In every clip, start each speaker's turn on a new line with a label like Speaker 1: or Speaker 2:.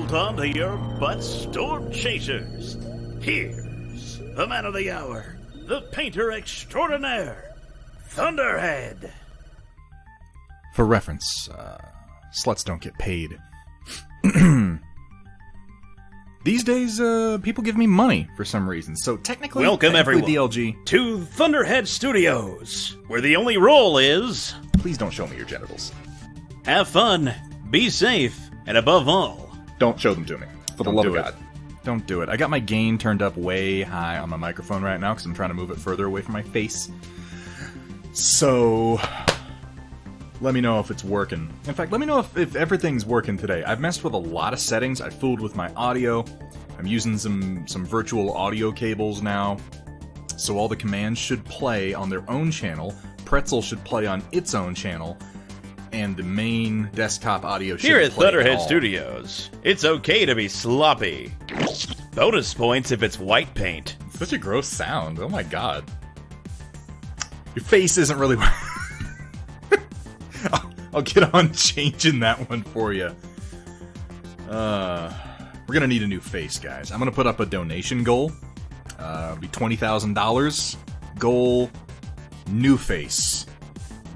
Speaker 1: Hold on to your butts, Stormchasers. Here's the man of the hour, the painter extraordinaire, Thunderhead.
Speaker 2: For reference, sluts don't get paid. These days, people give me money for some reason, so technically
Speaker 1: everyone
Speaker 2: DLG.
Speaker 1: to Thunderhead Studios, where the only rule is...
Speaker 2: Please don't show me your genitals.
Speaker 1: Have fun, be safe, and above all...
Speaker 2: Don't show them to me, for the love of God. Don't do it. I got my gain turned up way high on my microphone right now, because I'm trying to move it further away from my face. So... let me know if it's working. In fact, let me know if everything's working today. I've messed with a lot of settings. I fooled with my audio. I'm using some virtual audio cables now. So all the commands should play on their own channel. Pretzel should play on its own channel. And the main desktop audio should
Speaker 1: Here at
Speaker 2: play
Speaker 1: Thunderhead
Speaker 2: all.
Speaker 1: Studios, it's okay to be sloppy. Bonus points if it's white paint.
Speaker 2: Such a gross sound. Oh my god. Your face isn't really... I'll get on changing that one for you. We're gonna need a new face, guys. I'm gonna put up a donation goal. Be $20,000. Goal, new face.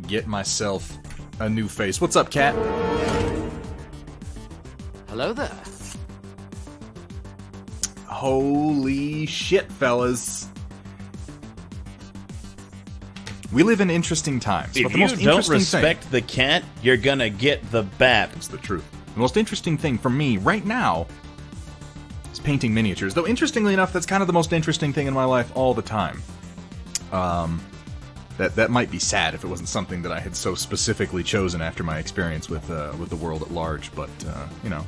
Speaker 2: Get myself a new face. What's up, Cat?
Speaker 3: Hello there.
Speaker 2: Holy shit, fellas. We live in interesting times.
Speaker 1: If
Speaker 2: but the
Speaker 1: you
Speaker 2: most
Speaker 1: don't
Speaker 2: interesting
Speaker 1: respect the cat, you're gonna get the bat.
Speaker 2: It's the truth. The most interesting thing for me right now is painting miniatures. Though, interestingly enough, that's kind of the most interesting thing in my life all the time. That might be sad if it wasn't something that I had so specifically chosen after my experience with the world at large. But you know,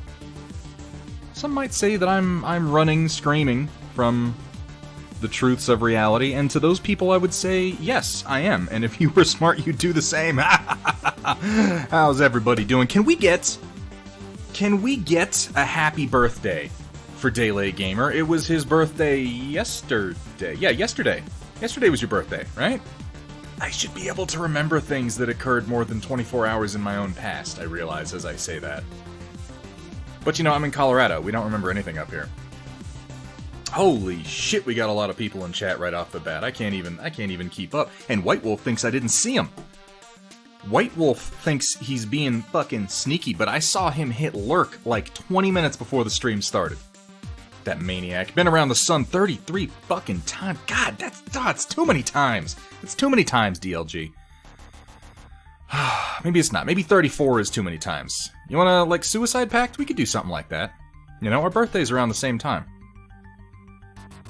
Speaker 2: some might say that I'm running, screaming from the truths of reality, and to those people I would say, yes, I am. And if you were smart, you'd do the same. How's everybody doing? Can we get a happy birthday for Daylay Gamer? It was his birthday yesterday. Yeah, yesterday. Yesterday was your birthday, right? I should be able to remember things that occurred more than 24 hours in my own past, I realize as I say that. But you know, I'm in Colorado. We don't remember anything up here. Holy shit, we got a lot of people in chat right off the bat. I can't even keep up. And White Wolf thinks I didn't see him. White Wolf thinks he's being fucking sneaky, but I saw him hit lurk like 20 minutes before the stream started. That maniac. Been around the sun 33 fucking times. God, that's too many times. It's too many times, DLG. Maybe it's not. Maybe 34 is too many times. You wanna, like, Suicide Pact? We could do something like that. You know, our birthday's around the same time.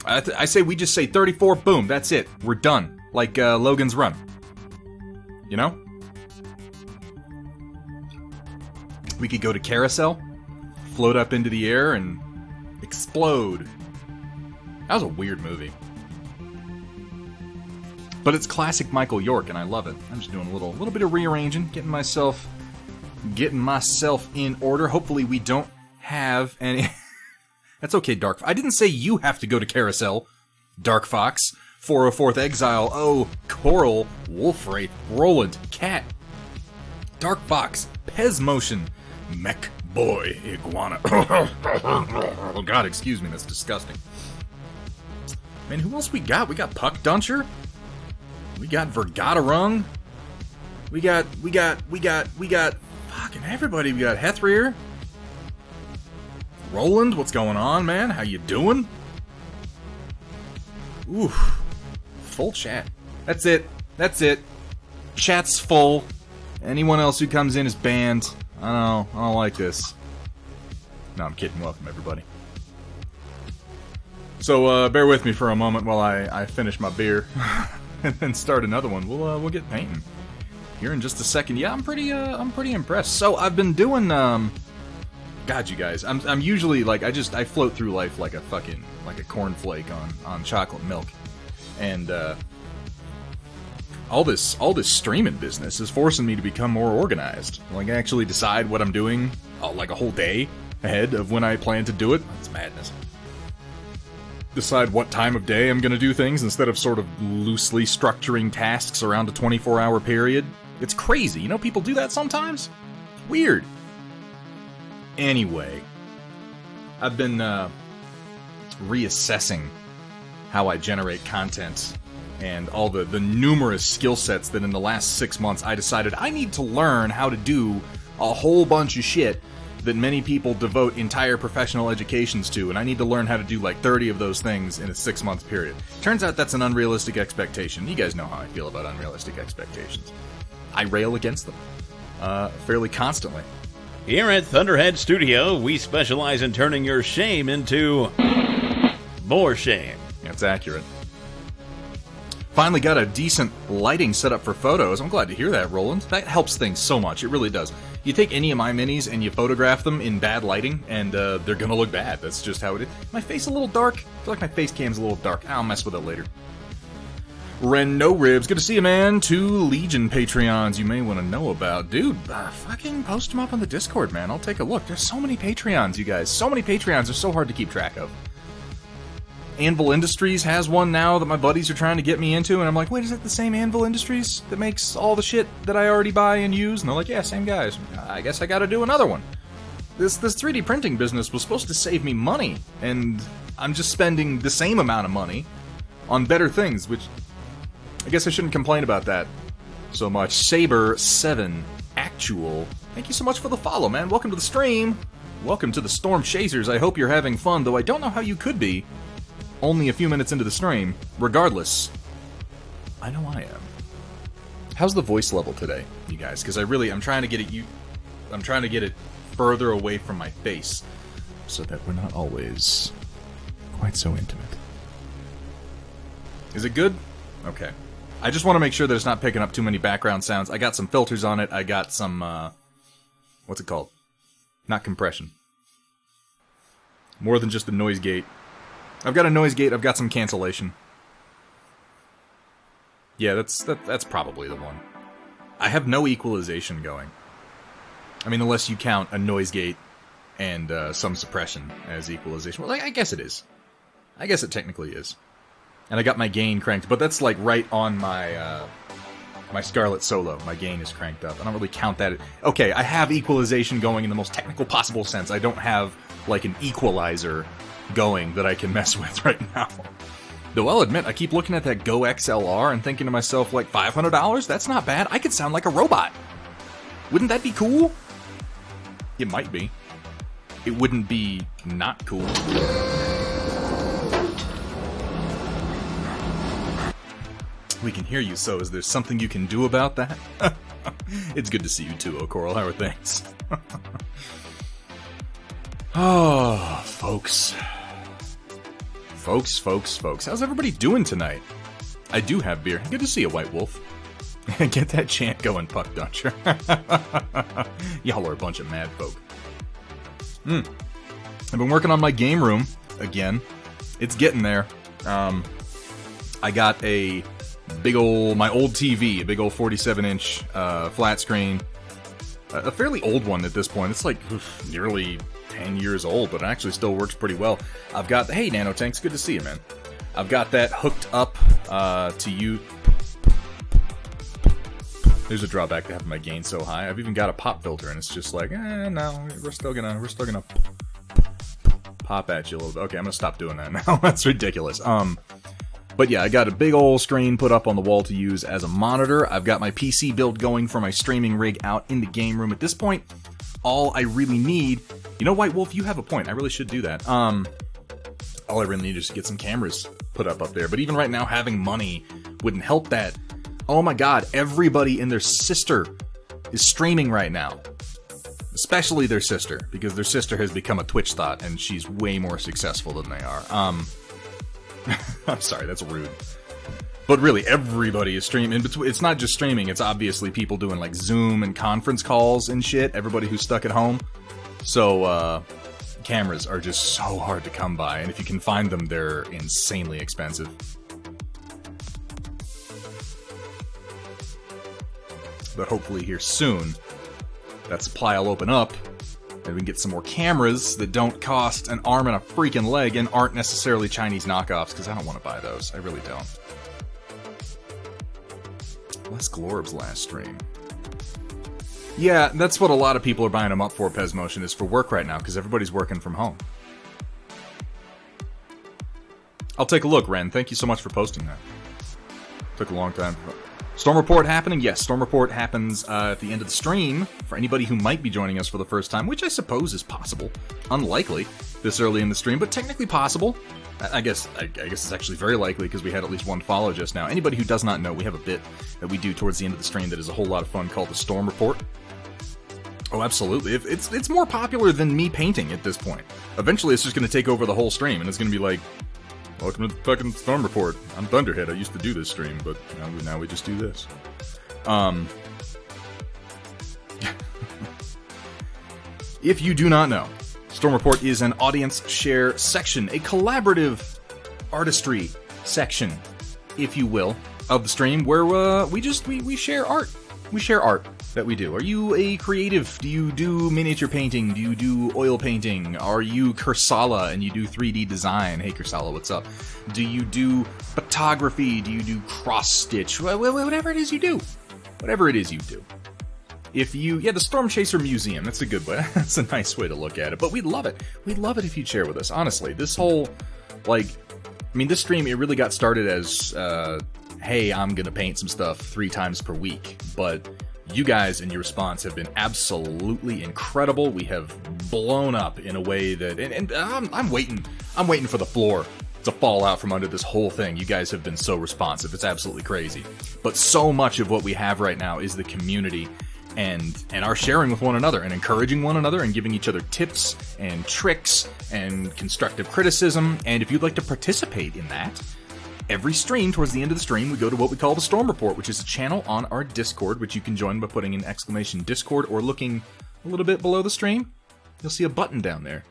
Speaker 2: I say we just say 34, boom, that's it. We're done. Like Logan's Run. You know? We could go to Carousel, float up into the air, and explode. That was a weird movie. But it's classic Michael York, and I love it. I'm just doing a little bit of rearranging, getting myself in order. Hopefully we don't have any... That's okay, Dark. I didn't say you have to go to Carousel. Dark Fox, 404th Exile, Oh, Coral, Wolfwraith, Roland, Cat, Dark Fox, Pez Motion, Mech Boy, Iguana. Oh god, excuse me, that's disgusting. Man, who else we got? We got Puck Duncher. We got Vergatarung. We got fucking everybody. We got Hethrier. Roland, what's going on, man? How you doing? Oof. Full chat. That's it. Chat's full. Anyone else who comes in is banned. I don't like this. No, I'm kidding. Welcome, everybody. So, bear with me for a moment while I finish my beer. And then start another one. We'll get painting. Here in just a second. Yeah, I'm pretty impressed. So, I've been doing, God, you guys, I'm usually, like, I float through life like a cornflake on chocolate milk. And, all this streaming business is forcing me to become more organized. Like, actually decide what I'm doing, like, a whole day ahead of when I plan to do it. It's madness. Decide what time of day I'm gonna do things instead of sort of loosely structuring tasks around a 24-hour period. It's crazy, you know, people do that sometimes? Weird. Anyway, I've been reassessing how I generate content and all the numerous skill sets that in the last 6 months I decided I need to learn how to do a whole bunch of shit that many people devote entire professional educations to, and I need to learn how to do like 30 of those things in a 6-month period. Turns out that's an unrealistic expectation. You guys know how I feel about unrealistic expectations. I rail against them fairly constantly.
Speaker 1: Here at Thunderhead Studio, we specialize in turning your shame into more shame.
Speaker 2: That's accurate. Finally got a decent lighting set up for photos. I'm glad to hear that, Roland. That helps things so much. It really does. You take any of my minis and you photograph them in bad lighting, and they're gonna look bad. That's just how it is. My face a little dark. I feel like my face cam's a little dark. I'll mess with it later. Ren No Ribs, good to see you, man. 2 Legion Patreons you may want to know about. Dude, fucking post them up on the Discord, man. I'll take a look. There's so many Patreons, you guys. So many Patreons. They're so hard to keep track of. Anvil Industries has one now that my buddies are trying to get me into, and I'm like, wait, is that the same Anvil Industries that makes all the shit that I already buy and use? And they're like, yeah, same guys. I guess I gotta do another one. This 3D printing business was supposed to save me money, and I'm just spending the same amount of money on better things, which I guess I shouldn't complain about that so much. Saber7 Actual, thank you so much for the follow, man. Welcome to the stream. Welcome to the Stormchasers. I hope you're having fun, though I don't know how you could be only a few minutes into the stream. Regardless, I know I am. How's the voice level today, you guys? Because I'm trying to get it I'm trying to get it further away from my face so that we're not always quite so intimate. Is it good? Okay. I just want to make sure that it's not picking up too many background sounds. I got some filters on it. I got some, what's it called? Not compression. More than just a noise gate. I've got a noise gate, I've got some cancellation. Yeah, that's probably the one. I have no equalization going. I mean, unless you count a noise gate and some suppression as equalization. Well, I guess it is. I guess it technically is. And I got my gain cranked, but that's like right on my my Scarlet Solo. My gain is cranked up. I don't really count that. Okay, I have equalization going in the most technical possible sense. I don't have like an equalizer going that I can mess with right now. Though I'll admit, I keep looking at that Go XLR and thinking to myself, like, $500? That's not bad. I could sound like a robot. Wouldn't that be cool? It might be. It wouldn't be not cool. We can hear you, so is there something you can do about that? It's good to see you too, O'Coral. How are things? Oh, folks. Folks. How's everybody doing tonight? I do have beer. Good to see you, White Wolf. Get that chant going, Puck Dutcher. Y'all are a bunch of mad folk. I've been working on my game room again. It's getting there. I got a big old, my old TV, a big old 47-inch flat screen. A fairly old one at this point. It's like nearly 10 years old, but it actually still works pretty well. I've got, hey Nanotanks, good to see you, man. I've got that hooked up to you. There's a drawback to having my gain so high. I've even got a pop filter, and it's just like, no, we're still gonna pop at you a little bit. Okay, I'm gonna stop doing that now. That's ridiculous. But yeah, I got a big old screen put up on the wall to use as a monitor. I've got my PC build going for my streaming rig out in the game room. At this point, all I really need... You know, White Wolf, you have a point. I really should do that. All I really need is to get some cameras put up there. But even right now, having money wouldn't help that. Oh my god, everybody and their sister is streaming right now. Especially their sister, because their sister has become a Twitch thought, and she's way more successful than they are. I'm sorry, that's rude. But really, everybody is streaming. It's not just streaming, it's obviously people doing like Zoom and conference calls and shit. Everybody who's stuck at home. So, cameras are just so hard to come by, and if you can find them, they're insanely expensive. But hopefully here soon, that supply will open up, and we can get some more cameras that don't cost an arm and a freaking leg and aren't necessarily Chinese knockoffs, because I don't want to buy those. I really don't. Les Glorb's last stream. Yeah, that's what a lot of people are buying them up for, Pez Motion, is for work right now, because everybody's working from home. I'll take a look, Ren. Thank you so much for posting that. Took a long time. Storm Report happening? Yes, Storm Report happens at the end of the stream for anybody who might be joining us for the first time, which I suppose is possible. Unlikely this early in the stream, but technically possible. I guess it's actually very likely because we had at least one follow just now. Anybody who does not know, we have a bit that we do towards the end of the stream that is a whole lot of fun called the Storm Report. Oh, absolutely. It's more popular than me painting at this point. Eventually, it's just going to take over the whole stream, and it's going to be like, welcome to the fucking Storm Report. I'm Thunderhead. I used to do this stream, but now we just do this. If you do not know, Storm Report is an audience share section, a collaborative artistry section, if you will, of the stream where we share art. We share art that we do. Are you a creative? Do you do miniature painting? Do you do oil painting? Are you Kursala and you do 3D design? Hey Kursala, what's up? Do you do photography? Do you do cross-stitch? Whatever it is you do. Whatever it is you do. The Stormchaser Museum, that's a good way. That's a nice way to look at it. But we'd love it. We'd love it if you'd share with us. Honestly, this whole, this stream, it really got started as, hey, I'm gonna paint some stuff 3 times per week. But you guys and your response have been absolutely incredible. We have blown up in a way that, and I'm waiting for the floor to fall out from under this whole thing. You guys have been so responsive. It's absolutely crazy. But so much of what we have right now is the community and our sharing with one another and encouraging one another and giving each other tips and tricks and constructive criticism. And if you'd like to participate in that, every stream, towards the end of the stream, we go to what we call the Storm Report, which is a channel on our Discord, which you can join by putting in exclamation Discord or looking a little bit below the stream. You'll see a button down there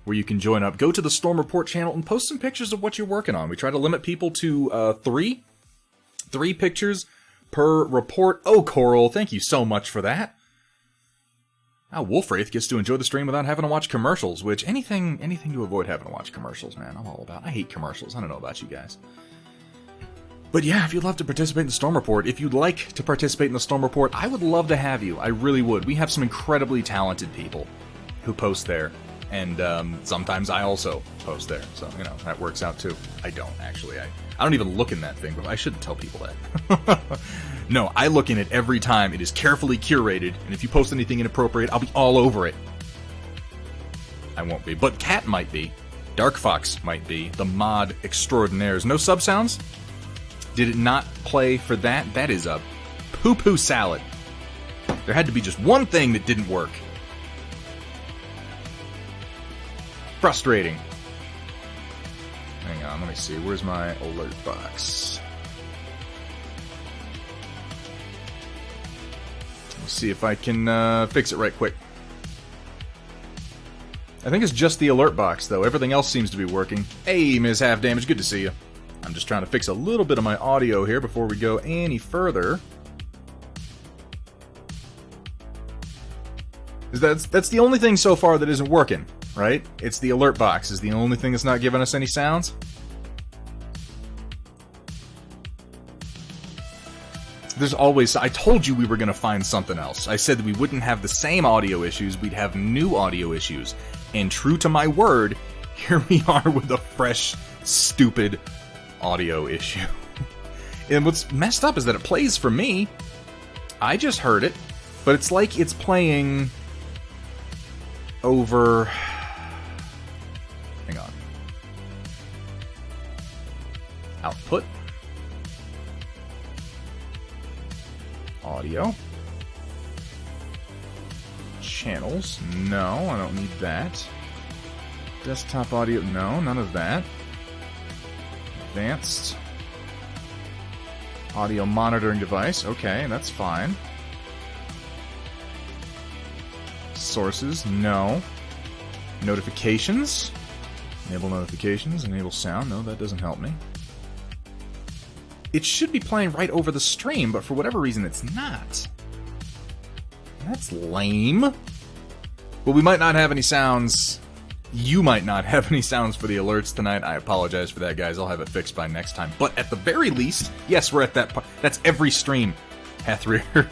Speaker 2: where you can join up. Go to the Storm Report channel and post some pictures of what you're working on. We try to limit people to 3 pictures per report. Oh, Coral, thank you so much for that. Now, Wolfwraith gets to enjoy the stream without having to watch commercials, which anything to avoid having to watch commercials, man. I'm all about. I hate commercials. I don't know about you guys. But yeah, if you'd love to participate in the Storm Report, if you'd like to participate in the Storm Report, I would love to have you. I really would. We have some incredibly talented people who post there. And sometimes I also post there, so, that works out too. I don't, actually. I don't even look in that thing, but I shouldn't tell people that. No, I look in it every time. It is carefully curated, and if you post anything inappropriate, I'll be all over it. I won't be, but Cat might be. Dark Fox might be. The mod extraordinaires. No sub sounds? Did it not play for that? That is a poo-poo salad. There had to be just one thing that didn't work. Frustrating. Hang on, let me see. Where's my alert box? Let's see if I can fix it right quick. I think it's just the alert box, though. Everything else seems to be working. Hey, Ms. Half Damage, good to see you. I'm just trying to fix a little bit of my audio here before we go any further. That's the only thing so far that isn't working. Right? It's the alert box is the only thing that's not giving us any sounds. There's always... I told you we were going to find something else. I said that we wouldn't have the same audio issues, we'd have new audio issues. And true to my word, here we are with a fresh, stupid audio issue. And what's messed up is that it plays for me. I just heard it, but it's like it's playing over... Hang on. Output. Audio. Channels. No, I don't need that. Desktop audio. No, none of that. Advanced. Audio monitoring device. Okay, that's fine. Sources. No. Notifications. Enable notifications, enable sound. No, that doesn't help me. It should be playing right over the stream, but for whatever reason it's not. That's lame. Well, we might not have any sounds. You might not have any sounds for the alerts tonight. I apologize for that, guys. I'll have it fixed by next time. But at the very least, yes, we're at that part. That's every stream, Hathrir.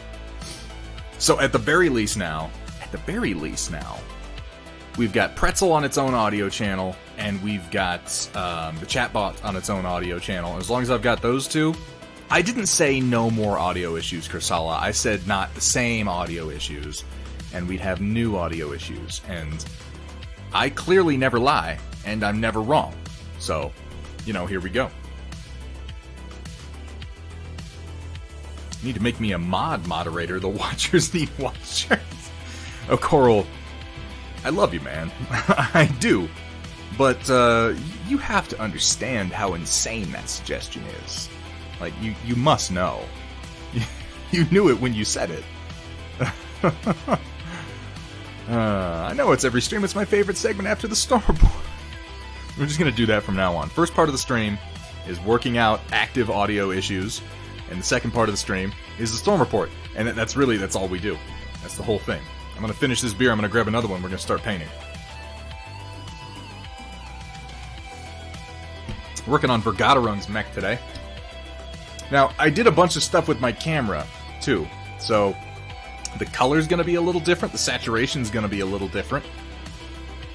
Speaker 2: So at the very least now, we've got Pretzel on its own audio channel. and we've got the chatbot on its own audio channel. As long as I've got those two, I didn't say no more audio issues, Kursala. I said not the same audio issues, and we'd have new audio issues. And I clearly never lie, and I'm never wrong. So, you know, here we go. You need to make me a moderator. The watchers need watchers. Oh, Coral, I love you, man. I do. But you have to understand how insane that suggestion is. Like, you must know. You knew it when you said it. I know it's every stream. It's my favorite segment after the storm report. We're just going to do that from now on. First part of the stream is working out active audio issues. And the second part of the stream is the storm report. And that's all we do. That's the whole thing. I'm going to finish this beer. I'm going to grab another one. We're going to start painting. Working on Vergaderung's mech today. Now, I did a bunch of stuff with my camera, too. So, the color's going to be a little different. The saturation's going to be a little different.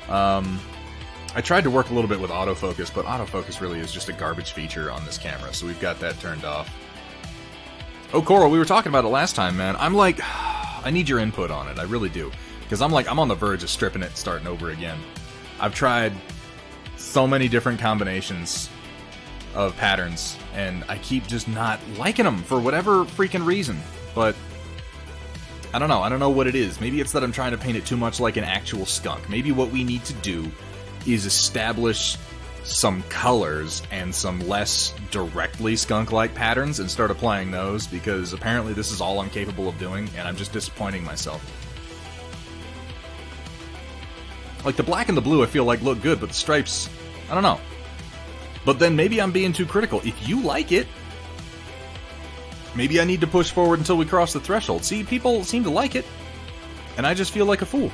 Speaker 2: I tried to work a little bit with autofocus, but autofocus really is just a garbage feature on this camera. So we've got that turned off. Oh, Coral, we were talking about it last time, man. I'm like, I need your input on it. I really do. Because I'm on the verge of stripping it and starting over again. I've tried so many different combinations of patterns, and I keep just not liking them for whatever freaking reason. But I don't know. I don't know what it is. Maybe it's that I'm trying to paint it too much like an actual skunk. Maybe what we need to do is establish some colors and some less directly skunk-like patterns and start applying those, because apparently this is all I'm capable of doing, and I'm just disappointing myself. Like, the black and the blue I feel like look good, but the stripes, I don't know. But then maybe I'm being too critical. If you like it, maybe I need to push forward until we cross the threshold. See, people seem to like it, and I just feel like a fool.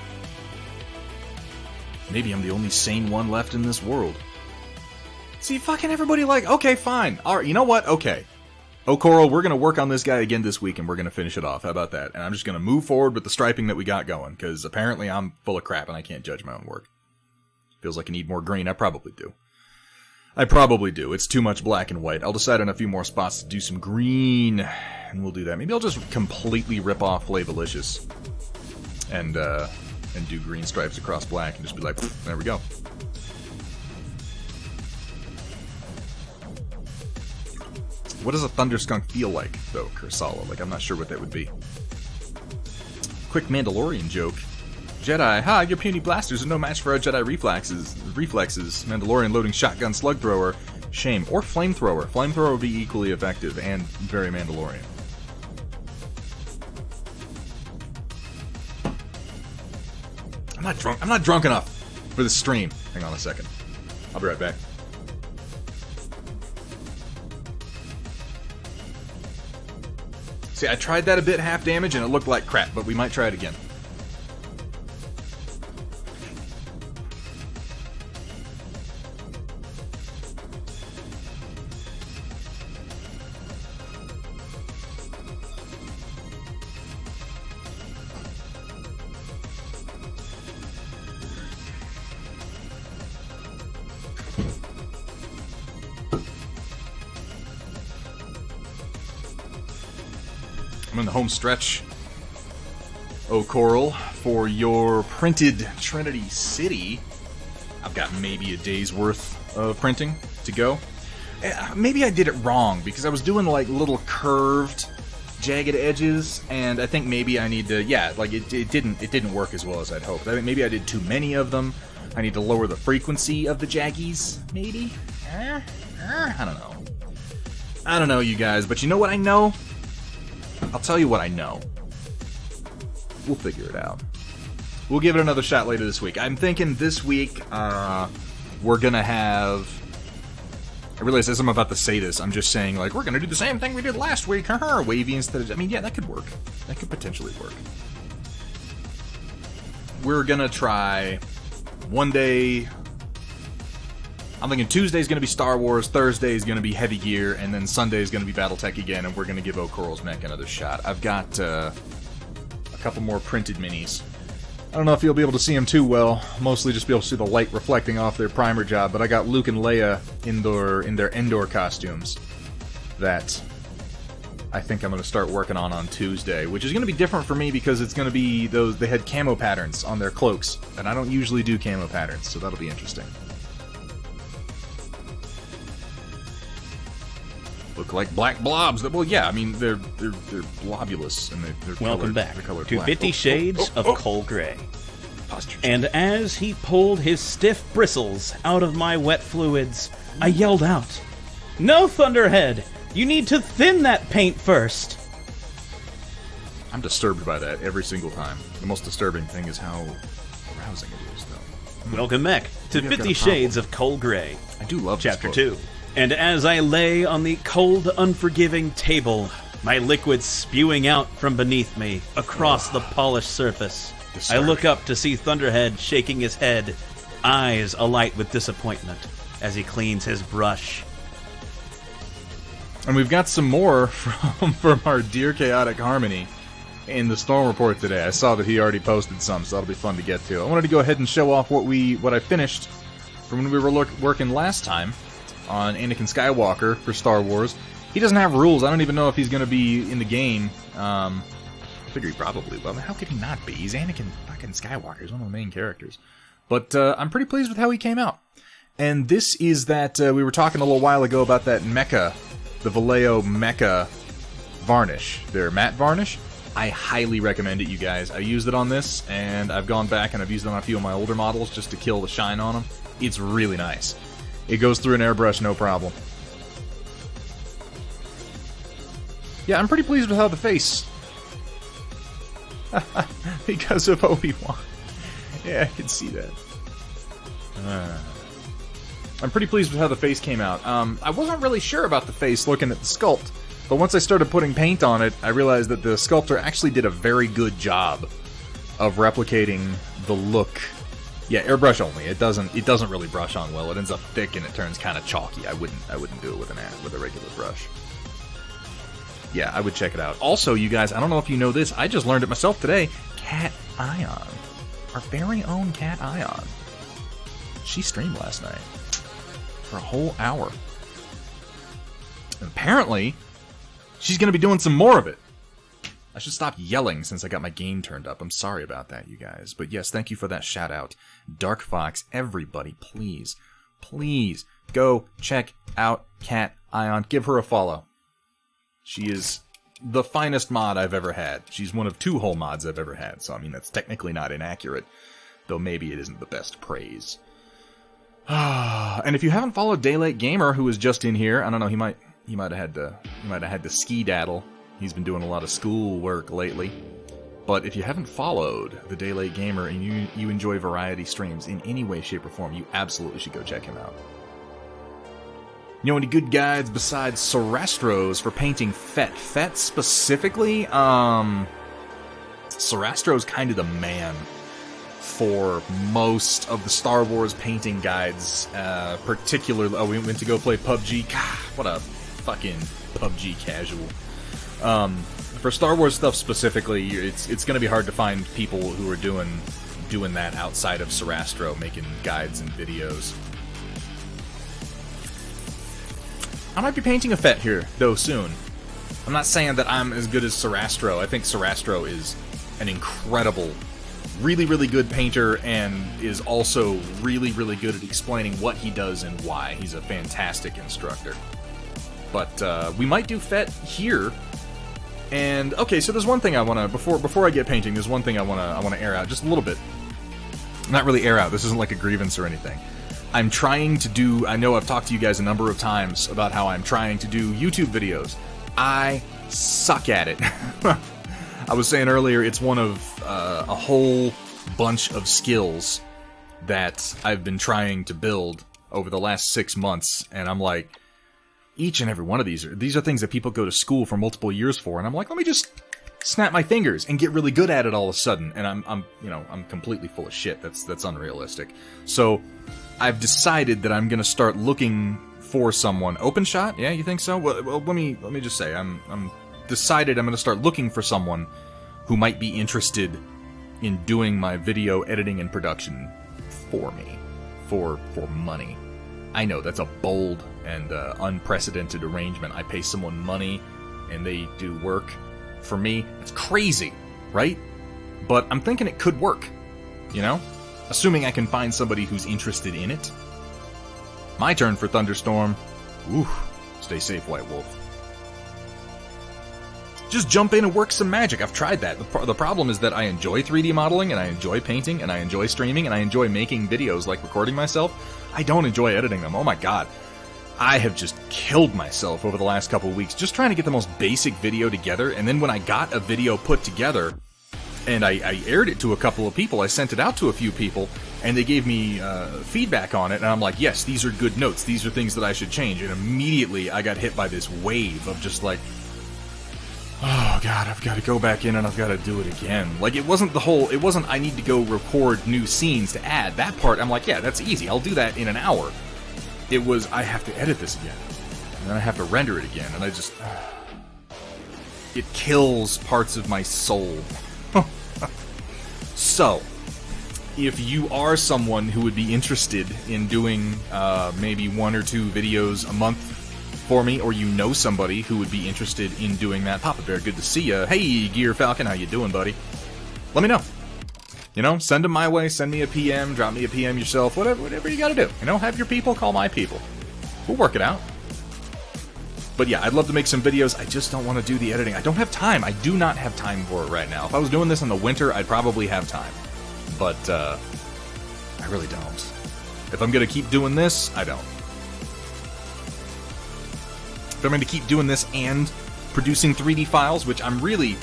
Speaker 2: Maybe I'm the only sane one left in this world. See, fucking everybody like, okay, fine. Alright, you know what? Okay. Oh, Coral, we're gonna work on this guy again this week, and we're gonna finish it off. How about that? And I'm just gonna move forward with the striping that we got going, because apparently I'm full of crap and I can't judge my own work. Feels like I need more green. I probably do. It's too much black and white. I'll decide on a few more spots to do some green, and we'll do that. Maybe I'll just completely rip off Flavolicious and do green stripes across black and just be like, there we go. What does a Thunder Skunk feel like, though, Kursala? Like, I'm not sure what that would be. Quick Mandalorian joke. Jedi, ha, your puny blasters are no match for our Jedi reflexes. Mandalorian loading shotgun slug thrower. Shame. Or flamethrower. Flamethrower would be equally effective and very Mandalorian. I'm not drunk enough for this stream. Hang on a second. I'll be right back. See, I tried that a bit half damage and it looked like crap, but we might try it again. I'm in the home stretch. Oh, Coral, for your printed Trinity City, I've got maybe a day's worth of printing to go. Maybe I did it wrong, because I was doing like little curved, jagged edges, and I think maybe I need to, it didn't work as well as I'd hoped. I think maybe I did too many of them. I need to lower the frequency of the jaggies, maybe? I don't know. I don't know, you guys, but you know what I know? I'll tell you what I know. We'll figure it out. We'll give it another shot later this week. I'm thinking this week, we're gonna have... I realize as I'm about to say this, I'm just saying, like, we're gonna do the same thing we did last week, wavy instead of... I mean, yeah, that could work. That could potentially work. We're gonna try one day... I'm thinking Tuesday's going to be Star Wars, Thursday's going to be Heavy Gear, and then Sunday's going to be Battletech again, and we're going to give O'Coral's mech another shot. I've got a couple more printed minis. I don't know if you'll be able to see them too well. Mostly just be able to see the light reflecting off their primer job. But I got Luke and Leia in their Endor costumes that I think I'm going to start working on Tuesday. Which is going to be different for me because it's going to be they had camo patterns on their cloaks. And I don't usually do camo patterns, so that'll be interesting. Look like black blobs. Well, yeah, I mean, they're blobulous, and they're
Speaker 3: Welcome
Speaker 2: colored,
Speaker 3: back
Speaker 2: they're colored
Speaker 3: to
Speaker 2: black.
Speaker 3: 50 Shades of Coal Gray.
Speaker 2: Posture change.
Speaker 3: And as he pulled his stiff bristles out of my wet fluids, I yelled out, "No, Thunderhead! You need to thin that paint first!"
Speaker 2: I'm disturbed by that every single time. The most disturbing thing is how arousing it is, though.
Speaker 3: Welcome back to
Speaker 2: Maybe I've got
Speaker 3: 50
Speaker 2: a problem.
Speaker 3: Shades of Coal Gray.
Speaker 2: I do love
Speaker 3: Chapter
Speaker 2: this book.
Speaker 3: 2. And as I lay on the cold, unforgiving table, my liquid spewing out from beneath me across the polished surface, I look up to see Thunderhead shaking his head, eyes alight with disappointment, as he cleans his brush.
Speaker 2: And we've got some more from our Dear Chaotic Harmony in the Storm Report today. I saw that he already posted some, so that'll be fun to get to. I wanted to go ahead and show off what I finished from when we were working last time on Anakin Skywalker for Star Wars. He doesn't have rules. I don't even know if he's going to be in the game. I figure he probably will. How could he not be? He's Anakin fucking Skywalker. He's one of the main characters. But I'm pretty pleased with how he came out. And this is that, we were talking a little while ago about that mecha, the Vallejo mecha varnish. Their matte varnish. I highly recommend it, you guys. I used it on this, and I've gone back and I've used it on a few of my older models just to kill the shine on them. It's really nice. It goes through an airbrush, no problem. Yeah, I'm pretty pleased with how the face... because of Obi-Wan. Yeah, I can see that. I'm pretty pleased with how the face came out. I wasn't really sure about the face looking at the sculpt, but once I started putting paint on it, I realized that the sculptor actually did a very good job of replicating the look. Yeah, airbrush only. It doesn't really brush on well. It ends up thick and it turns kind of chalky. I wouldn't do it with a regular brush. Yeah, I would check it out. Also, you guys, I don't know if you know this. I just learned it myself today. Cat Ion, our very own Cat Ion. She streamed last night for a whole hour. And apparently, she's going to be doing some more of it. I should stop yelling since I got my gain turned up. I'm sorry about that, you guys. But yes, thank you for that shout out. Dark Fox, everybody, please, please go check out Cat Ion. Give her a follow. She is the finest mod I've ever had. She's one of 2 whole mods I've ever had. So, I mean, that's technically not inaccurate. Though maybe it isn't the best praise. And if you haven't followed Daylight Gamer, who was just in here, I don't know, he might have had to ski-daddle. He's been doing a lot of school work lately. But if you haven't followed the Daylight Gamer and you enjoy variety streams in any way, shape, or form, you absolutely should go check him out. You know any good guides besides Sarastro's for painting Fett? Fett specifically, Sarastro's kind of the man for most of the Star Wars painting guides, particularly... Oh, we went to go play PUBG. God, what a fucking PUBG casual. For Star Wars stuff specifically, it's going to be hard to find people who are doing that outside of Sarastro, making guides and videos. I might be painting a Fett here, though, soon. I'm not saying that I'm as good as Sarastro. I think Sarastro is an incredible, really, really good painter, and is also really, really good at explaining what he does and why. He's a fantastic instructor. But we might do Fett here. And okay, so there's one thing I want to before I get painting. There's one thing I want to air out just a little bit. Not really air out. This isn't like a grievance or anything. I'm trying to do... I know I've talked to you guys a number of times about how I'm trying to do YouTube videos. I suck at it. I was saying earlier, it's one of a whole bunch of skills that I've been trying to build over the last 6 months, and I'm like, each and every one of these are things that people go to school for multiple years for, and I'm like, let me just snap my fingers and get really good at it all of a sudden, and I'm completely full of shit. That's unrealistic. So I've decided that I'm gonna start looking for someone. Open shot? Yeah, you think so? Well, let me just say, I'm decided I'm gonna start looking for someone who might be interested in doing my video editing and production for me, for money. I know that's a bold and unprecedented arrangement. I pay someone money and they do work for me. It's crazy, right? But I'm thinking it could work, you know? Assuming I can find somebody who's interested in it. My turn for Thunderstorm. Ooh, stay safe, White Wolf. Just jump in and work some magic. I've tried that. The problem is that I enjoy 3D modeling, and I enjoy painting, and I enjoy streaming, and I enjoy making videos like recording myself. I don't enjoy editing them. Oh my god. I have just killed myself over the last couple of weeks just trying to get the most basic video together, and then when I got a video put together, and I aired it to a couple of people, I sent it out to a few people, and they gave me feedback on it, and I'm like, yes, these are good notes, these are things that I should change, and immediately I got hit by this wave of just like, oh god, I've got to go back in and I've got to do it again. Like, it wasn't I need to go record new scenes to add. That part, I'm like, yeah, that's easy, I'll do that in an hour. It was, I have to edit this again, and then I have to render it again, and I just... it kills parts of my soul. So, if you are someone who would be interested in doing maybe 1 or 2 videos a month for me, or you know somebody who would be interested in doing that, Papa Bear, good to see ya. Hey, Gear Falcon, how you doing, buddy? Let me know. You know, send them my way, send me a PM, drop me a PM yourself, whatever you gotta do. You know, have your people call my people. We'll work it out. But yeah, I'd love to make some videos. I just don't want to do the editing. I don't have time. I do not have time for it right now. If I was doing this in the winter, I'd probably have time. But, I really don't. If I'm gonna keep doing this, I don't. If I'm gonna keep doing this and producing 3D files, which I'm really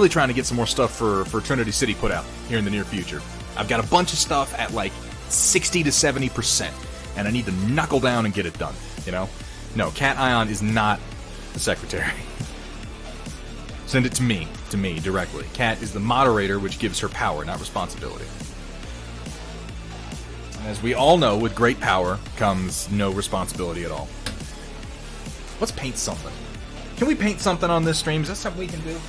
Speaker 2: trying to get some more stuff for Trinity City put out here in the near future. I've got a bunch of stuff at like 60 to 70%, and I need to knuckle down and get it done, you know? No, Cat Ion is not the secretary. Send it to me directly. Cat is the moderator, which gives her power, not responsibility. And as we all know, with great power comes no responsibility at all. Let's paint something. Can we paint something on this stream? Is that something we can do?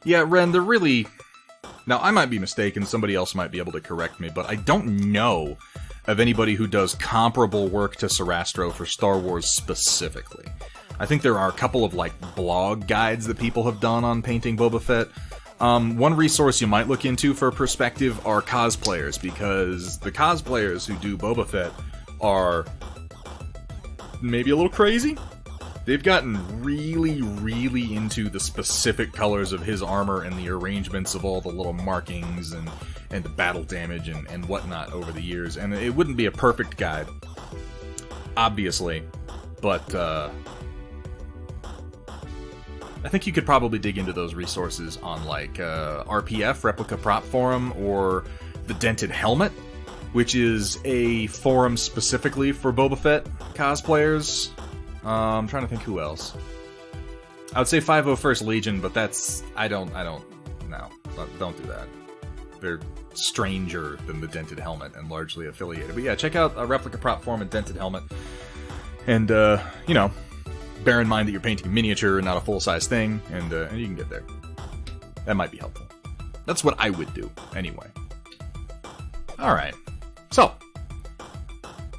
Speaker 2: Yeah, Ren, they're really... Now, I might be mistaken, somebody else might be able to correct me, but I don't know of anybody who does comparable work to Sarastro for Star Wars specifically. I think there are a couple of, like, blog guides that people have done on painting Boba Fett. One resource you might look into for perspective are cosplayers, because the cosplayers who do Boba Fett are maybe a little crazy. They've gotten really, really into the specific colors of his armor and the arrangements of all the little markings and the battle damage and whatnot over the years. And it wouldn't be a perfect guide, obviously, but I think you could probably dig into those resources on, like, RPF, Replica Prop Forum, or the Dented Helmet, which is a forum specifically for Boba Fett cosplayers. I'm trying to think who else. I would say 501st Legion, but that's... no, don't do that. They're stranger than the Dented Helmet and largely affiliated. But yeah, check out Replica Prop Forum and Dented Helmet. And, you know, bear in mind that you're painting a miniature and not a full-size thing, and you can get there. That might be helpful. That's what I would do, anyway. Alright. So,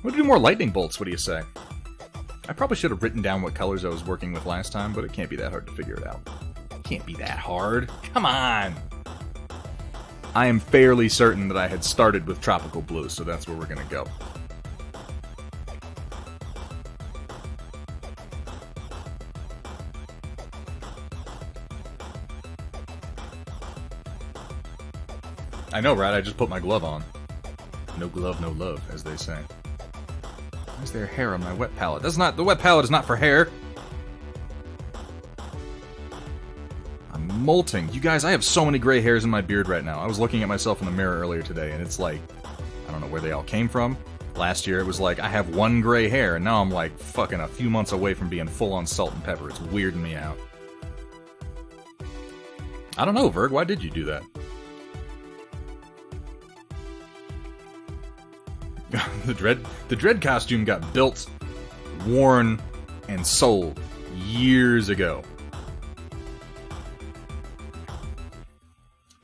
Speaker 2: we'll do more lightning bolts, what do you say? I probably should have written down what colors I was working with last time, but it can't be that hard to figure it out. It can't be that hard. Come on! I am fairly certain that I had started with tropical blue, so that's where we're gonna go. I know, right? I just put my glove on. No glove, no love, as they say. Why is there hair on my wet palette? The wet palette is not for hair! I'm molting. You guys, I have so many gray hairs in my beard right now. I was looking at myself in the mirror earlier today, and it's like, I don't know where they all came from. Last year, it was like, I have 1 gray hair, and now I'm like, fucking a few months away from being full on salt and pepper. It's weirding me out. I don't know, Verg, why did you do that? The Dread costume got built, worn, and sold years ago.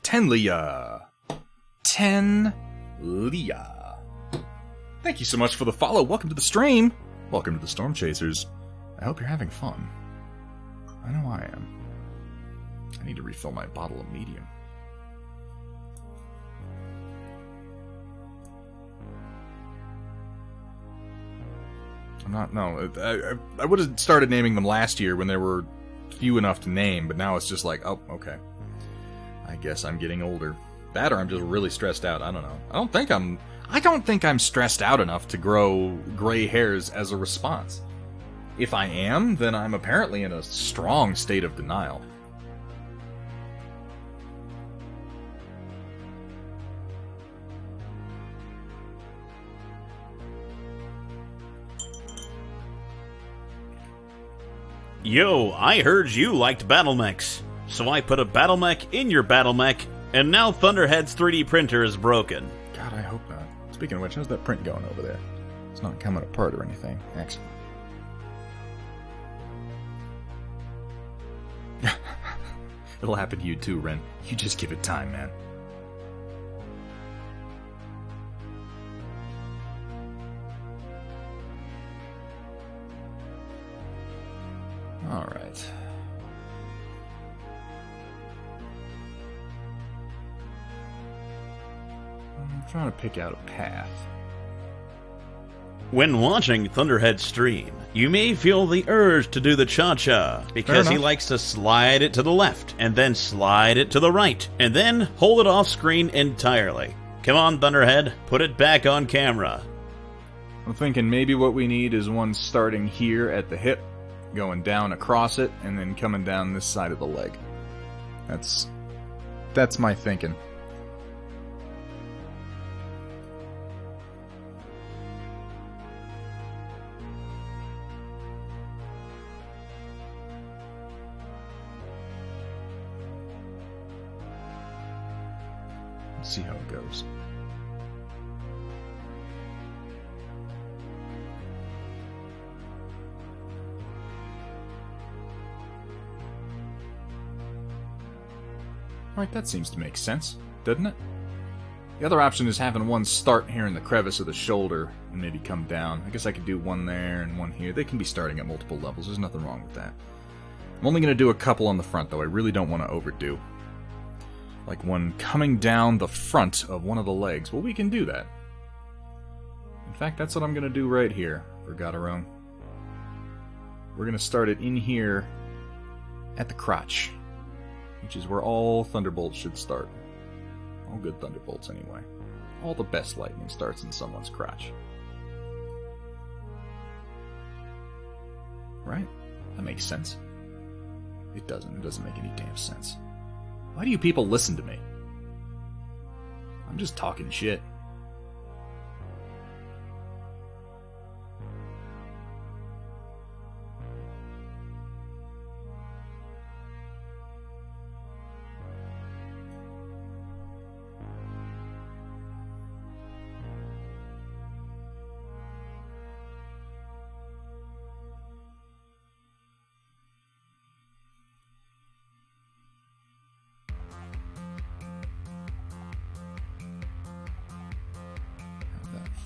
Speaker 2: Tenlia. Thank you so much for the follow. Welcome to the stream. Welcome to the Stormchasers. I hope you're having fun. I know I am. I need to refill my bottle of medium. I would have started naming them last year when there were few enough to name, but now it's just like, oh, okay. I guess I'm getting older. That or I'm just really stressed out. I don't know. I don't think I'm stressed out enough to grow gray hairs as a response. If I am, then I'm apparently in a strong state of denial.
Speaker 3: Yo, I heard you liked battle mechs, so I put a battle mech in your battle mech, and now Thunderhead's 3D printer is broken.
Speaker 2: God, I hope not. Speaking of which, how's that print going over there? It's not coming apart or anything. Excellent. It'll happen to you too, Ren. You just give it time, man. Alright. I'm trying to pick out a path.
Speaker 3: When watching Thunderhead's stream, you may feel the urge to do the cha-cha, because he likes to slide it to the left, and then slide it to the right, and then hold it off screen entirely. Come on, Thunderhead, put it back on camera.
Speaker 2: I'm thinking maybe what we need is one starting here at the hip, going down across it, and then coming down this side of the leg. That's my thinking. Let's see how it goes. Alright, that seems to make sense, doesn't it? The other option is having one start here in the crevice of the shoulder and maybe come down. I guess I could do one there and one here. They can be starting at multiple levels. There's nothing wrong with that. I'm only going to do a couple on the front, though. I really don't want to overdo. Like one coming down the front of one of the legs. Well, we can do that. In fact, that's what I'm going to do right here for Gadarone. We're going to start it in here at the crotch, which is where all Thunderbolts should start. All good Thunderbolts, anyway. All the best lightning starts in someone's crotch. Right? That makes sense. It doesn't. It doesn't make any damn sense. Why do you people listen to me? I'm just talking shit.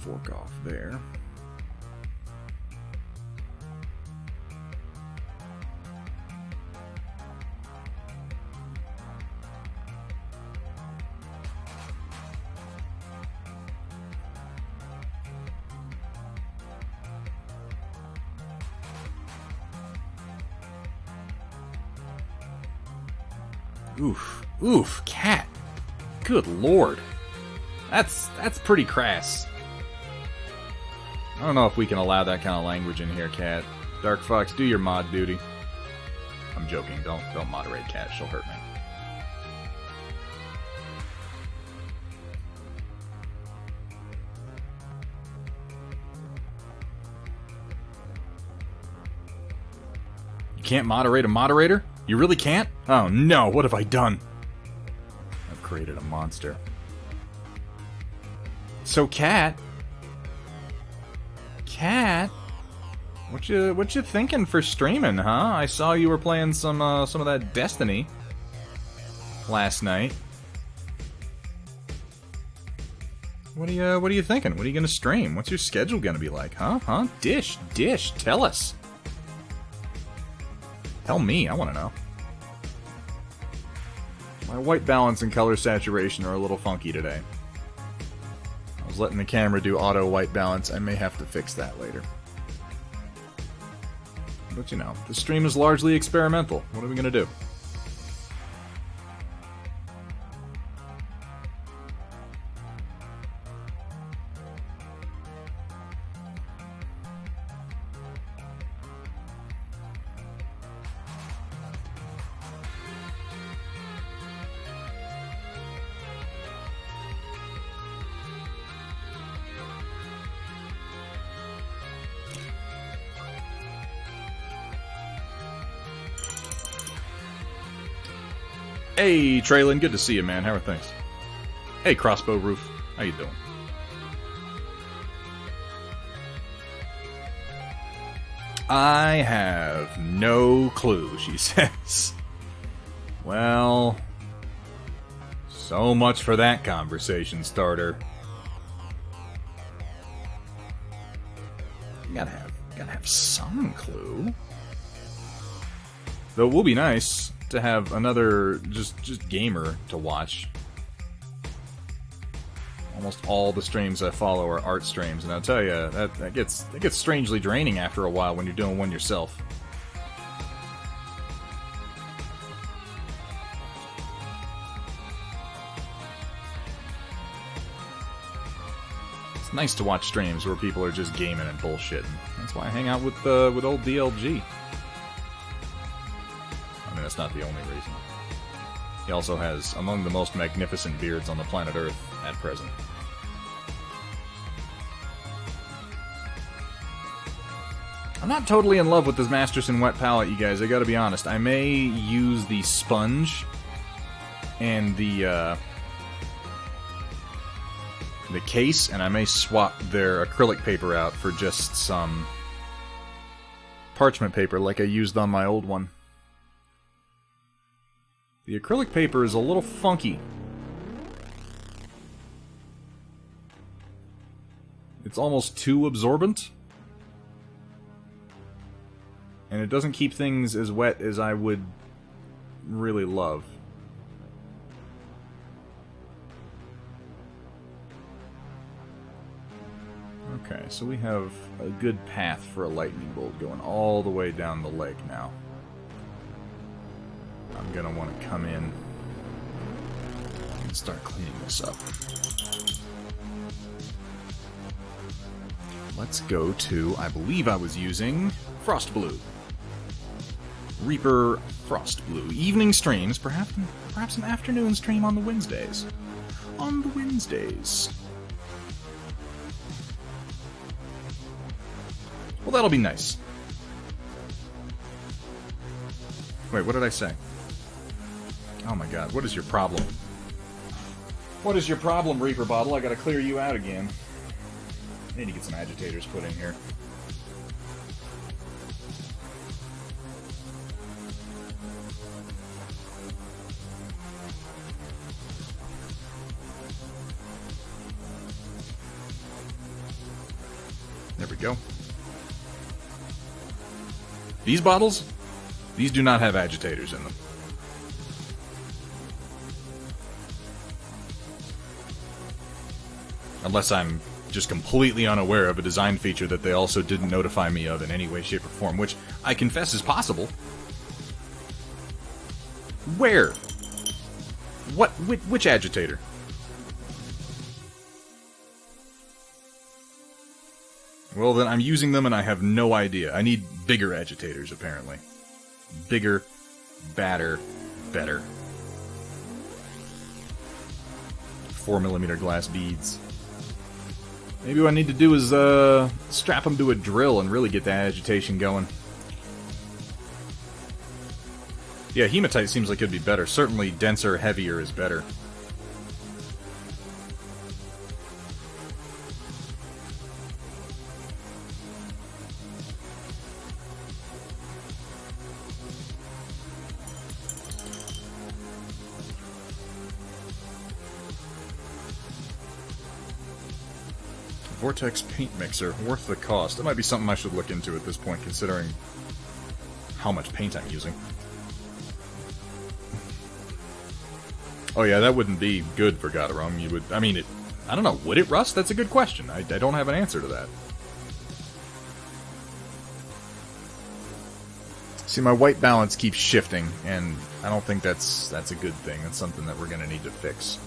Speaker 2: Fork off there. Oof, cat. Good lord. That's pretty crass. I don't know if we can allow that kind of language in here, Cat. Dark Fox, do your mod duty. I'm joking. Don't moderate Cat. She'll hurt me. You can't moderate a moderator? You really can't? Oh no, what have I done? I've created a monster. So, Cat, Cat, what you thinking for streaming, huh? I saw you were playing some of that Destiny last night. What are you thinking? What are you gonna stream? What's your schedule gonna be like, huh? Dish, tell us. Tell me, I wanna know. My white balance and color saturation are a little funky today. I was letting the camera do auto white balance. I may have to fix that later. But you know, the stream is largely experimental. What are we gonna do? Hey, Traylon, good to see you, man. How are things? Hey, Crossbow Roof. How you doing? I have no clue, she says. Well, so much for that conversation starter. You gotta have some clue. Though it will be nice to have another just gamer to watch. Almost all the streams I follow are art streams, and I'll tell you that gets strangely draining after a while when you're doing one yourself. It's nice to watch streams where people are just gaming and bullshitting. That's why I hang out with old DLG. I mean, that's not the only reason. He also has among the most magnificent beards on the planet Earth at present. I'm not totally in love with this Masterson wet palette, you guys. I gotta be honest. I may use the sponge and the case, and I may swap their acrylic paper out for just some parchment paper like I used on my old one. The acrylic paper is a little funky. It's almost too absorbent. And it doesn't keep things as wet as I would really love. Okay, so we have a good path for a lightning bolt going all the way down the lake now. I'm gonna want to come in and start cleaning this up. Let's go to, I believe I was using Frost Blue. Reaper Frost Blue. Evening streams, perhaps an afternoon stream on the Wednesdays. On the Wednesdays. Well, that'll be nice. Wait, what did I say? Oh my god, what is your problem? What is your problem, Reaper Bottle? I gotta clear you out again. I need to get some agitators put in here. There we go. These bottles? These do not have agitators in them. Unless I'm just completely unaware of a design feature that they also didn't notify me of in any way, shape, or form, which I confess is possible. Where? What? Which agitator? Well, then I'm using them and I have no idea. I need bigger agitators, apparently. Bigger, badder, better. 4mm glass beads. Maybe what I need to do is strap them to a drill and really get that agitation going. Yeah, hematite seems like it'd be better. Certainly denser, heavier is better. Vortex paint mixer, worth the cost. That might be something I should look into at this point, considering how much paint I'm using. Oh yeah, that wouldn't be good for Gatorung. You would, I mean, I don't know, would it rust? That's a good question. I don't have an answer to that. See, my white balance keeps shifting, and I don't think that's a good thing. That's something that we're going to need to fix.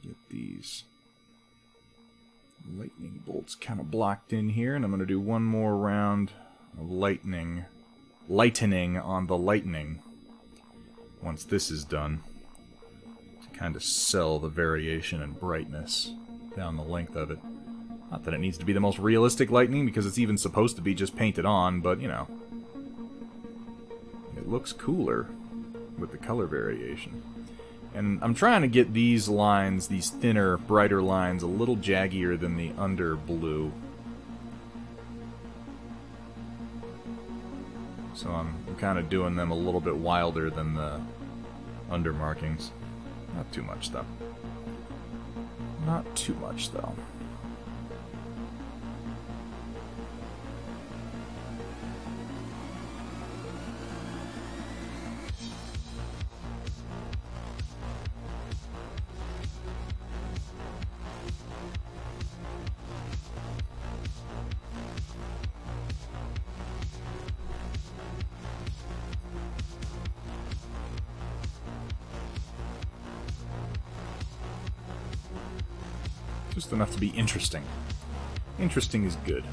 Speaker 2: Get these lightning bolts kind of blocked in here, and I'm going to do one more round of lightening on the lightning once this is done, to kind of sell the variation in brightness down the length of it. Not that it needs to be the most realistic lightning, because it's even supposed to be just painted on, but, you know, it looks cooler with the color variation. And I'm trying to get these lines, these thinner, brighter lines, a little jaggier than the under blue. So I'm kind of doing them a little bit wilder than the under markings. Not too much, though. Not too much, though. Just enough to be interesting. Interesting is good.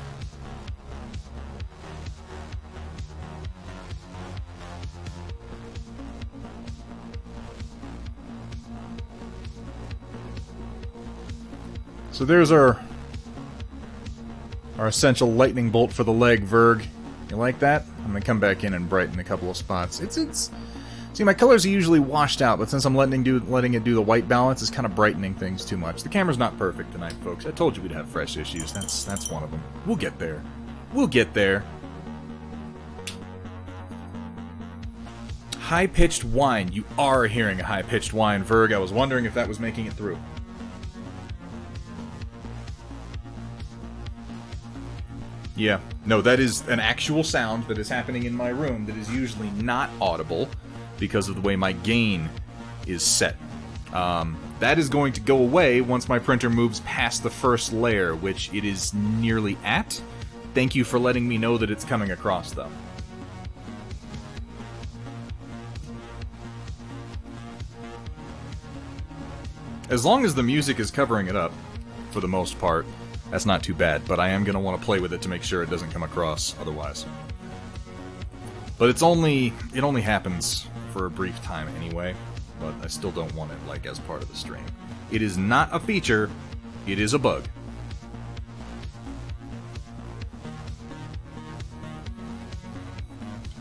Speaker 2: So there's our essential lightning bolt for the leg, Verg. You like that? I'm gonna come back in and brighten a couple of spots. See, my colors are usually washed out, but since I'm letting it do the white balance, it's kind of brightening things too much. The camera's not perfect tonight, folks. I told you we'd have fresh issues. That's one of them. We'll get there. We'll get there. High-pitched whine. You are hearing a high-pitched whine, Verg. I was wondering if that was making it through. Yeah. No, that is an actual sound that is happening in my room that is usually not audible because of the way my gain is set. That is going to go away once my printer moves past the first layer, which it is nearly at. Thank you for letting me know that it's coming across, though. As long as the music is covering it up, for the most part, that's not too bad, but I am going to want to play with it to make sure it doesn't come across otherwise. But it only happens for a brief time anyway, but I still don't want it, like, as part of the stream. It is not a feature, it is a bug.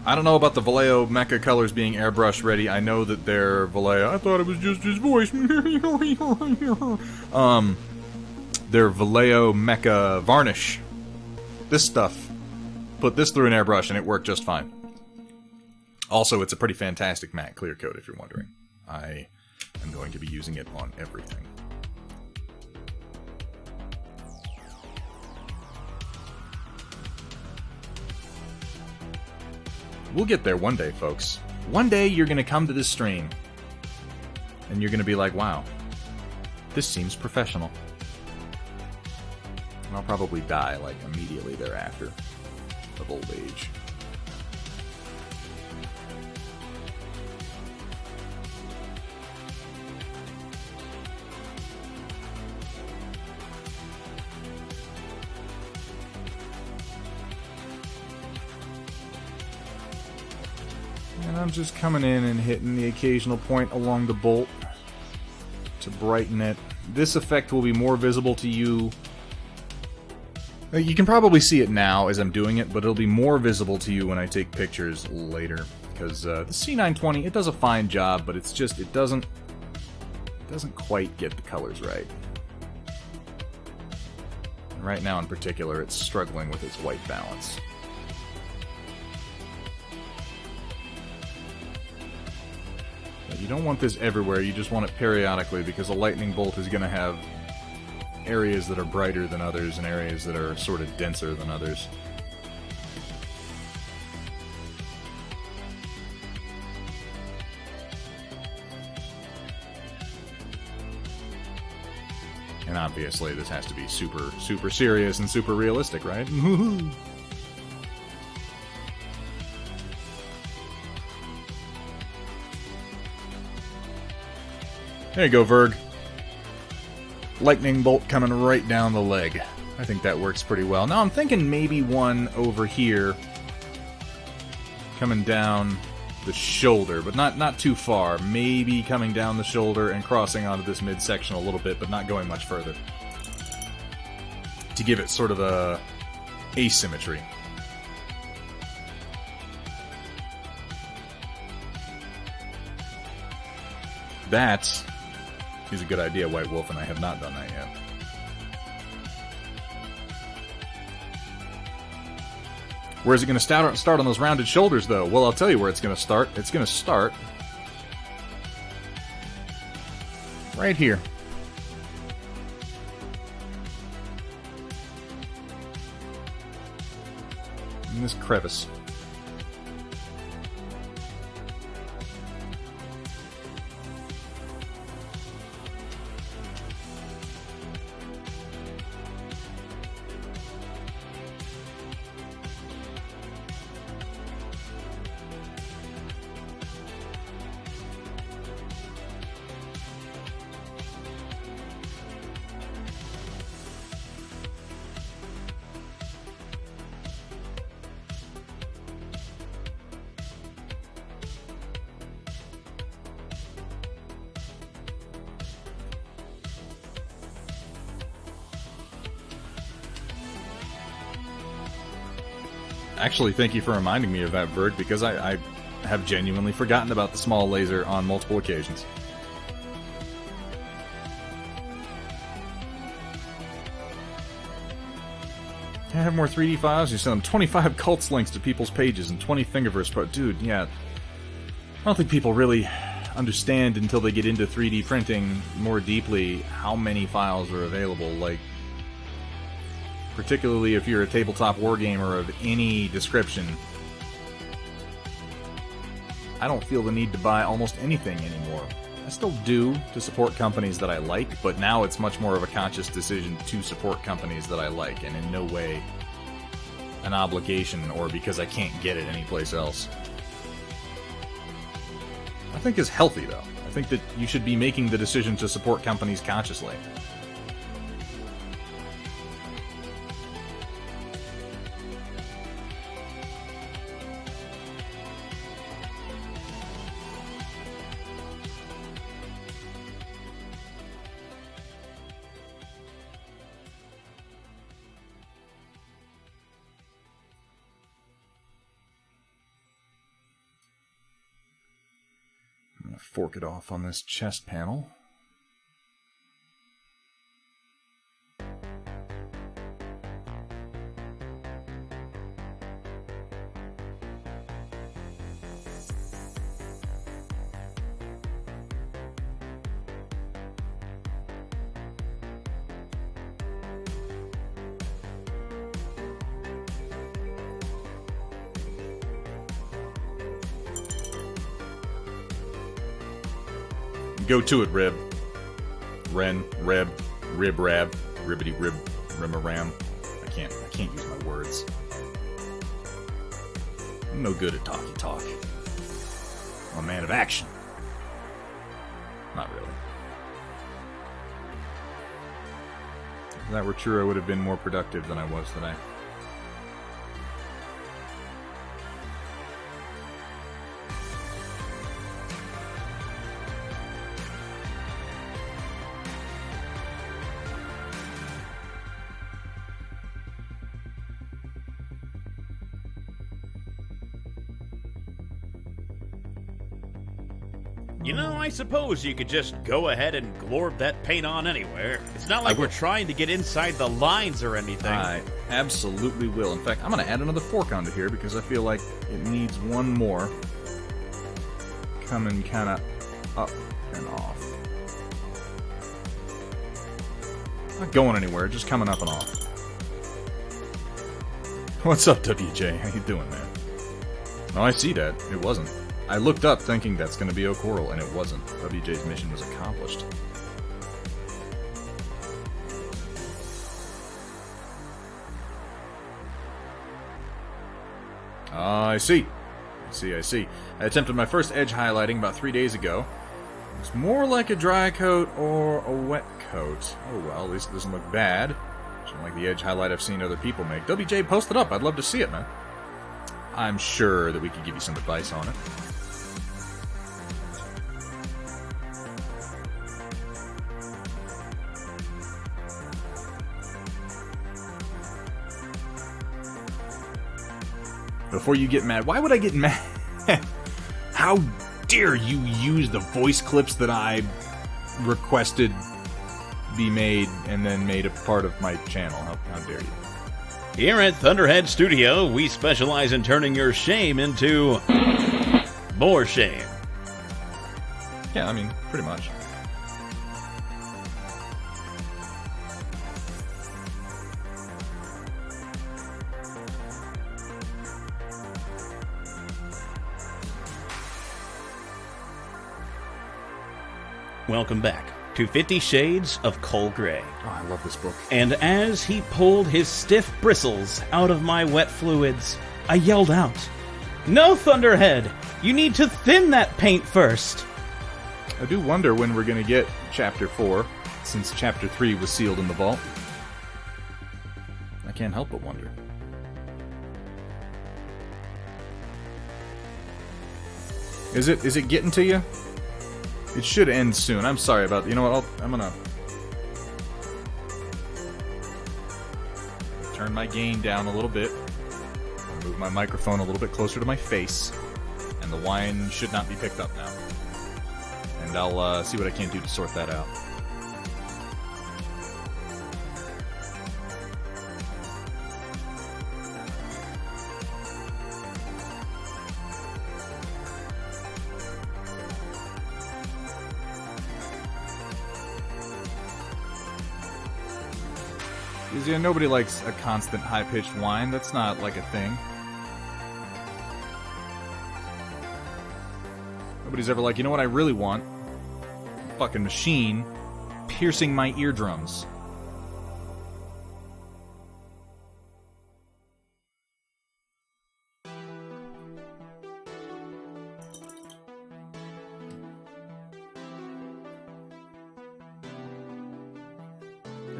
Speaker 2: I don't know about the Vallejo mecha colors being airbrush ready. I know that they're Vallejo. I thought it was just his voice. They're Vallejo mecha varnish. This stuff. Put this through an airbrush and it worked just fine. Also, it's a pretty fantastic matte clear coat, if you're wondering. I am going to be using it on everything. We'll get there one day, folks. One day you're going to come to this stream, and you're going to be like, wow, this seems professional. And I'll probably die, like, immediately thereafter, of old age. And I'm just coming in and hitting the occasional point along the bolt to brighten it, this effect will be more visible to you. You can probably see it now as I'm doing it, but it'll be more visible to you when I take pictures later. Because the C920, it does a fine job, but it's just, it doesn't quite get the colors right. And right now in particular, it's struggling with its white balance. But you don't want this everywhere, you just want it periodically, because a lightning bolt is going to have areas that are brighter than others and areas that are sort of denser than others. And obviously this has to be super, super serious and super realistic, right? There you go, Verg. Lightning bolt coming right down the leg. I think that works pretty well. Now I'm thinking maybe one over here coming down the shoulder, but not too far. Maybe coming down the shoulder and crossing onto this midsection a little bit, but not going much further. To give it sort of a asymmetry. That is a good idea, White Wolf, and I have not done that yet. Where's it going to start on those rounded shoulders, though? Well, I'll tell you where it's going to start. It's going to start right here. In this crevice. Actually, thank you for reminding me of that, Berg, because I have genuinely forgotten about the small laser on multiple occasions. Can I have more 3D files? You send them 25 cults links to people's pages and 20 Thingiverse Pro. Dude, yeah. I don't think people really understand until they get into 3D printing more deeply how many files are available. Like, particularly if you're a tabletop wargamer of any description, I don't feel the need to buy almost anything anymore. I still do to support companies that I like, but now it's much more of a conscious decision to support companies that I like, and in no way an obligation or because I can't get it anyplace else. I think it's healthy, though. I think that you should be making the decision to support companies consciously. Fork it off on this chest panel. Go to it, Rib. Ren, Reb, Rib, Rab, Ribbity, Rib, Rimaram. I can't use my words. I'm no good at talky talk. I'm a man of action. Not really. If that were true, I would have been more productive than I was today.
Speaker 3: You know, I suppose you could just go ahead and glorb that paint on anywhere. It's not like we're trying to get inside the lines or anything.
Speaker 2: I absolutely will. In fact, I'm going to add another fork onto here because I feel like it needs one more coming kind of up and off. Not going anywhere, just coming up and off. What's up, WJ? How you doing, man? No, I see that. It wasn't. I looked up thinking that's going to be O'Coral, and it wasn't. WJ's mission was accomplished. I see. I see. I attempted my first edge highlighting about 3 days ago. It's more like a dry coat or a wet coat. Oh well, at least it doesn't look bad. It's not like the edge highlight I've seen other people make. WJ, post it up. I'd love to see it, man. I'm sure that we could give you some advice on it. Before you get mad, why would I get mad? How dare you use the voice clips that I requested be made and then made a part of my channel? How dare you?
Speaker 3: Here at Thunderhead Studio, we specialize in turning your shame into more shame.
Speaker 2: Yeah, I mean, pretty much.
Speaker 3: Welcome back to 50 Shades of Coal Gray.
Speaker 2: Oh, I love this book.
Speaker 3: And as he pulled his stiff bristles out of my wet fluids, I yelled out, "No, Thunderhead! You need to thin that paint first!"
Speaker 2: I do wonder when we're going to get Chapter 4, since Chapter 3 was sealed in the vault. I can't help but wonder. Is it getting to you? It should end soon. I'm sorry about that. You know what? I'm gonna turn my gain down a little bit. Move my microphone a little bit closer to my face. And the whine should not be picked up now. And I'll see what I can do to sort that out. Because, yeah, nobody likes a constant high-pitched whine. That's not, like, a thing. Nobody's ever like, you know what I really want? A fucking machine piercing my eardrums.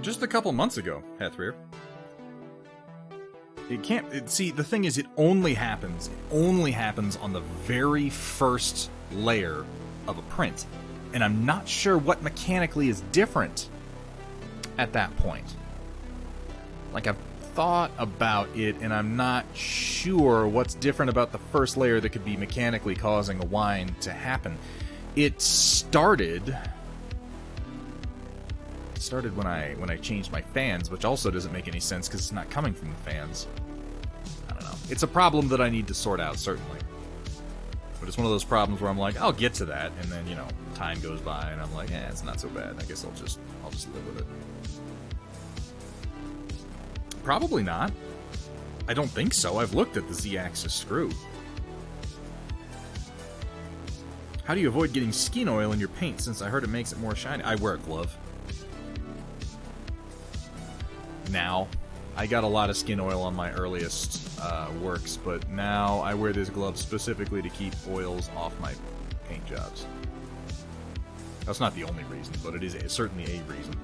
Speaker 2: Just a couple months ago, Hethrir. It can't... see, the thing is, it only happens on the very first layer of a print. And I'm not sure what mechanically is different at that point. Like, I've thought about it, and I'm not sure what's different about the first layer that could be mechanically causing a whine to happen. It started when I changed my fans, which also doesn't make any sense because it's not coming from the fans. I don't know. It's a problem that I need to sort out, certainly. But it's one of those problems where I'm like, I'll get to that, and then, you know, time goes by, and I'm like, it's not so bad. I guess I'll just live with it. Probably not. I don't think so. I've looked at the Z-axis screw. How do you avoid getting skin oil in your paint, since I heard it makes it more shiny? I wear a glove. Now, I got a lot of skin oil on my earliest works, but now I wear this glove specifically to keep oils off my paint jobs. That's not the only reason, but it is certainly a reason.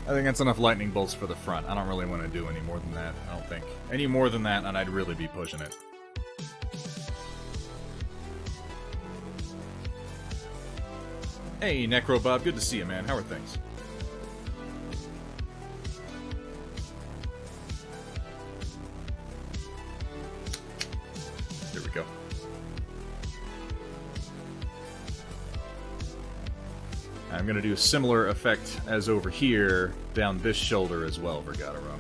Speaker 2: I think that's enough lightning bolts for the front. I don't really want to do any more than that, I don't think. Any more than that, and I'd really be pushing it. Hey, Necro Bob, good to see you, man. How are things? There we go. I'm going to do a similar effect as over here, down this shoulder as well for Gataro.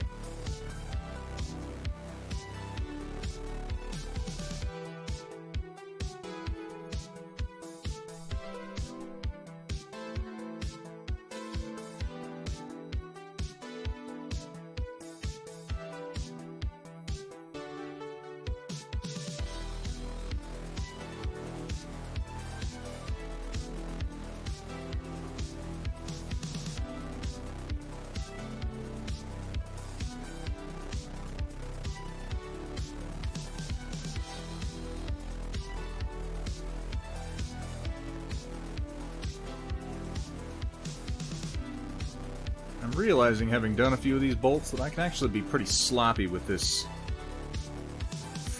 Speaker 2: Realizing, having done a few of these bolts, that I can actually be pretty sloppy with this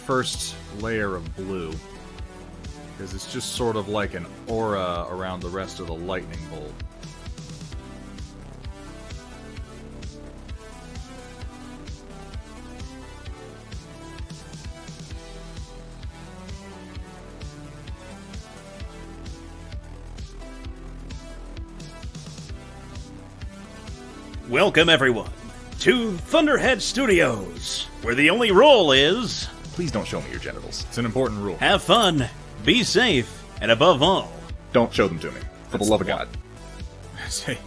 Speaker 2: first layer of blue. Because it's just sort of like an aura around the rest of the lightning bolt.
Speaker 3: Welcome, everyone, to Thunderhead Studios, where the only rule is...
Speaker 2: Please don't show me your genitals. It's an important rule.
Speaker 3: Have fun, be safe, and above all...
Speaker 2: Don't show them to me, for the love of God. It's a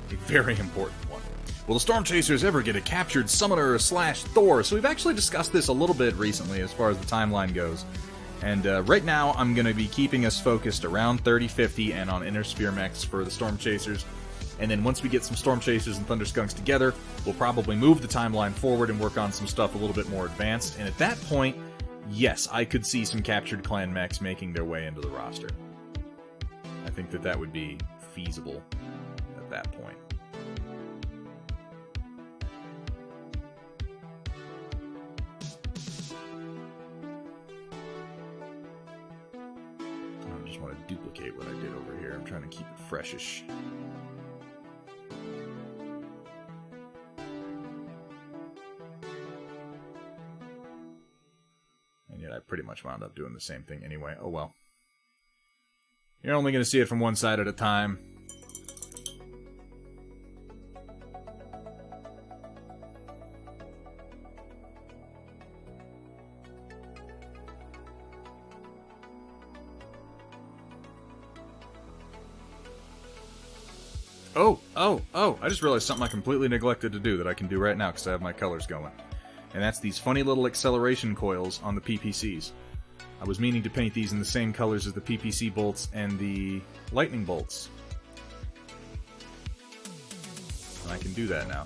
Speaker 2: very important one. Will the Stormchasers ever get a captured summoner / Thor? So we've actually discussed this a little bit recently as far as the timeline goes. And right now, I'm going to be keeping us focused around 3050 and on Inner Sphere mechs for the Stormchasers. And then once we get some Stormchasers and Thunderskunks together, we'll probably move the timeline forward and work on some stuff a little bit more advanced. And at that point, yes, I could see some captured clan mechs making their way into the roster. I think that that would be feasible at that point. I just want to duplicate what I did over here. I'm trying to keep it freshish. I pretty much wound up doing the same thing anyway. Oh well. You're only going to see it from one side at a time. Oh, I just realized something I completely neglected to do that I can do right now because I have my colors going. And that's these funny little acceleration coils on the PPCs. I was meaning to paint these in the same colors as the PPC bolts and the lightning bolts. And I can do that now.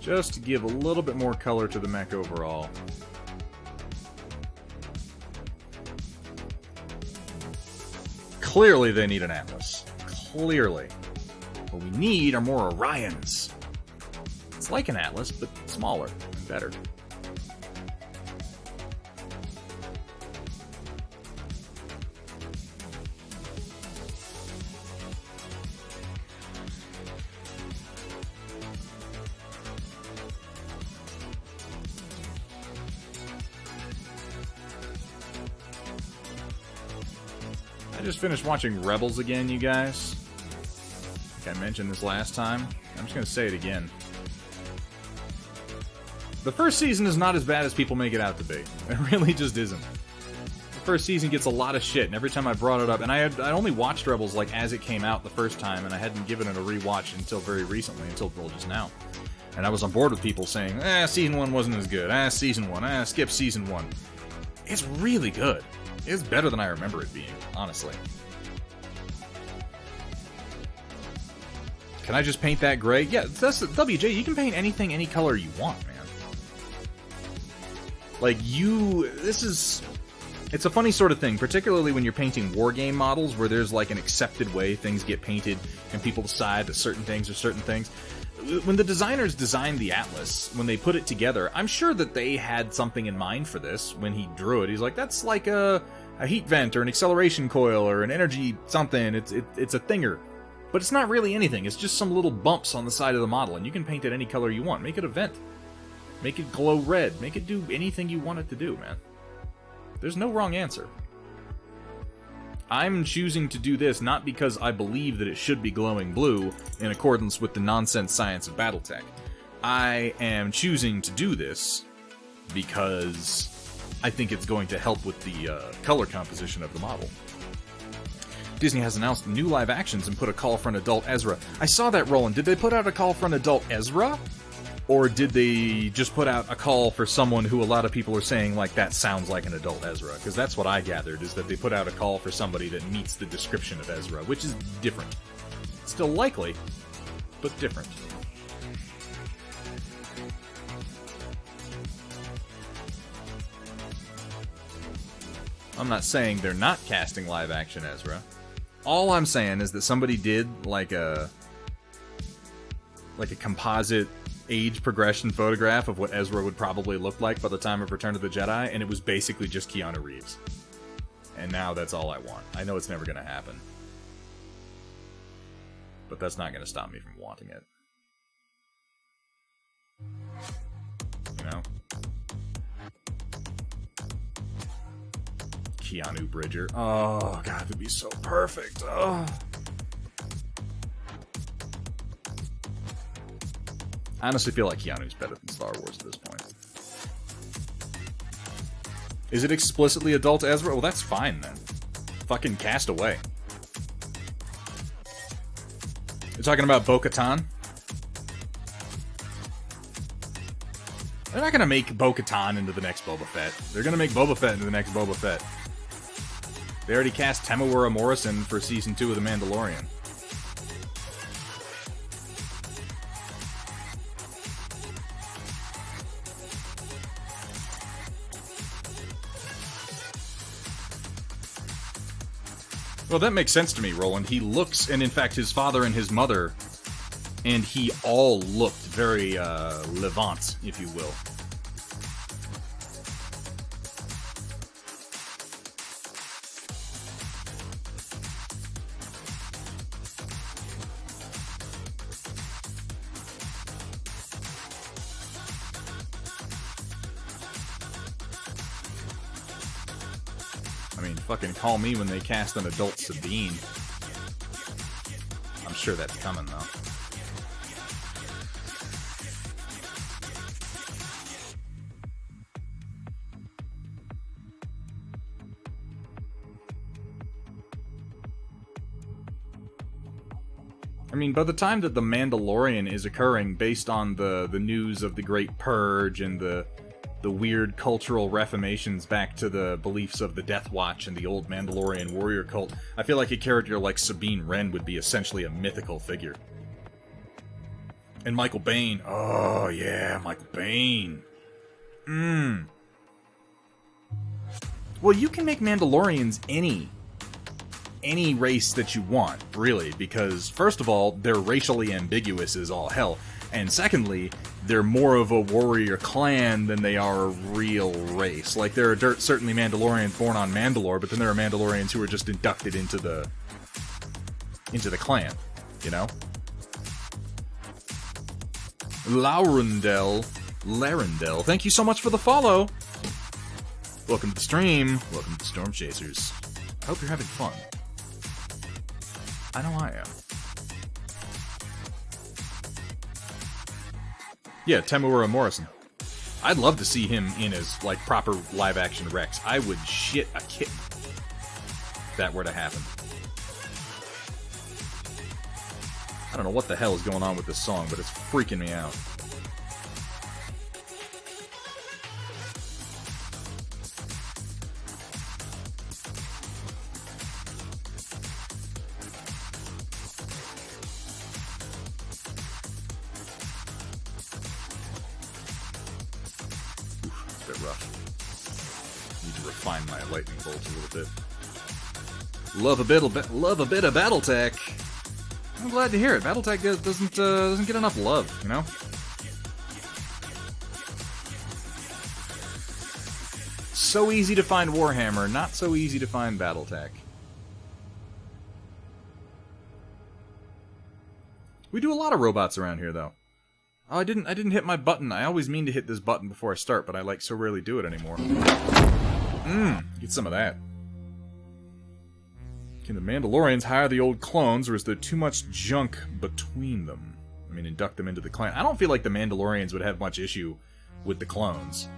Speaker 2: Just to give a little bit more color to the mech overall. Clearly they need an Atlas. Clearly. What we need are more Orions. It's like an Atlas, but smaller and better. I just finished watching Rebels again, you guys. I think I mentioned this last time. I'm just going to say it again. The first season is not as bad as people make it out to be. It really just isn't. The first season gets a lot of shit, and every time I brought it up, and I only watched Rebels like as it came out the first time, and I hadn't given it a rewatch until very recently, until well, just now. And I was on board with people saying, season 1 wasn't as good. Season 1. Skip season 1. It's really good. It's better than I remember it being, honestly. Can I just paint that gray? Yeah, that's WJ, you can paint anything, any color you want, man. Like, this is It's a funny sort of thing, particularly when you're painting wargame models where there's like an accepted way things get painted and people decide that certain things are certain things. When the designers designed the Atlas, when they put it together, I'm sure that they had something in mind for this when he drew it. He's like, that's like a heat vent or an acceleration coil or an energy something. It's a thinger. But it's not really anything. It's just some little bumps on the side of the model, and you can paint it any color you want. Make it a vent. Make it glow red. Make it do anything you want it to do, man. There's no wrong answer. I'm choosing to do this not because I believe that it should be glowing blue in accordance with the nonsense science of Battletech. I am choosing to do this because I think it's going to help with the color composition of the model. Disney has announced new live actions and put a call for an adult Ezra. I saw that, Roland. Did they put out a call for an adult Ezra? Or did they just put out a call for someone who a lot of people are saying, like, that sounds like an adult Ezra? Because that's what I gathered, is that they put out a call for somebody that meets the description of Ezra, which is different. Still likely, but different. I'm not saying they're not casting live-action Ezra. All I'm saying is that somebody did, like a composite age progression photograph of what Ezra would probably look like by the time of Return of the Jedi, and it was basically just Keanu Reeves. And now that's all I want. I know it's never going to happen. But that's not going to stop me from wanting it. You know? Keanu Bridger. Oh, God, that'd be so perfect. Oh. I honestly feel like Keanu's better than Star Wars at this point. Is it explicitly adult Ezra? Well, that's fine then. Fucking cast away. You're talking about Bo-Katan? They're not gonna make Bo-Katan into the next Boba Fett. They're gonna make Boba Fett into the next Boba Fett. They already cast Temuera Morrison for Season 2 of The Mandalorian. Well, that makes sense to me, Roland. He looks, and in fact, his father and his mother, and he all looked very, Levant, if you will. I mean, fucking call me when they cast an adult Sabine. I'm sure that's coming, though. I mean, by the time that The Mandalorian is occurring based on the news of the Great Purge and the weird cultural reformations back to the beliefs of the Death Watch and the old Mandalorian warrior cult, I feel like a character like Sabine Wren would be essentially a mythical figure. And Michael Biehn. Oh, yeah, Michael Biehn. Well, you can make Mandalorians any race that you want, really, because, first of all, they're racially ambiguous as all hell. And secondly, they're more of a warrior clan than they are a real race. Like, there are certainly Mandalorians born on Mandalore, but then there are Mandalorians who are just inducted into the clan, you know? Larendel, thank you so much for the follow! Welcome to the stream. Welcome to Stormchasers. I hope you're having fun. I know I am. Yeah, Temuera Morrison. I'd love to see him in his, like, proper live-action Rex. I would shit a kitten if that were to happen. I don't know what the hell is going on with this song, but it's freaking me out. to refine my lightning bolt a little bit. Love a bit of Battletech. I'm glad to hear it. Battletech doesn't get enough love, you know? So easy to find Warhammer, not so easy to find Battletech. We do a lot of robots around here, though. Oh, I didn't hit my button. I always mean to hit this button before I start, but I like so rarely do it anymore. Get some of that. Can the Mandalorians hire the old clones, or is there too much junk between them? I mean, induct them into the clan. I don't feel like the Mandalorians would have much issue with the clones.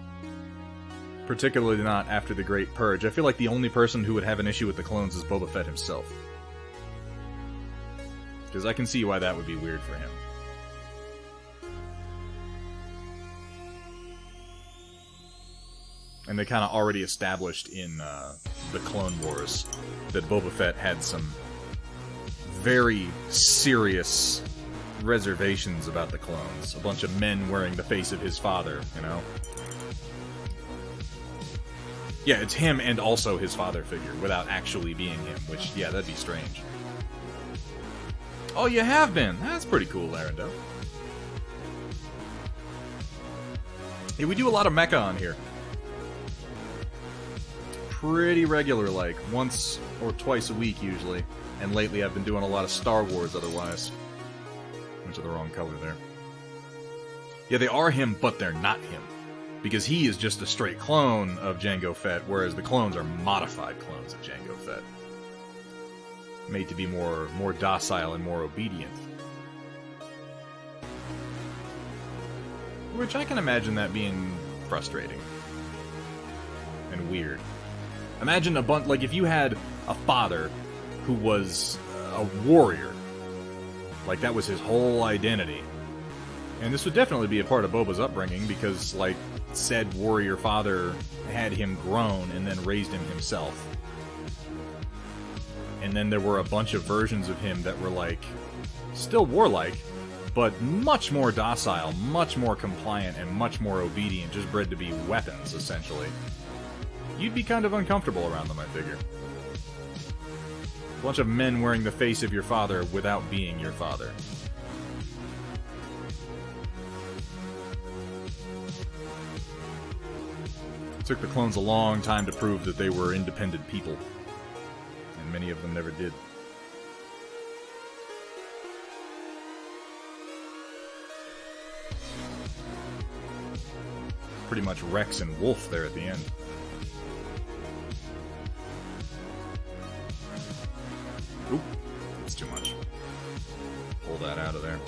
Speaker 2: Particularly not after the Great Purge. I feel like the only person who would have an issue with the clones is Boba Fett himself. Because I can see why that would be weird for him. And they kind of already established in the Clone Wars that Boba Fett had some very serious reservations about the clones. A bunch of men wearing the face of his father, you know? Yeah, it's him and also his father figure, without actually being him, which, yeah, that'd be strange. Oh, you have been? That's pretty cool, Larendo. Yeah, we do a lot of mecha on here. Pretty regular, like, once or twice a week, usually. And lately I've been doing a lot of Star Wars, otherwise. Went to the wrong color there. Yeah, they are him, but they're not him. Because he is just a straight clone of Jango Fett, whereas the clones are modified clones of Jango Fett. Made to be more docile and more obedient. Which I can imagine that being frustrating. And weird. Imagine a bunch, like if you had a father who was a warrior. Like that was his whole identity. And this would definitely be a part of Boba's upbringing because, like, said warrior father had him grown and then raised him himself. And then there were a bunch of versions of him that were, like, still warlike, but much more docile, much more compliant, and much more obedient, just bred to be weapons, essentially. You'd be kind of uncomfortable around them, I figure. A bunch of men wearing the face of your father without being your father. It took the clones a long time to prove that they were independent people. And many of them never did. Pretty much Rex and Wolf there at the end. Oop, that's too much. Pull that out of there.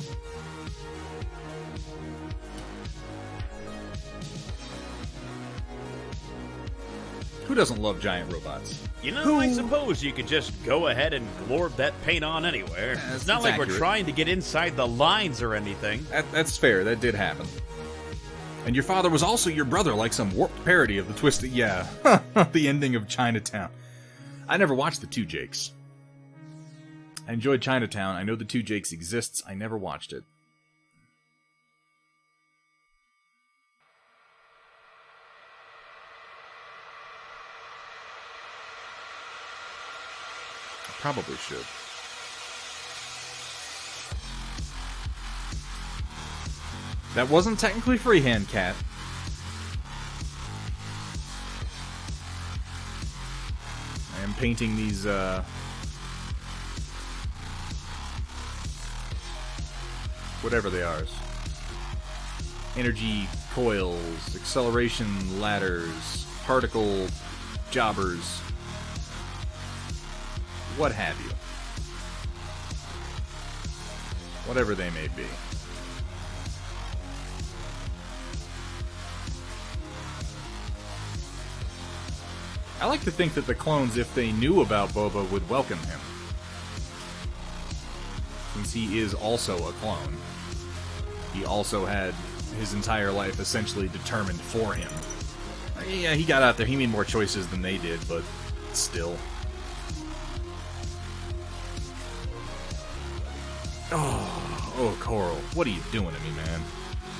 Speaker 2: Who doesn't love giant robots?
Speaker 3: You know, I suppose you could just go ahead and glorb that paint on anywhere. It's not like we're trying to get inside the lines or anything.
Speaker 2: That's fair. That did happen. And your father was also your brother, like some warped parody of the twisted... Yeah, the ending of Chinatown. I never watched the Two Jakes. I enjoyed Chinatown. I know the Two Jakes exists. I never watched it. Probably should. That wasn't technically freehand, Cat. I am painting these, whatever they are. Energy coils, acceleration ladders, particle jobbers. What have you. Whatever they may be. I like to think that the clones, if they knew about Boba, would welcome him. Since he is also a clone. He also had his entire life essentially determined for him. Yeah, he got out there, he made more choices than they did, but still. Oh, Coral, what are you doing to me, man?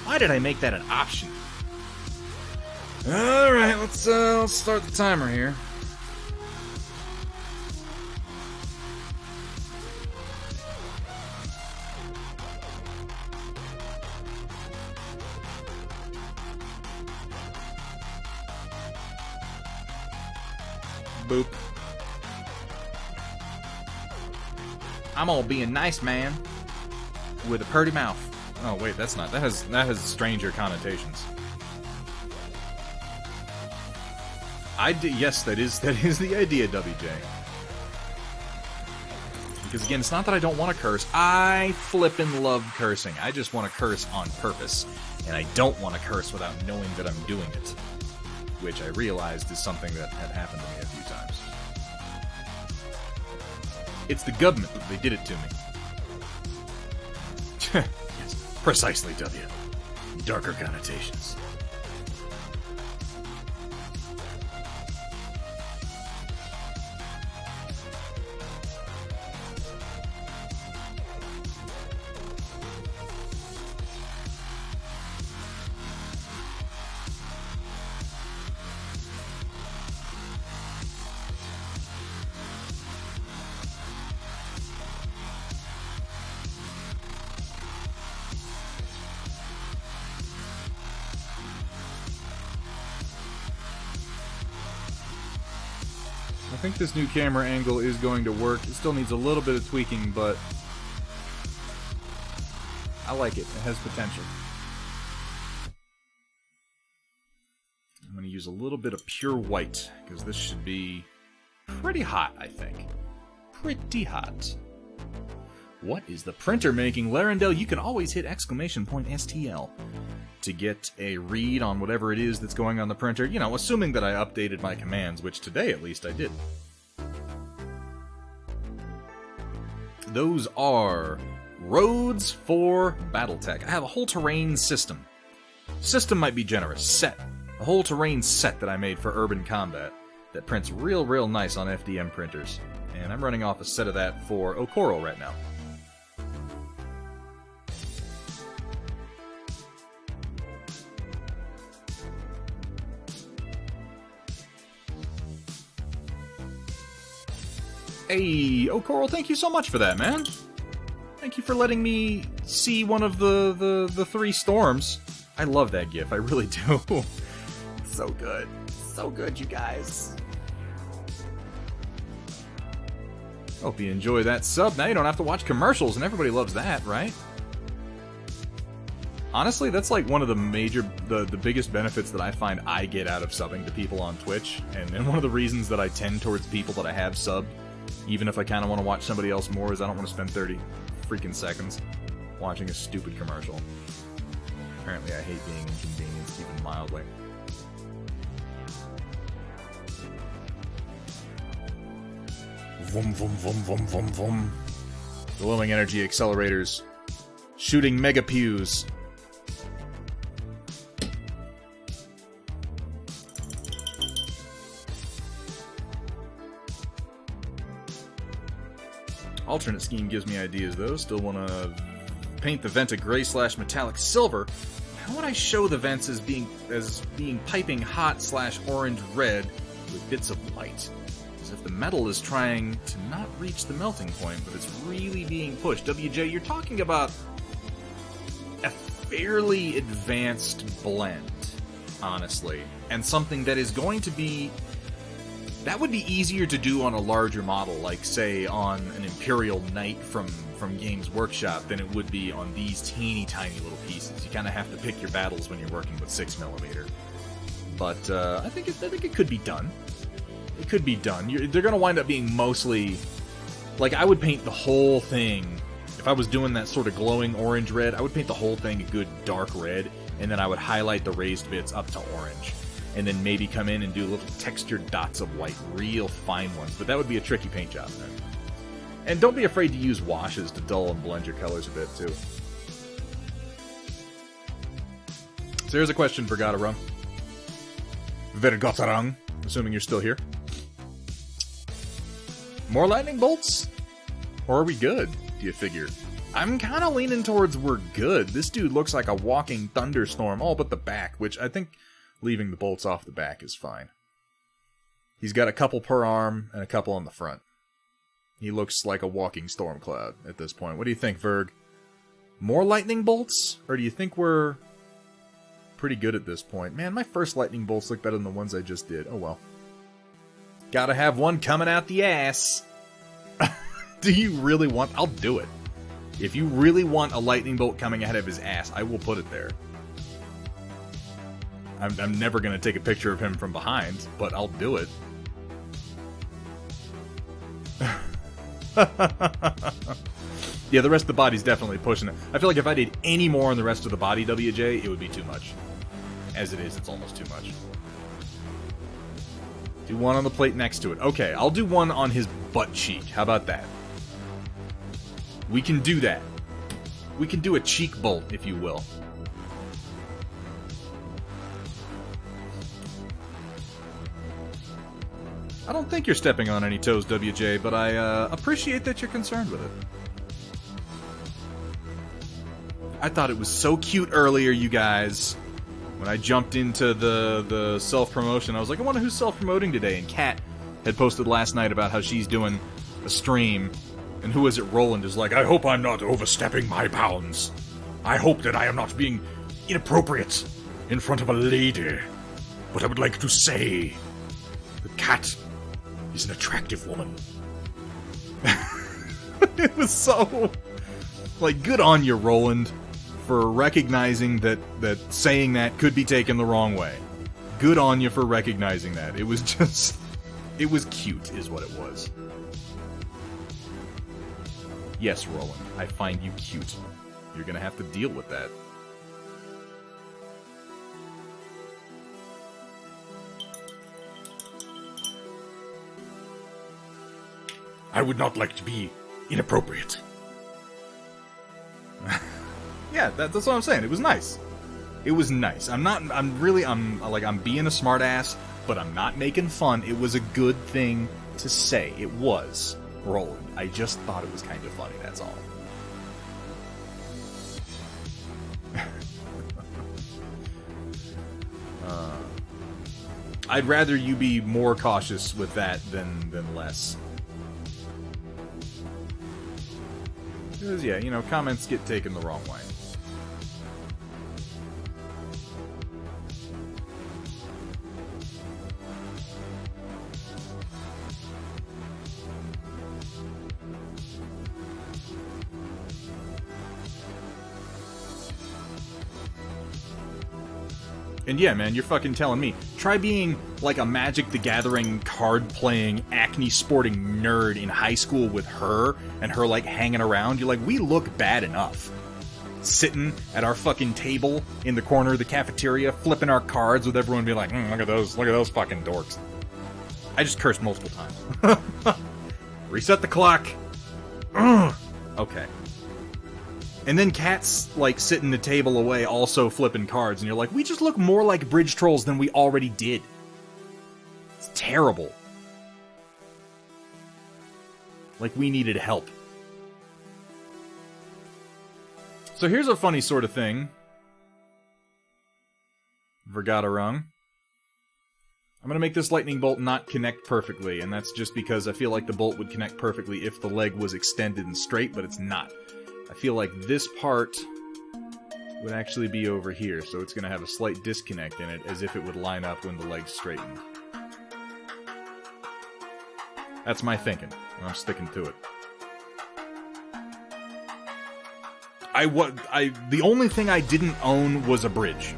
Speaker 2: Why did I make that an option? Alright, let's start the timer here. Boop. I'm all being nice, man. With a purty mouth. Oh wait, that's not. That has stranger connotations. Yes, that is the idea, WJ. Because again, it's not that I don't want to curse. I flippin' love cursing. I just want to curse on purpose, and I don't want to curse without knowing that I'm doing it, which I realized is something that had happened to me a few times. It's the government that they did it to me. Yes, precisely, W. Darker connotations. I think this new camera angle is going to work. It still needs a little bit of tweaking, but I like it. It has potential. I'm going to use a little bit of pure white, because this should be pretty hot, I think. Pretty hot. What is the printer making? Larendelle, you can always hit !STL to get a read on whatever it is that's going on the printer. You know, assuming that I updated my commands, which today at least I did. Those are roads for Battletech. I have a whole terrain system. System might be generous. Set. A whole terrain set that I made for urban combat that prints real nice on FDM printers. And I'm running off a set of that for Okoro right now. Hey, Okoro, thank you so much for that, man. Thank you for letting me see one of the three storms. I love that GIF, I really do. It's so good. So good, you guys. Hope you enjoy that sub. Now you don't have to watch commercials, and everybody loves that, right? Honestly, that's like one of the biggest benefits that I find I get out of subbing to people on Twitch, and one of the reasons that I tend towards people that I have subbed, even if I kind of want to watch somebody else more, is I don't want to spend 30 freaking seconds watching a stupid commercial. Apparently I hate being inconvenienced, even mildly. Vroom, vroom, vroom, vroom, vroom, vroom. Glowing energy accelerators. Shooting mega pews. Alternate scheme gives me ideas, though. Still want to paint the vent a gray/metallic silver. How would I show the vents as being piping hot/orange red with bits of white? As if the metal is trying to not reach the melting point, but it's really being pushed. WJ, you're talking about a fairly advanced blend, honestly, and something that is going to be... That would be easier to do on a larger model, like, say, on an Imperial Knight from Games Workshop, than it would be on these teeny tiny little pieces. You kind of have to pick your battles when you're working with 6mm. But I think it could be done. It could be done. They're going to wind up being mostly... Like, I would paint the whole thing... If I was doing that sort of glowing orange red, I would paint the whole thing a good dark red, and then I would highlight the raised bits up to orange. And then maybe come in and do little textured dots of white, real fine ones. But that would be a tricky paint job then. And don't be afraid to use washes to dull and blend your colors a bit, too. So here's a question for Gotarung. Vergotarung, assuming you're still here. More lightning bolts? Or are we good, do you figure? I'm kind of leaning towards we're good. This dude looks like a walking thunderstorm, all but the back, which I think... leaving the bolts off the back is fine. He's got a couple per arm and a couple on the front. He looks like a walking storm cloud at this point. What do you think, Verg? More lightning bolts? Or do you think we're pretty good at this point? Man, my first lightning bolts look better than the ones I just did. Oh well. Gotta have one coming out the ass. Do you really want... I'll do it. If you really want a lightning bolt coming out of his ass, I will put it there. I'm never going to take a picture of him from behind, but I'll do it. Yeah, the rest of the body's definitely pushing it. I feel like if I did any more on the rest of the body, WJ, it would be too much. As it is, it's almost too much. Do one on the plate next to it. Okay, I'll do one on his butt cheek. How about that? We can do that. We can do a cheek bolt, if you will. I don't think you're stepping on any toes, WJ, but I appreciate that you're concerned with it. I thought it was so cute earlier, you guys. When I jumped into the self-promotion, I was like, I wonder who's self-promoting today. And Kat had posted last night about how she's doing a stream. And who is it? Roland is like, I hope I'm not overstepping my bounds. I hope that I am not being inappropriate in front of a lady. But I would like to say that Kat is an attractive woman. It was so... like, good on you, Roland, for recognizing that saying that could be taken the wrong way. Good on you for recognizing that. It was just... it was cute, is what it was. Yes, Roland, I find you cute. You're gonna have to deal with that. I would not like to be inappropriate. Yeah, that's what I'm saying. It was nice. It was nice. I'm being a smart ass, but I'm not making fun. It was a good thing to say. It was, Roland. I just thought it was kind of funny, that's all. I'd rather you be more cautious with that than less. Because, yeah, you know, comments get taken the wrong way. And yeah, man, you're fucking telling me. Try being like a Magic the Gathering card-playing, acne-sporting nerd in high school with her, and her, like, hanging around. You're like, we look bad enough. Sitting at our fucking table in the corner of the cafeteria, flipping our cards with everyone being like, look at those fucking dorks. I just cursed multiple times. Reset the clock. Okay. And then Kat's, like, sitting the table away also flipping cards, and you're like, we just look more like bridge trolls than we already did. It's terrible. Like, we needed help. So here's a funny sort of thing. Vergata rung. I'm gonna make this lightning bolt not connect perfectly, and that's just because I feel like the bolt would connect perfectly if the leg was extended and straight, but it's not. I feel like this part would actually be over here, so it's going to have a slight disconnect in it, as if it would line up when the leg's straightened. That's my thinking, and I'm sticking to it. The only thing I didn't own was a bridge.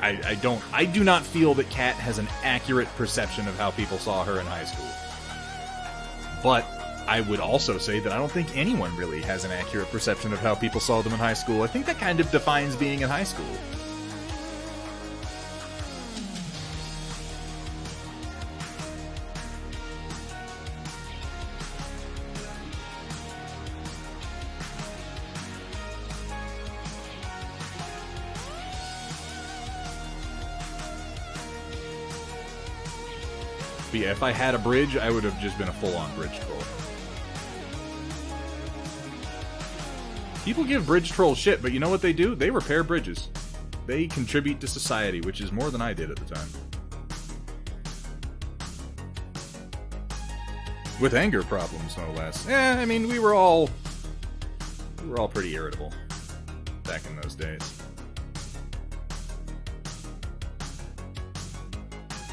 Speaker 2: I do not feel that Kat has an accurate perception of how people saw her in high school. But I would also say that I don't think anyone really has an accurate perception of how people saw them in high school. I think that kind of defines being in high school. But yeah, if I had a bridge, I would have just been a full-on bridge troll. People give bridge trolls shit, but you know what they do? They repair bridges. They contribute to society, which is more than I did at the time. With anger problems, no less. I mean, we were all pretty irritable back in those days.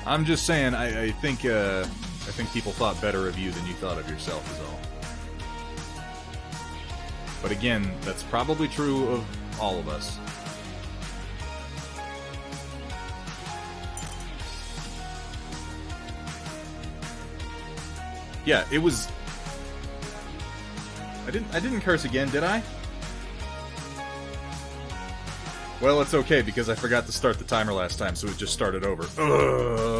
Speaker 2: I'm just saying, I think people thought better of you than you thought of yourself, is all. But again, that's probably true of all of us. Yeah, it was... I didn't curse again, did I? Well, it's okay, because I forgot to start the timer last time, so it just started over.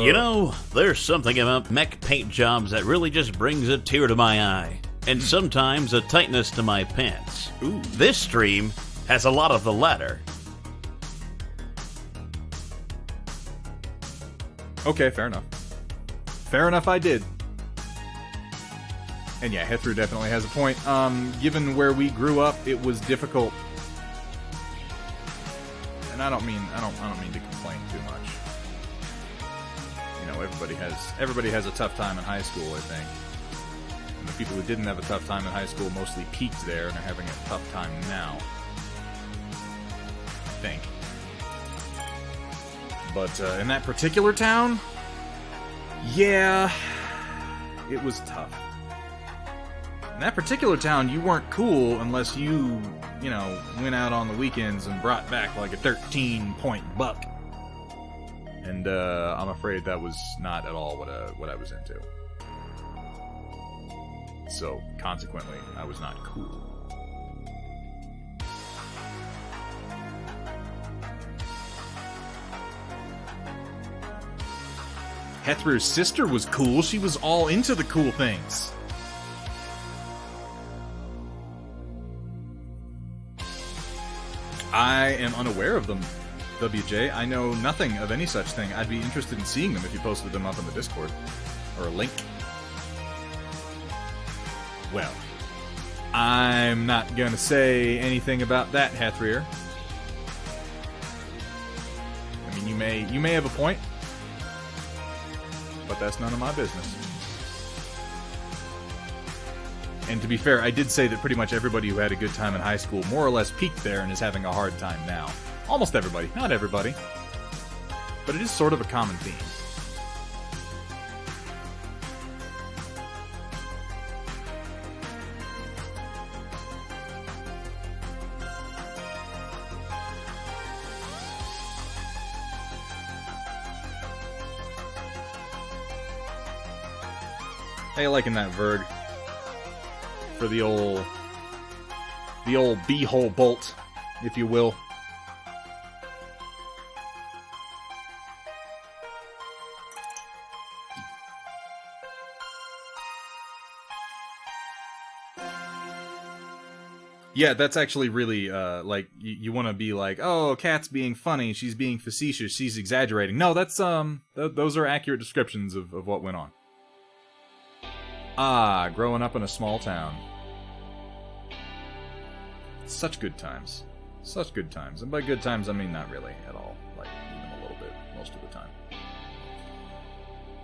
Speaker 3: You know, there's something about mech paint jobs that really just brings a tear to my eye. And sometimes a tightness to my pants.
Speaker 2: Ooh.
Speaker 3: This stream has a lot of the latter.
Speaker 2: Okay, fair enough. Fair enough, I did. And yeah, Hethru definitely has a point. Given where we grew up, it was difficult. And I don't mean to complain too much. You know, everybody has a tough time in high school, I think. And the people who didn't have a tough time in high school mostly peaked there and are having a tough time now. I think. But in that particular town, yeah, it was tough. In that particular town, you weren't cool unless you know, went out on the weekends and brought back like a 13-point buck. And I'm afraid that was not at all what I was into. So, consequently, I was not cool. Hethru's sister was cool. She was all into the cool things. I am unaware of them, WJ. I know nothing of any such thing. I'd be interested in seeing them if you posted them up in the Discord. Or a link. Well, I'm not gonna say anything about that, Hathrier. I mean, you may have a point, but that's none of my business. And to be fair, I did say that pretty much everybody who had a good time in high school more or less peaked there and is having a hard time now. Almost everybody. Not everybody. But it is sort of a common theme. How you liking that, Verg? For the old beehole bolt, if you will. Yeah, that's actually really, like, you want to be like, oh, Kat's being funny, she's being facetious, she's exaggerating. No, that's, those are accurate descriptions of what went on. Ah, growing up in a small town. Such good times. Such good times. And by good times, I mean not really at all. Like, even a little bit, most of the time.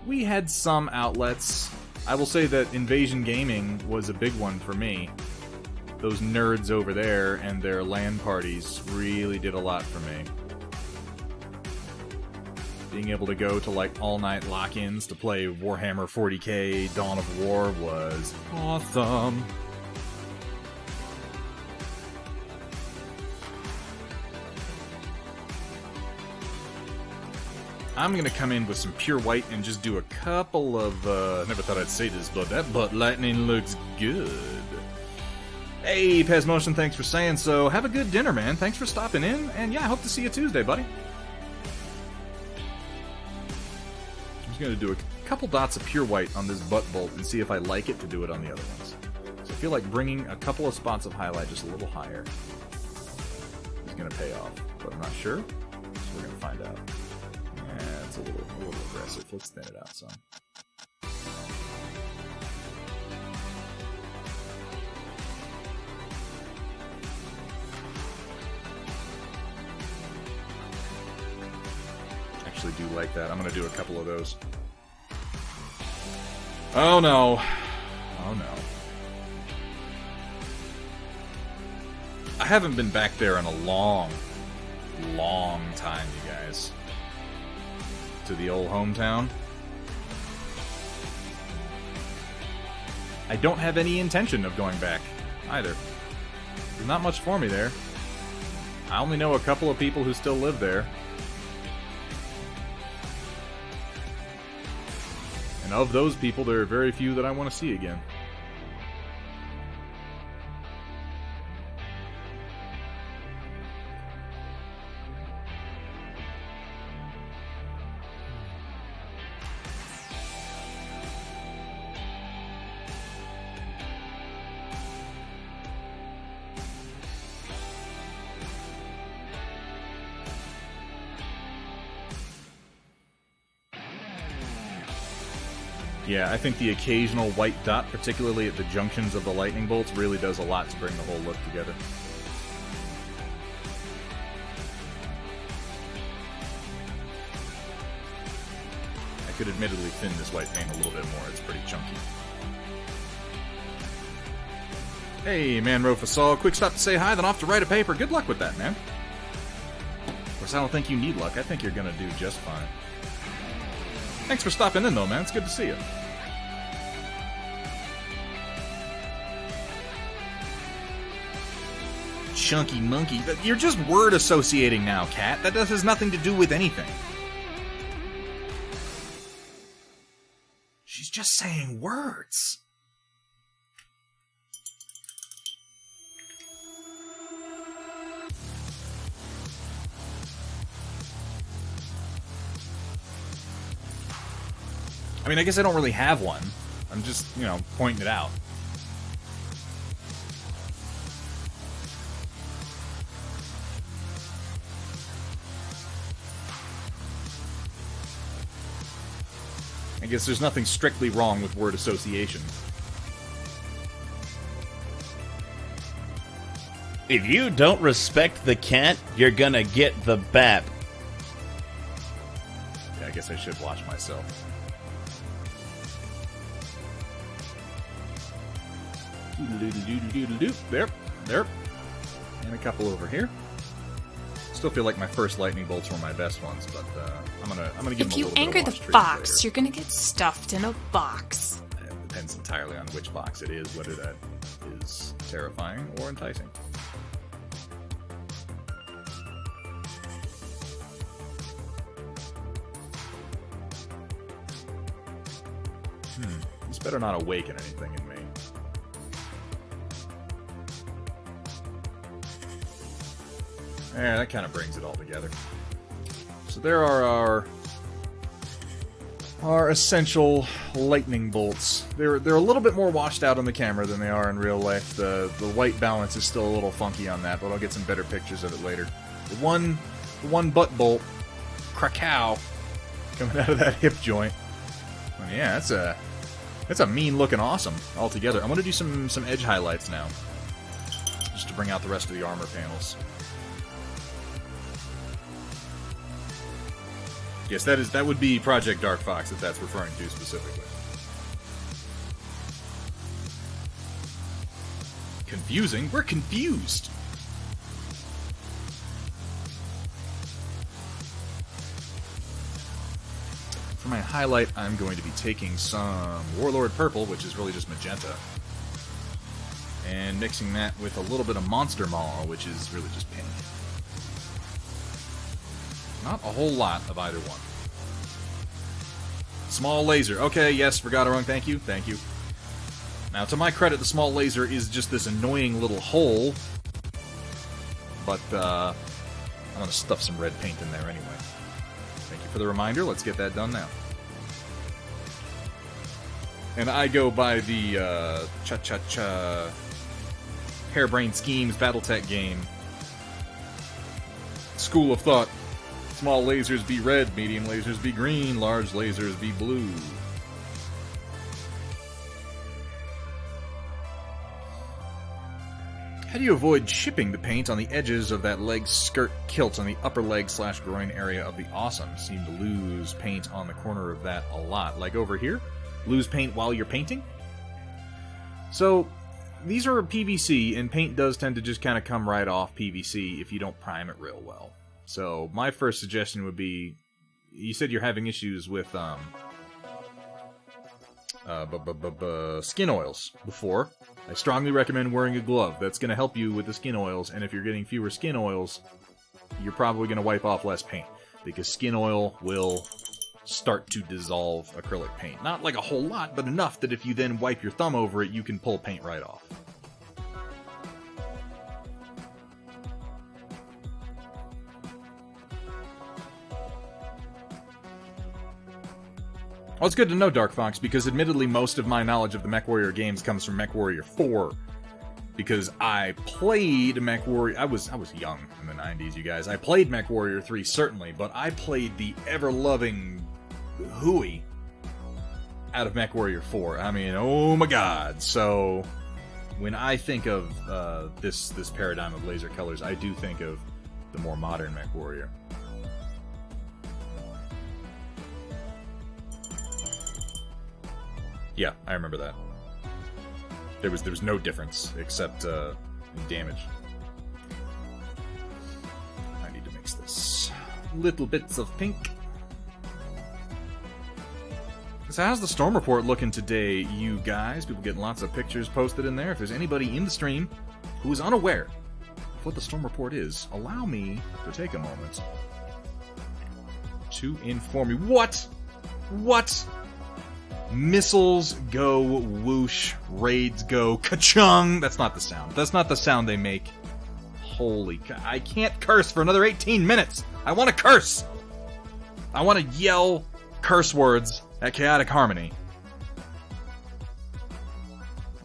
Speaker 2: We had some outlets. I will say that Invasion Gaming was a big one for me. Those nerds over there and their LAN parties really did a lot for me. Being able to go to, like, all-night lock-ins to play Warhammer 40k Dawn of War was awesome. I'm gonna come in with some pure white and just do a couple of, never thought I'd say this, but that butt lightning looks good. Hey, Pesmotion, thanks for saying so. Have a good dinner, man. Thanks for stopping in, and yeah, I hope to see you Tuesday, buddy. I'm just gonna do a couple dots of pure white on this butt bolt and see if I like it to do it on the other ones. So I feel like bringing a couple of spots of highlight just a little higher is gonna pay off, but I'm not sure, so we're gonna find out. Yeah, it's a little aggressive. Let's thin it out some. actually do like that. I'm gonna do a couple of those. Oh no. Oh no. I haven't been back there in a long time, you guys. To the old hometown. I don't have any intention of going back, either. There's not much for me there. I only know a couple of people who still live there. And of those people, there are very few that I want to see again. Yeah, I think the occasional white dot, particularly at the junctions of the lightning bolts, really does a lot to bring the whole look together. I could admittedly thin this white paint a little bit more, it's pretty chunky. Hey, Manro Fasol, quick stop to say hi, then off to write a paper. Good luck with that, man. Of course, I don't think you need luck. I think you're gonna do just fine. Thanks for stopping in, though, man. It's good to see you. Chunky monkey. You're just word associating now, Cat. That has nothing to do with anything. She's just saying words. I mean, I guess I don't really have one. I'm just, you know, pointing it out. I guess there's nothing strictly wrong with word association.
Speaker 3: If you don't respect the cat, you're gonna get the bap.
Speaker 2: Yeah, I guess I should watch myself. There. And a couple over here. Still feel like my first lightning bolts were my best ones, but I'm gonna give them a little bit of
Speaker 4: If you anger the fox, you're gonna get stuffed in a box.
Speaker 2: It depends entirely on which box it is, whether that is terrifying or enticing. This better not awaken anything in me. Yeah, that kind of brings it all together. So there are our essential lightning bolts. They're a little bit more washed out on the camera than they are in real life. The white balance is still a little funky on that, but I'll get some better pictures of it later. The one butt bolt, Krakow, coming out of that hip joint. And yeah, that's a mean looking awesome altogether. I'm gonna do some edge highlights now, just to bring out the rest of the armor panels. Yes, that would be Project Dark Fox that that's referring to specifically. Confusing? We're confused! For my highlight, I'm going to be taking some Warlord Purple, which is really just magenta, and mixing that with a little bit of Monster Maw, which is really just pink. Not a whole lot of either one. Small laser. Okay, yes, forgot it wrong. Thank you. Thank you. Now, to my credit, the small laser is just this annoying little hole. But, I'm going to stuff some red paint in there anyway. Thank you for the reminder. Let's get that done now. And I go by the, Cha-Cha-Cha Harebrained Schemes Battletech game. School of thought. Small lasers be red, medium lasers be green, large lasers be blue. How do you avoid chipping the paint on the edges of that leg skirt kilt on the upper leg / groin area of the awesome? Seem to lose paint on the corner of that a lot. Like over here? Lose paint while you're painting? So, these are PVC, and paint does tend to just kind of come right off PVC if you don't prime it real well. So, my first suggestion would be, you said you're having issues with skin oils before. I strongly recommend wearing a glove. That's going to help you with the skin oils, and if you're getting fewer skin oils, you're probably going to wipe off less paint, because skin oil will start to dissolve acrylic paint. Not like a whole lot, but enough that if you then wipe your thumb over it, you can pull paint right off. Well, it's good to know, Dark Fox, because admittedly most of my knowledge of the MechWarrior games comes from MechWarrior 4. Because I played MechWarrior... I was young in the 90s, you guys. I played MechWarrior 3, certainly, but I played the ever-loving hooey out of MechWarrior 4. I mean, oh my god. So, when I think of this paradigm of laser colors, I do think of the more modern MechWarrior. Yeah, I remember that. There was no difference except in damage. I need to mix this. Little bits of pink. So how's the storm report looking today, you guys? People getting lots of pictures posted in there. If there's anybody in the stream who is unaware of what the storm report is, allow me to take a moment to inform you. What? What? Missiles go whoosh, raids go ka-chung. That's not the sound. That's not the sound they make. Holy I can't curse for another 18 minutes. I want to curse. I want to yell curse words at Chaotic Harmony.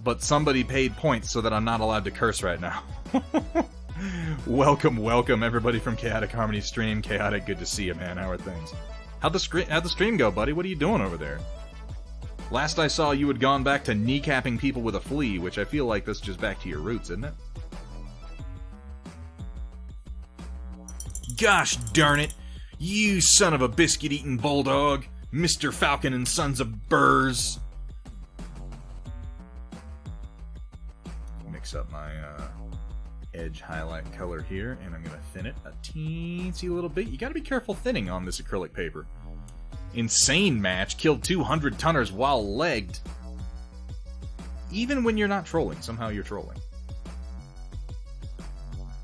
Speaker 2: But somebody paid points so that I'm not allowed to curse right now. Welcome everybody from Chaotic Harmony stream. Chaotic, good to see you, man. How are things? How'd the stream go, buddy? What are you doing over there? Last I saw, you had gone back to kneecapping people with a flea, which I feel like that's just back to your roots, isn't it? Gosh darn it! You son of a biscuit-eating bulldog! Mr. Falcon and Sons of Burrs! Mix up my edge highlight color here, and I'm going to thin it a teensy little bit. You gotta be careful thinning on this acrylic paper. Insane match, killed 200 tonners while legged. Even when you're not trolling, somehow you're trolling.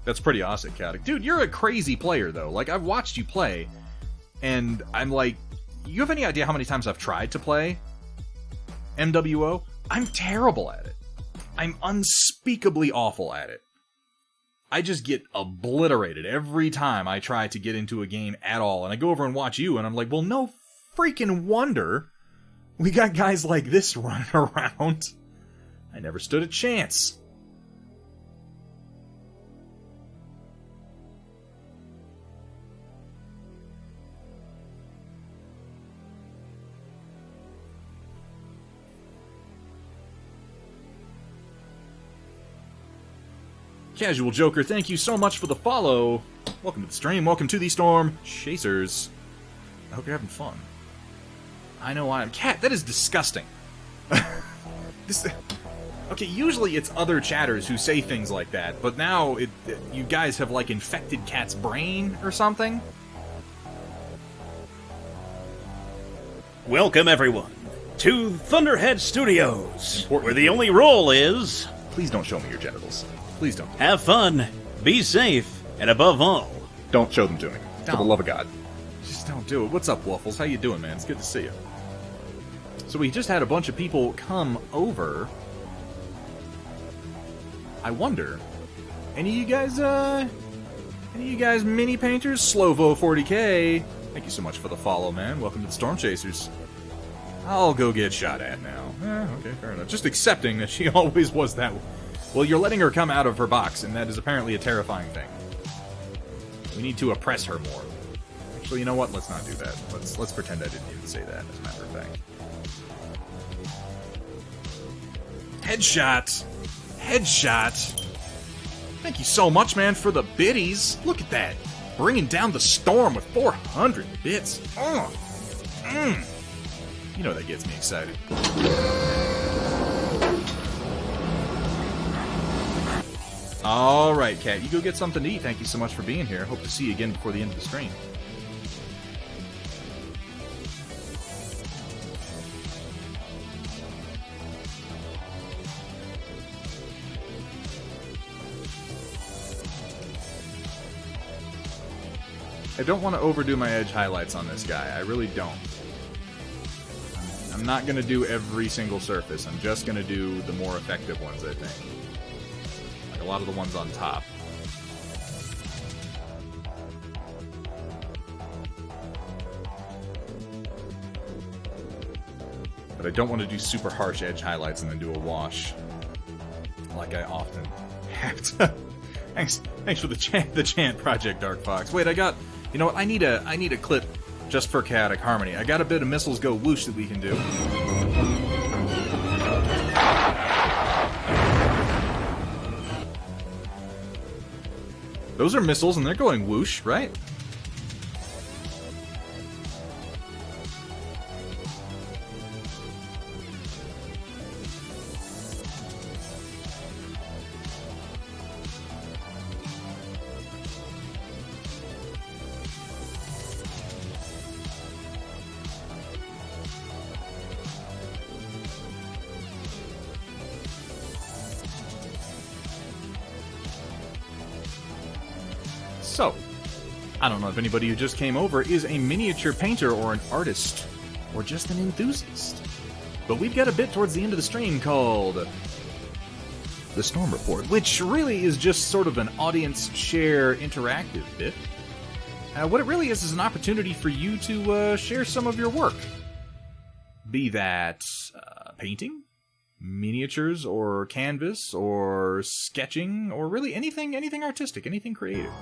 Speaker 2: That's pretty awesome, Chaotic. Dude, you're a crazy player, though. Like, I've watched you play, and I'm like, you have any idea how many times I've tried to play MWO? I'm terrible at it. I'm unspeakably awful at it. I just get obliterated every time I try to get into a game at all. And I go over and watch you, and I'm like, well, no freaking wonder we got guys like this running around. I never stood a chance. Casual Joker, thank you so much for the follow. Welcome to the stream. Welcome to the Stormchasers. I hope you're having fun. I know I am. Cat, that is disgusting. Okay, usually it's other chatters who say things like that, but now you guys have, like, infected Cat's brain or something?
Speaker 3: Welcome, everyone, to Thunderhead Studios, where the only rule is...
Speaker 2: Please don't show me your genitals. Please don't.
Speaker 3: Have fun, be safe, and above all...
Speaker 2: Don't show them to me. For the love of God. Just don't do it. What's up, Waffles? How you doing, man? It's good to see you. So we just had a bunch of people come over. I wonder, any of you guys mini painters? Slovo 40K. Thank you so much for the follow, man. Welcome to the Stormchasers. I'll go get shot at now. Okay, fair enough. Just accepting that she always was that. Well, you're letting her come out of her box, and that is apparently a terrifying thing. We need to oppress her more. Actually, you know what? Let's not do that. Let's pretend I didn't even say that, as a matter of fact. Headshot! Headshot! Thank you so much, man, for the biddies. Look at that. Bringing down the storm with 400 bits. You know that gets me excited. All right, Kat, you go get something to eat. Thank you so much for being here. Hope to see you again before the end of the stream. I don't want to overdo my edge highlights on this guy. I really don't. I'm not going to do every single surface. I'm just going to do the more effective ones, I think. Like a lot of the ones on top. But I don't want to do super harsh edge highlights and then do a wash. Like I often have to. Thanks for the chant, Project Dark Fox. Wait, you know what? I need a clip just for Chaotic Harmony. I got a bit of missiles go whoosh that we can do. Those are missiles and they're going whoosh, right? So, I don't know if anybody who just came over is a miniature painter or an artist, or just an enthusiast. But we've got a bit towards the end of the stream called The Storm Report, which really is just sort of an audience share interactive bit. What it really is an opportunity for you to share some of your work. Be that painting, miniatures, or canvas, or sketching, or really anything artistic, anything creative.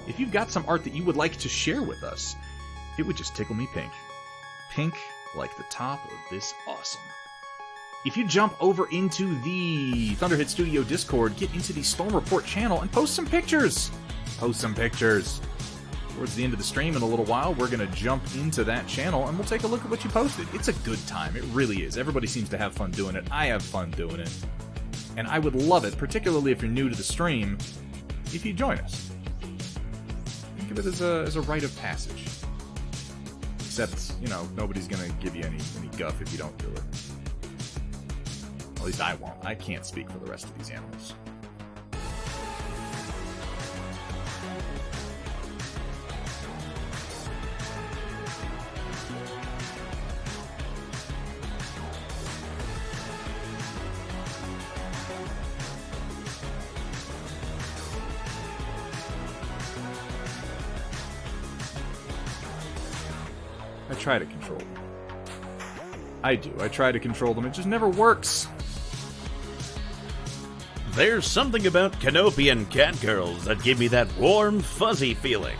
Speaker 2: If you've got some art that you would like to share with us, it would just tickle me pink. Pink like the top of this awesome. If you jump over into the Thunderhead Studio Discord, get into the Storm Report channel, and post some pictures! Post some pictures! Towards the end of the stream in a little while, we're going to jump into that channel, and we'll take a look at what you posted. It's a good time. It really is. Everybody seems to have fun doing it. I have fun doing it. And I would love it, particularly if you're new to the stream, if you join us. Think of it as a rite of passage. Except, you know, nobody's going to give you any guff if you don't do it. At least I won't. I can't speak for the rest of these animals. I try to control them. I do. I try to control them. It just never works.
Speaker 3: There's something about Canopian catgirls that give me that warm, fuzzy feeling.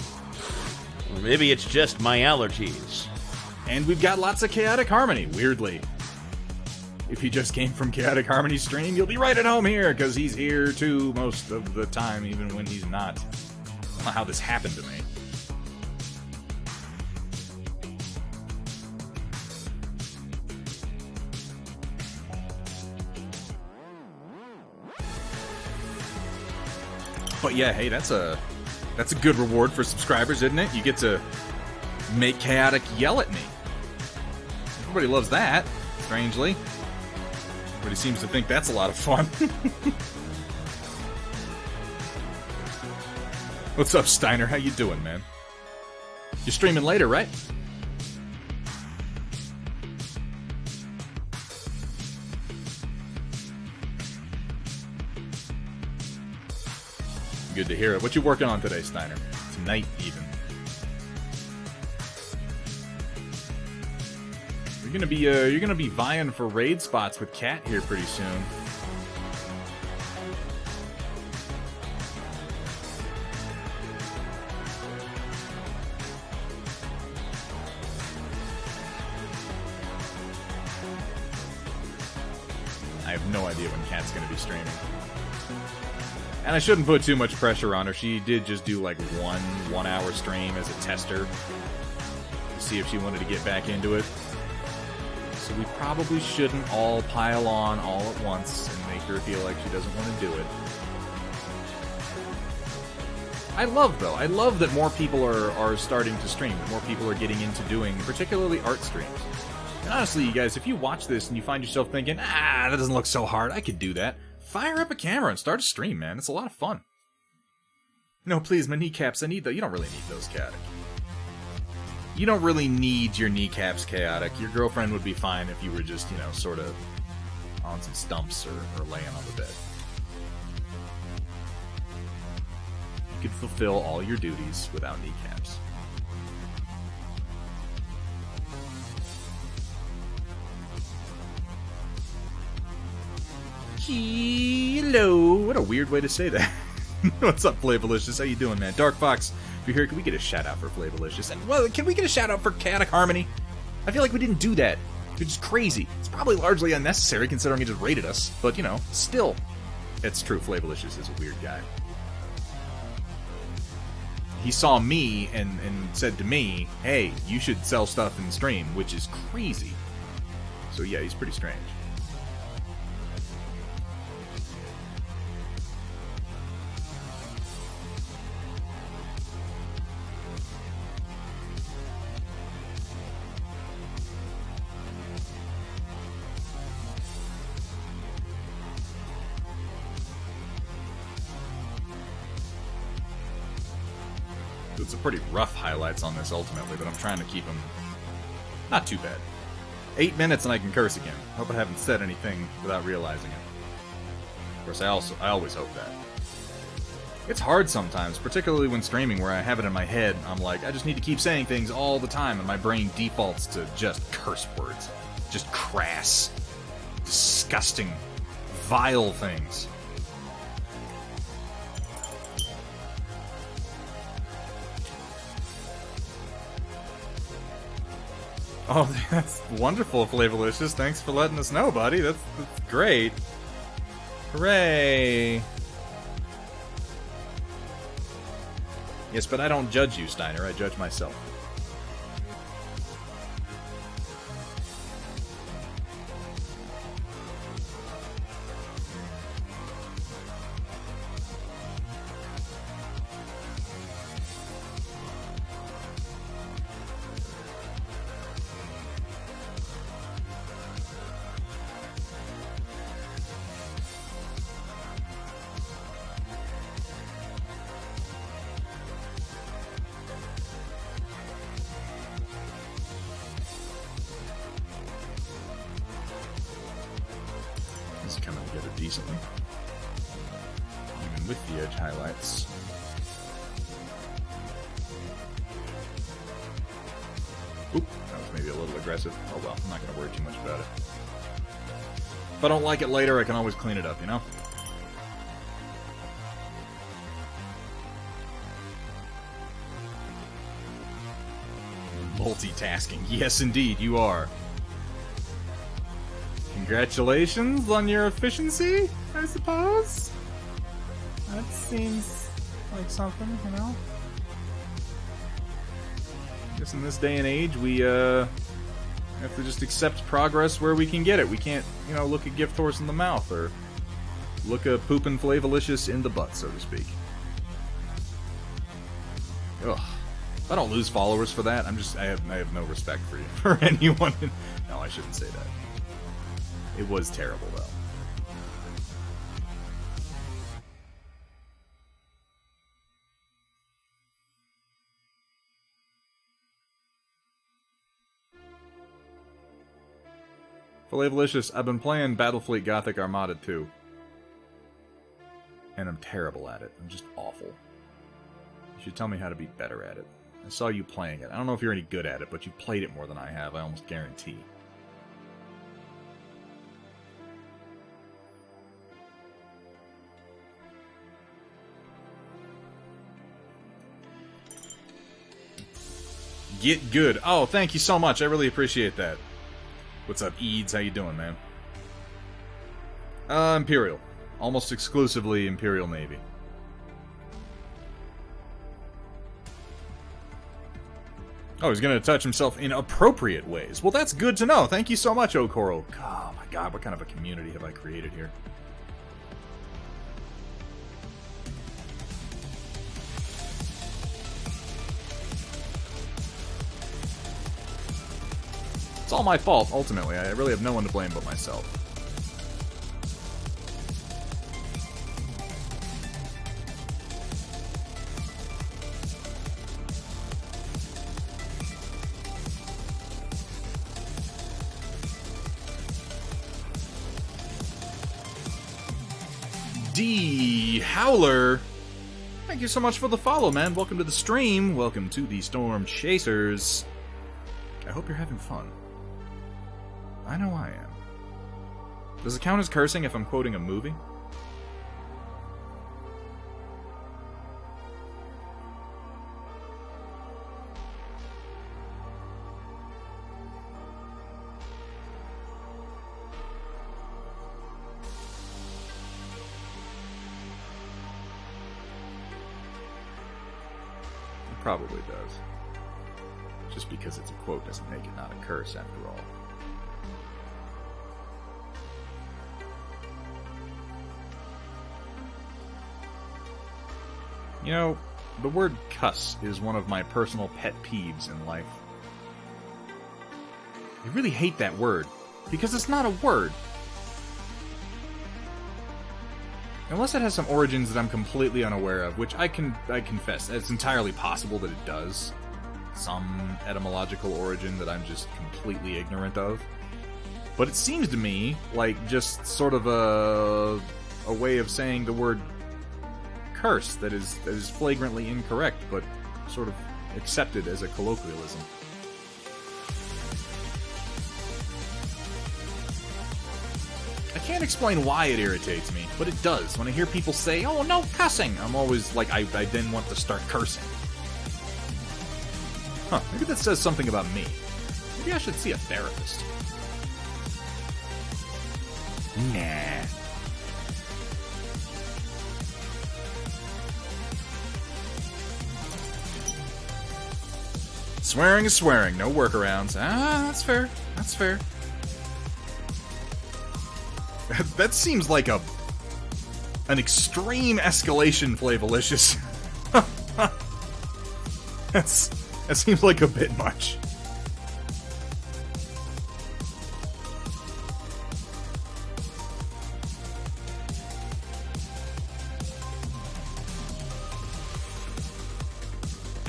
Speaker 3: Or maybe it's just my allergies.
Speaker 2: And we've got lots of Chaotic Harmony, weirdly. If you just came from Chaotic Harmony's stream, you'll be right at home here, because he's here too most of the time, even when he's not. I don't know how this happened to me. But yeah, hey, that's a good reward for subscribers, isn't it? You get to make Chaotic yell at me. Everybody loves that, strangely. Everybody seems to think that's a lot of fun. What's up, Steiner? How you doing, man? You're streaming later, right? Good to hear it. What you working on today, Steiner? Tonight, even. You're gonna be vying for raid spots with Kat here pretty soon. I have no idea when Kat's gonna be streaming. And I shouldn't put too much pressure on her. She did just do like one hour stream as a tester to see if she wanted to get back into it. So we probably shouldn't all pile on all at once and make her feel like she doesn't want to do it. I love that more people are starting to stream, that more people are getting into doing particularly art streams. And honestly, you guys, if you watch this and you find yourself thinking, that doesn't look so hard, I could do that, fire up a camera and start a stream, man. It's a lot of fun. No, please, my kneecaps, I need those. You don't really need those, Chaotic. You don't really need your kneecaps, Chaotic. Your girlfriend would be fine if you were just, you know, sort of on some stumps or laying on the bed. You could fulfill all your duties without kneecaps. Hello! What a weird way to say that. What's up, Flavolicious? How you doing, man? Dark Fox, if you're here, can we get a shout-out for Flavolicious? And, well, can we get a shout-out for Chaotic Harmony? I feel like we didn't do that. Which is crazy. It's probably largely unnecessary, considering he just rated us. But, you know, still. It's true, Flavolicious is a weird guy. He saw me and said to me, hey, you should sell stuff in stream, which is crazy. So, yeah, he's pretty strange. It's a pretty rough highlights on this ultimately, but I'm trying to keep them not too bad. 8 minutes and I can curse again. Hope I haven't said anything without realizing it. Of course, I always hope that. It's hard sometimes, particularly when streaming, where I have it in my head. I'm like, I just need to keep saying things all the time, and my brain defaults to just curse words. Just crass, disgusting, vile things. Oh, that's wonderful, Flavolicious. Thanks for letting us know, buddy. That's great. Hooray! Yes, but I don't judge you, Steiner. I judge myself. Coming together decently, even with the edge highlights. Oop, that was maybe a little aggressive. Oh well, I'm not going to worry too much about it. If I don't like it later, I can always clean it up, you know? Multitasking. Yes, indeed, you are. Congratulations on your efficiency, I suppose? That seems like something, you know? I guess in this day and age, we have to just accept progress where we can get it. We can't, you know, look a gift horse in the mouth or look a poopin' Flavolicious in the butt, so to speak. Ugh. If I don't lose followers for that, I have no respect for you, for anyone. No, I shouldn't say that. It was terrible, though. Flavolicious, I've been playing Battlefleet Gothic Armada 2. And I'm terrible at it. I'm just awful. You should tell me how to be better at it. I saw you playing it. I don't know if you're any good at it, but you've played it more than I have, I almost guarantee. Get good. Oh, thank you so much. I really appreciate that. What's up, Eads? How you doing, man? Imperial. Almost exclusively Imperial Navy. Oh, he's gonna touch himself in appropriate ways. Well, that's good to know. Thank you so much, Okoro. Oh my god, what kind of a community have I created here? It's all my fault, ultimately. I really have no one to blame but myself. D. Howler, thank you so much for the follow, man. Welcome to the stream. Welcome to the Stormchasers. I hope you're having fun. I know I am. Does it count as cursing if I'm quoting a movie? Probably does. Just because it's a quote doesn't make it not a curse, after all. You know, the word cuss is one of my personal pet peeves in life. I really hate that word, because it's not a word. Unless it has some origins that I'm completely unaware of, which I confess, it's entirely possible that it does. Some etymological origin that I'm just completely ignorant of. But it seems to me like just sort of a way of saying the word curse that is flagrantly incorrect, but sort of accepted as a colloquialism. I can't explain why it irritates me, but it does. When I hear people say, "Oh, no cussing," I'm always like, I then want to start cursing. Huh, maybe that says something about me. Maybe I should see a therapist. Nah. Swearing is swearing, no workarounds. Ah, that's fair. That's fair. That seems like an extreme escalation, Flavolicious. That seems like a bit much.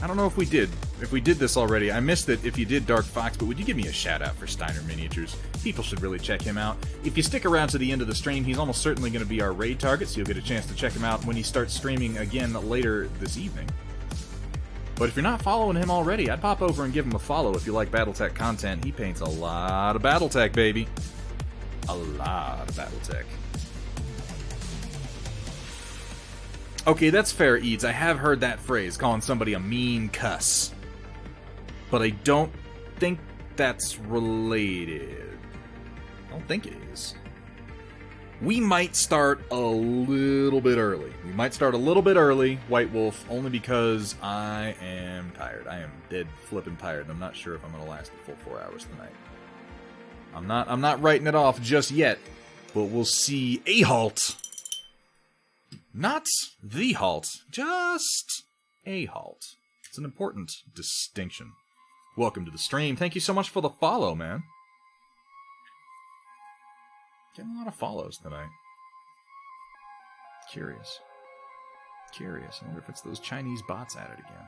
Speaker 2: I don't know if we did. If we did this already, I missed it if you did, Dark Fox, but would you give me a shout out for Steiner Miniatures? People should really check him out. If you stick around to the end of the stream, he's almost certainly going to be our raid target, so you'll get a chance to check him out when he starts streaming again later this evening. But if you're not following him already, I'd pop over and give him a follow if you like Battletech content. He paints a lot of Battletech, baby. A lot of Battletech. Okay, that's fair, Eads. I have heard that phrase, calling somebody a mean cuss. But I don't think that's related. I don't think it is. We might start a little bit early. We might start a little bit early, White Wolf, only because I am tired. I am dead flippin' tired, and I'm not sure if I'm going to last the full 4 hours tonight. I'm not writing it off just yet, but we'll see a halt. Not the halt, just a halt. It's an important distinction. Welcome to the stream. Thank you so much for the follow, man. Getting a lot of follows tonight. Curious. Curious. I wonder if it's those Chinese bots at it again.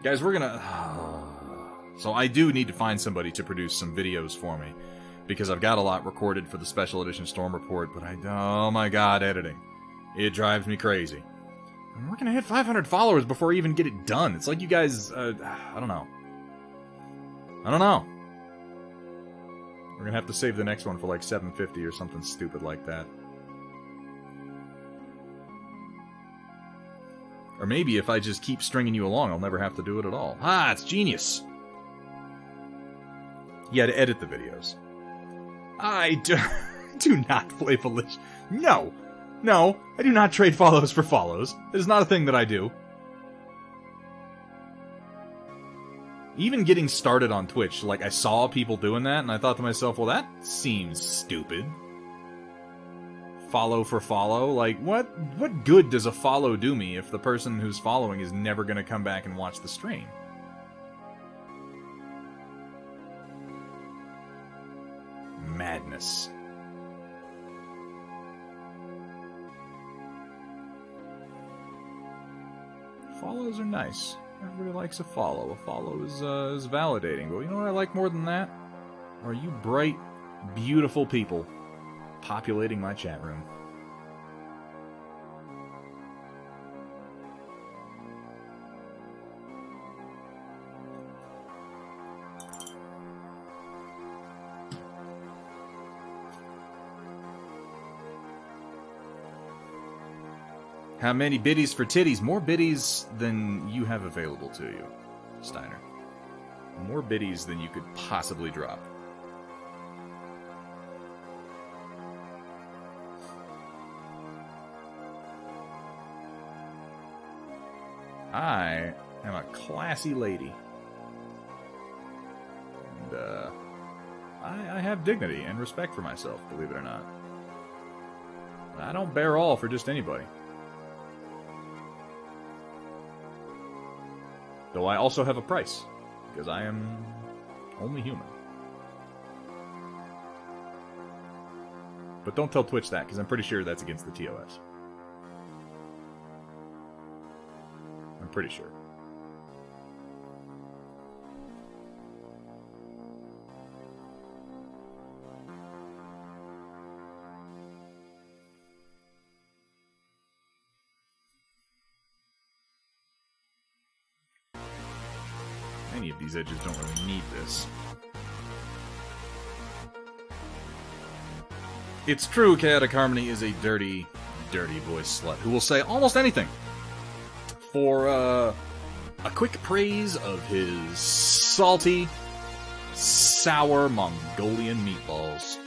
Speaker 2: Guys, we're gonna... So I do need to find somebody to produce some videos for me, because I've got a lot recorded for the Special Edition Storm Report, but oh my god, editing. It drives me crazy. And we're gonna hit 500 followers before I even get it done. It's like you guys, I don't know. I don't know. We're gonna have to save the next one for like 750 or something stupid like that. Or maybe if I just keep stringing you along, I'll never have to do it at all. Ah, it's genius! Yeah, to edit the videos. I do not play Felicia. No! No, I do not trade follows for follows. It is not a thing that I do. Even getting started on Twitch, like, I saw people doing that, and I thought to myself, well, that seems stupid. Follow for follow? Like, what good does a follow do me if the person who's following is never going to come back and watch the stream? Madness. Follows are nice. Everybody likes a follow. A follow is validating. But you know what I like more than that? Are you bright, beautiful people populating my chat room. How many biddies for titties? More biddies than you have available to you, Steiner. More biddies than you could possibly drop. I am a classy lady. And, I have dignity and respect for myself, believe it or not. I don't bear all for just anybody. Though I also have a price, because I am only human. But don't tell Twitch that, because I'm pretty sure that's against the TOS. I'm pretty sure. Any of these edges don't really need this. It's true, Chaotic Harmony is a dirty, dirty voice slut who will say almost anything for a quick praise of his salty, sour Mongolian meatballs.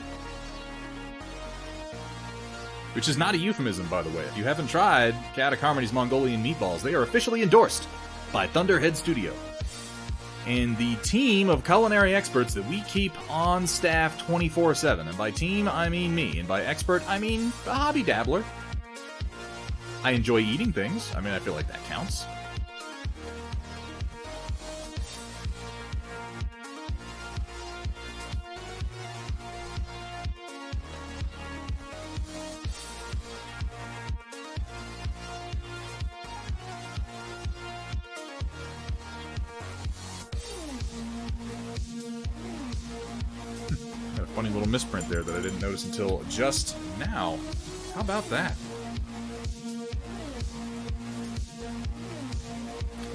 Speaker 2: Which is not a euphemism, by the way. If you haven't tried Chaotic Harmony's Mongolian meatballs, they are officially endorsed by Thunderhead Studio and the team of culinary experts that we keep on staff 24/7. And by team, I mean me. And by expert, I mean a hobby dabbler. I enjoy eating things. I mean, I feel like that counts. Funny little misprint there that I didn't notice until just now. How about that?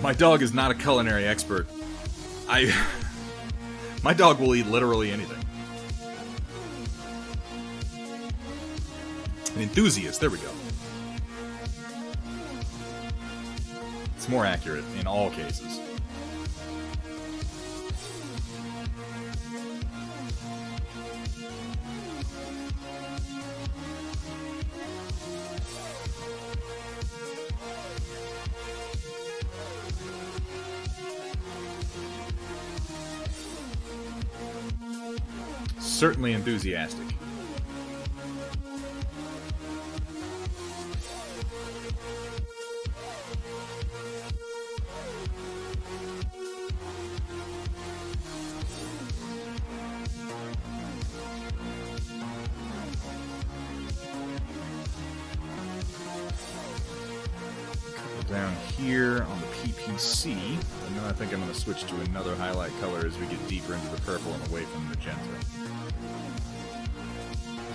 Speaker 2: My dog is not a culinary expert. My dog will eat literally anything. An enthusiast, there we go. It's more accurate in all cases. Certainly enthusiastic. Down here on the PPC, and then I think I'm going to switch to another highlight color as we get deeper into the purple and away from the magenta.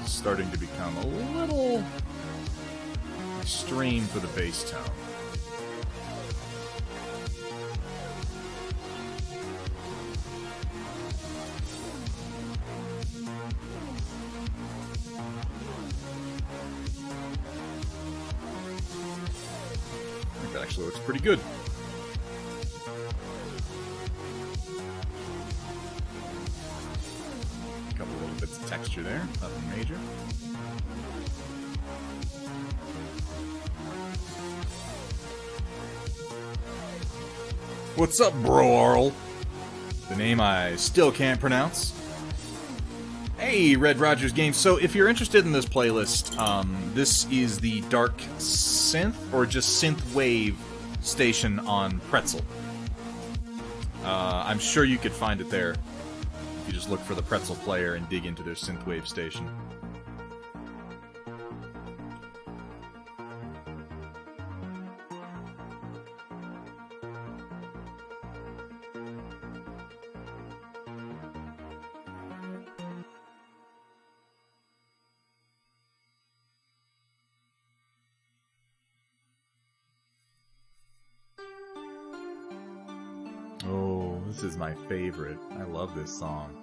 Speaker 2: It's starting to become a little extreme for the base tone. That actually looks pretty good. A couple little bits of texture there, nothing major. What's up, bro, Arl? The name I still can't pronounce. Hey, Red Rogers Games. So, if you're interested in this playlist, this is the Dark Synth, or just Synth Wave station on Pretzel. I'm sure you could find it there if you just look for the Pretzel player and dig into their Synth Wave station. This is my favorite. I love this song.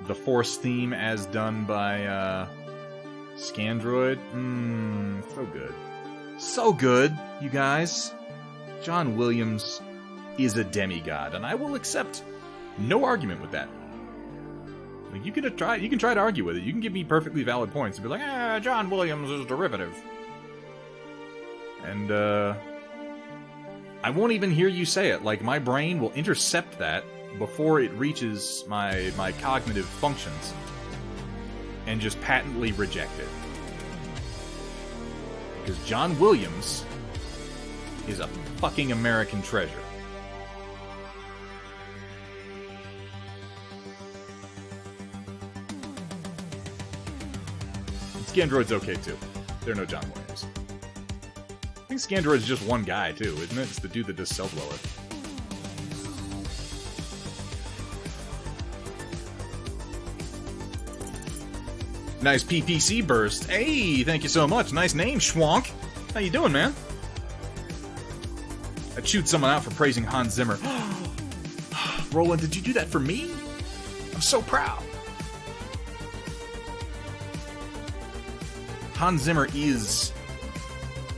Speaker 2: The Force theme as done by Scandroid. So good. So good, you guys. John Williams is a demigod, and I will accept no argument with that. Like, you can try to argue with it. You can give me perfectly valid points and be like, John Williams is derivative. And I won't even hear you say it. Like, my brain will intercept that before it reaches my cognitive functions and just patently reject it. Because John Williams is a fucking American treasure. And Scandroid's okay too. They're no John Williams. I think Scandroid's just one guy, too, isn't it? It's the dude that does Cellblower. Nice PPC burst. Hey, thank you so much. Nice name, Schwank. How you doing, man? I chewed someone out for praising Hans Zimmer. Roland, did you do that for me? I'm so proud. Hans Zimmer is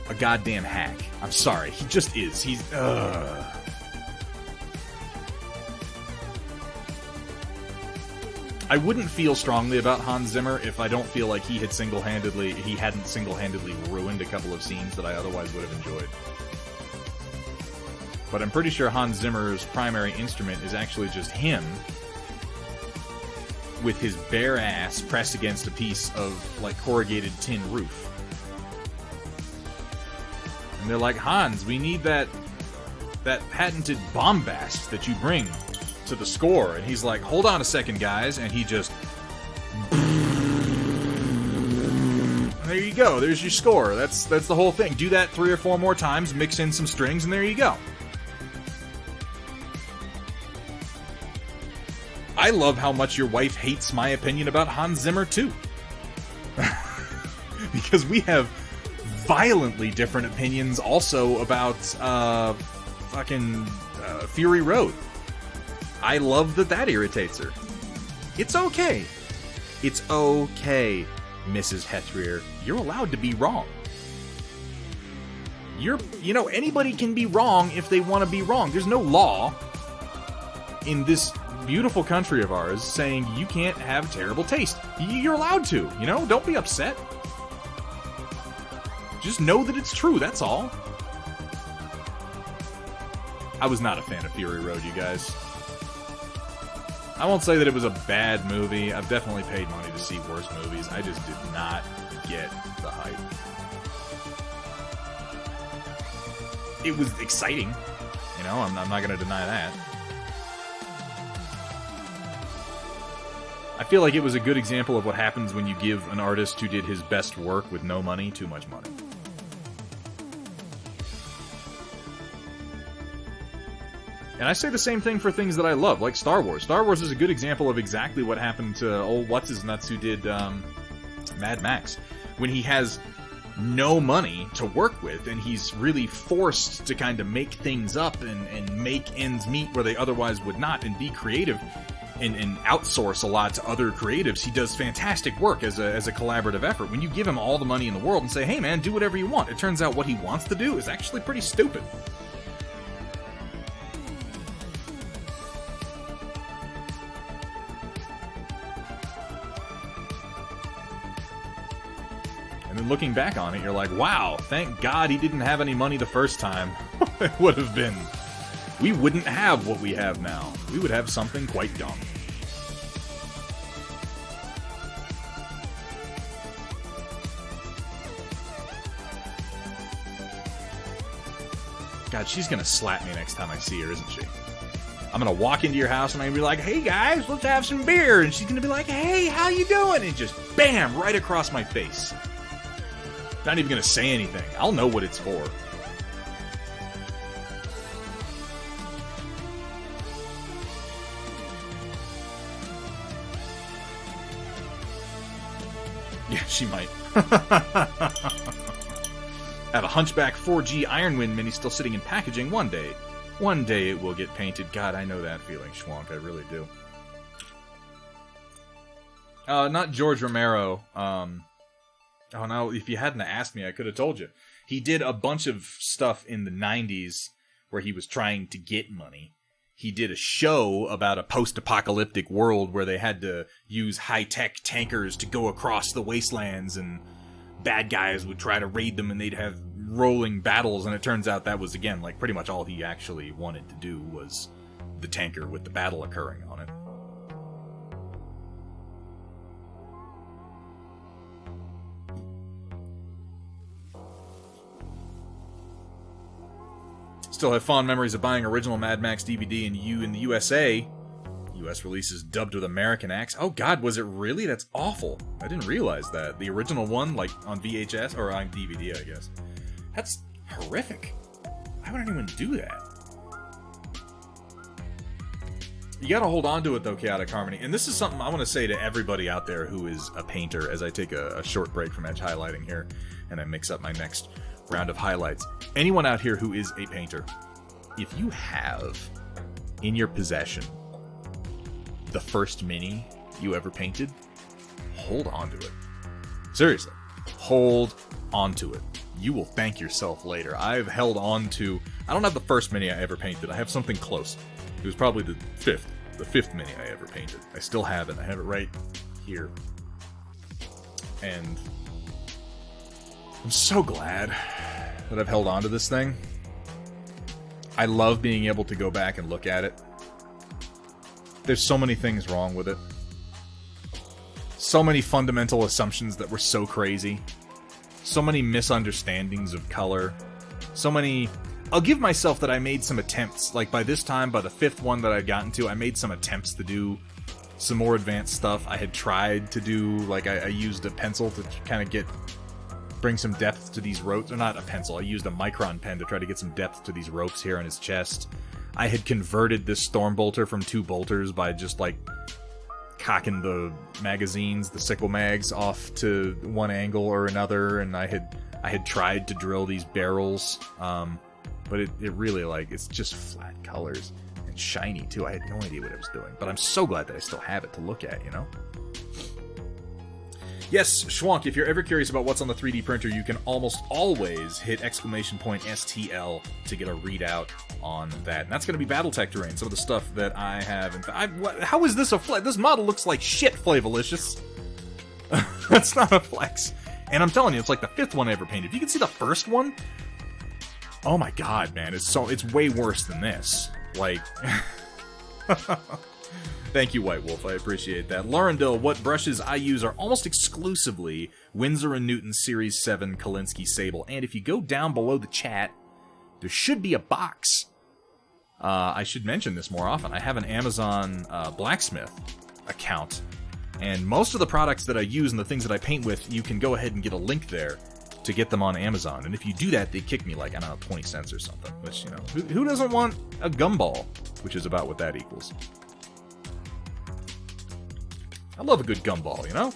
Speaker 2: a goddamn hack. I'm sorry. He just is. He's, I wouldn't feel strongly about Hans Zimmer if I don't feel like he hadn't single-handedly ruined a couple of scenes that I otherwise would have enjoyed. But I'm pretty sure Hans Zimmer's primary instrument is actually just him with his bare ass pressed against a piece of, like, corrugated tin roof. And they're like, Hans, we need that patented bombast that you bring to the score. And he's like, hold on a second, guys. And he just... There you go. There's your score. That's the whole thing. Do that 3 or 4 more times, mix in some strings, and there you go. I love how much your wife hates my opinion about Hans Zimmer, too. Because we have violently different opinions also about Fury Road. I love that irritates her. It's okay. It's okay, Mrs. Hethrier. You're allowed to be wrong. Anybody can be wrong if they want to be wrong. There's no law in this beautiful country of ours saying you can't have terrible taste. You're allowed to, Don't be upset. Just know that it's true, that's all. I was not a fan of Fury Road, you guys. I won't say that it was a bad movie. I've definitely paid money to see worse movies. I just did not get the hype. It was exciting. I'm not going to deny that. I feel like it was a good example of what happens when you give an artist who did his best work with no money too much money. And I say the same thing for things that I love, like Star Wars. Star Wars is a good example of exactly what happened to old What's-His-Nuts who did Mad Max. When he has no money to work with, and he's really forced to kind of make things up and make ends meet where they otherwise would not, and be creative, and outsource a lot to other creatives, he does fantastic work as a collaborative effort. When you give him all the money in the world and say, hey man, do whatever you want, it turns out what he wants to do is actually pretty stupid. looking back on it, you're like, wow, thank God he didn't have any money the first time. It would have been... We wouldn't have what we have now. We would have something quite dumb. God, she's gonna slap me next time I see her, isn't she? I'm gonna walk into your house and I'm gonna be like, hey guys, let's have some beer. And she's gonna be like, hey, how you doing? And just bam, right across my face. Not even gonna say anything. I'll know what it's for. Yeah, she might. Have a Hunchback 4G Ironwind mini still sitting in packaging one day. One day it will get painted. God, I know that feeling, Schwank. I really do. Not George Romero. Oh, no, if you hadn't asked me, I could have told you. He did a bunch of stuff in the 90s where he was trying to get money. He did a show about a post-apocalyptic world where they had to use high-tech tankers to go across the wastelands, and bad guys would try to raid them and they'd have rolling battles, and it turns out that was, again, like, pretty much all he actually wanted to do was the tanker with the battle occurring on it. Still have fond memories of buying original Mad Max DVD in the USA. US releases dubbed with American acts. Oh god, was it really? That's awful. I didn't realize that. The original one, like on VHS, or on DVD, I guess. That's horrific. Why would anyone do that? You gotta hold on to it though, Chaotic Harmony. And this is something I want to say to everybody out there who is a painter as I take a short break from edge highlighting here and I mix up my next round of highlights. Anyone out here who is a painter, if you have in your possession the first mini you ever painted, hold on to it. Seriously, hold on to it. You will thank yourself later. I've held on to... I don't have the first mini I ever painted. I have something close. It was probably the fifth mini I ever painted. I still have it. I have it right here. And I'm so glad that I've held on to this thing. I love being able to go back and look at it. There's so many things wrong with it. So many fundamental assumptions that were so crazy. So many misunderstandings of color. So many... I'll give myself that I made some attempts. Like, by this time, by the fifth one that I'd gotten to, I made some attempts to do some more advanced stuff. I had tried to do... Like, I used a pencil to kind of bring some depth to these ropes. Or not a pencil. I used a micron pen to try to get some depth to these ropes here on his chest. I had converted this Stormbolter from 2 bolters by just, like, cocking the magazines, the sickle mags, off to one angle or another, and I had tried to drill these barrels, but it really, like, it's just flat colors, and shiny, too. I had no idea what I was doing, but I'm so glad that I still have it to look at, you know? Yes, Schwank, if you're ever curious about what's on the 3D printer, you can almost always hit !STL to get a readout on that. And that's going to be Battletech terrain, some of the stuff that I have. How is this a flex? This model looks like shit, Flavolicious. That's not a flex. And I'm telling you, it's like the 5th one I ever painted. If you can see the first one, oh my god, man, it's way worse than this. Like... Thank you, White Wolf. I appreciate that. Laurendale, what brushes I use are almost exclusively Winsor & Newton Series 7 Kolinsky Sable. And if you go down below the chat, there should be a box. I should mention this more often. I have an Amazon blacksmith account. And most of the products that I use and the things that I paint with, you can go ahead and get a link there to get them on Amazon. And if you do that, they kick me like, I don't know, 20 cents or something. Which, you know, who doesn't want a gumball? Which is about what that equals. I love a good gumball, you know?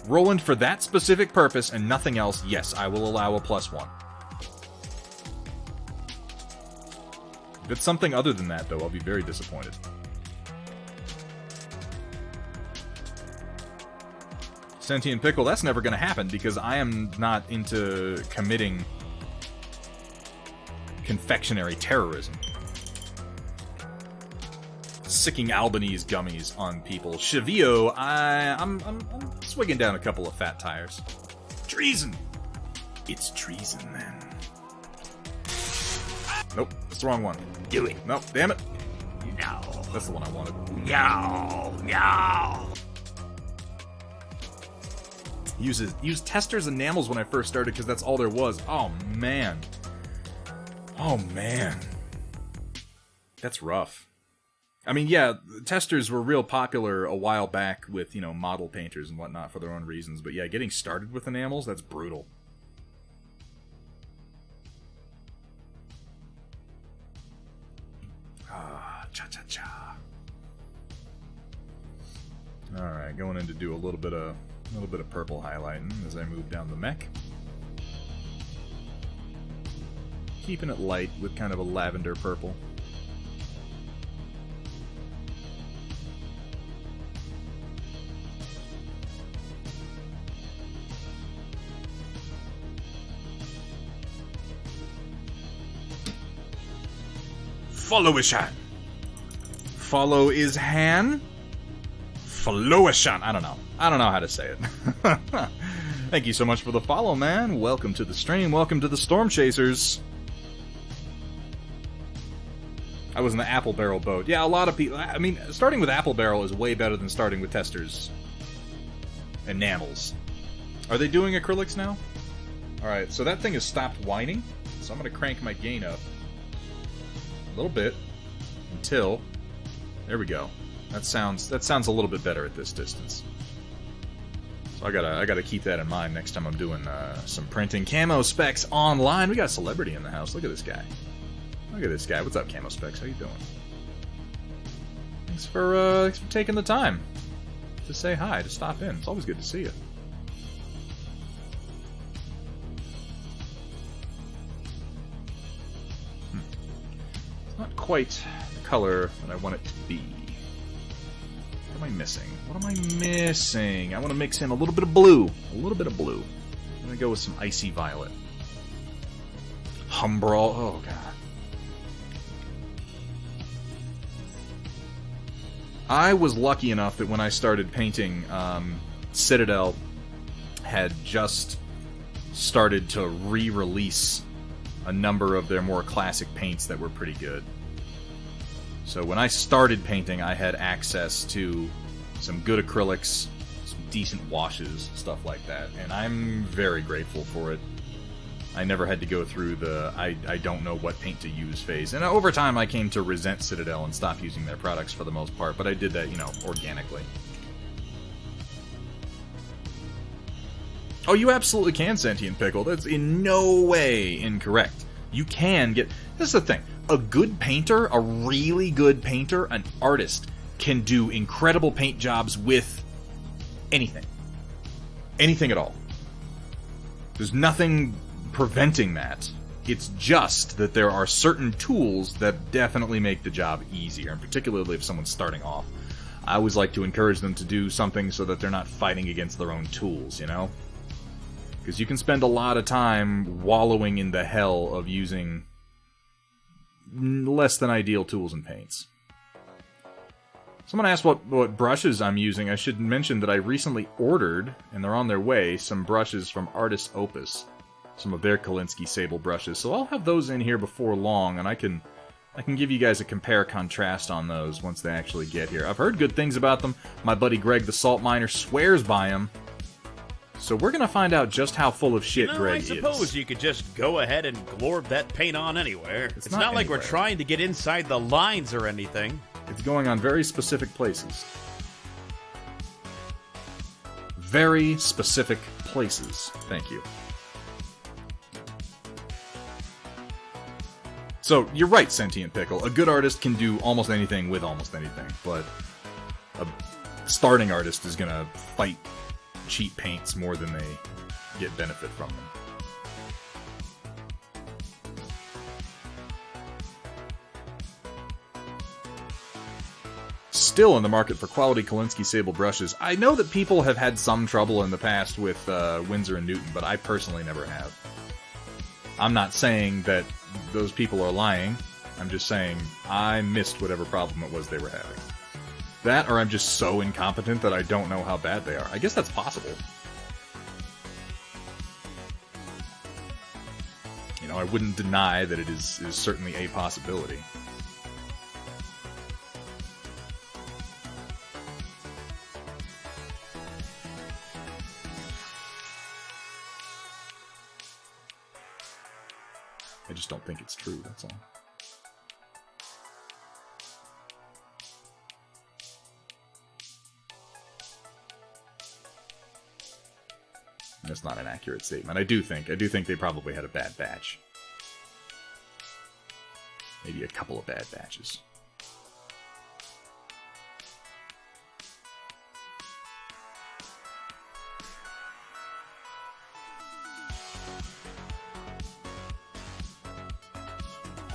Speaker 2: Roland, for that specific purpose and nothing else, yes, I will allow a +1. If it's something other than that, though, I'll be very disappointed. Sentient Pickle, that's never going to happen because I am not into committing confectionery terrorism. sicking Albanese gummies on people. Chevio, I'm swigging down a couple of fat tires. Treason! It's treason, then. Nope, that's the wrong one.
Speaker 1: Do it.
Speaker 2: Nope, damn it.
Speaker 1: No.
Speaker 2: That's the one I wanted.
Speaker 1: No.
Speaker 2: Use testers enamels when I first started because that's all there was. Oh, man. Oh, man. That's rough. I mean, yeah, testers were real popular a while back with, you know, model painters and whatnot for their own reasons. But yeah, getting started with enamels, that's brutal. Ah, cha-cha-cha. Alright, going in to do a little bit of purple highlighting as I move down the mech. Keeping it light with kind of a lavender purple. Follow Ishan. Follow is Han. Follow Ishan. I don't know how to say it. Thank you so much for the follow, man. Welcome to the stream. Welcome to the Stormchasers. I was in the Apple Barrel boat. Yeah, a lot of people... I mean, starting with Apple Barrel is way better than starting with testers. Enamels. Are they doing acrylics now? Alright, so that thing has stopped whining. So I'm going to crank my gain up. A little bit. Until... There we go. That sounds a little bit better at this distance. So I gotta keep that in mind next time I'm doing some printing. Camo Specs online. We got a celebrity in the house. Look at this guy. Look at this guy. What's up, Camo Specs? How you doing? Thanks for taking the time to say hi, to stop in. It's always good to see you. It's not quite the color that I want it to be. What am I missing? What am I missing? I want to mix in a little bit of blue. A little bit of blue. I'm going to go with some icy violet. Umbral. Oh, God. I was lucky enough that when I started painting, Citadel had just started to re-release a number of their more classic paints that were pretty good. So when I started painting, I had access to some good acrylics, some decent washes, stuff like that, and I'm very grateful for it. I never had to go through the I don't know what paint to use phase. And over time I came to resent Citadel and stop using their products for the most part, but I did that, you know, organically. Oh, you absolutely can, Sentient Pickle. That's in no way incorrect. You can get... This is the thing. A good painter, a really good painter, an artist, can do incredible paint jobs with anything. Anything at all. There's nothing preventing that. It's just that there are certain tools that definitely make the job easier, and particularly if someone's starting off. I always like to encourage them to do something so that they're not fighting against their own tools, you know? Because you can spend a lot of time wallowing in the hell of using less than ideal tools and paints. Someone asked what brushes I'm using. I should mention that I recently ordered, and they're on their way, some brushes from Artist Opus. Some of their Kolinsky Sable brushes. So I'll have those in here before long, and I can give you guys a compare-contrast on those once they actually get here. I've heard good things about them. My buddy Greg the Salt Miner swears by them. So we're going to find out just how full of shit Greg is.
Speaker 3: I suppose you could just go ahead and glorb that paint on anywhere. It's not like we're trying to get inside the lines or anything.
Speaker 2: It's going on very specific places. Very specific places. Thank you. So, you're right, Sentient Pickle. A good artist can do almost anything with almost anything, but a starting artist is going to fight cheap paints more than they get benefit from them. Still in the market for quality Kolinsky Sable brushes. I know that people have had some trouble in the past with Winsor & Newton, but I personally never have. I'm not saying that those people are lying. I'm just saying, I missed whatever problem it was they were having. That, or I'm just so incompetent that I don't know how bad they are. I guess that's possible. You know, I wouldn't deny that it is certainly a possibility. I just don't think it's true, that's all. That's not an accurate statement. I do think they probably had a bad batch. Maybe a couple of bad batches.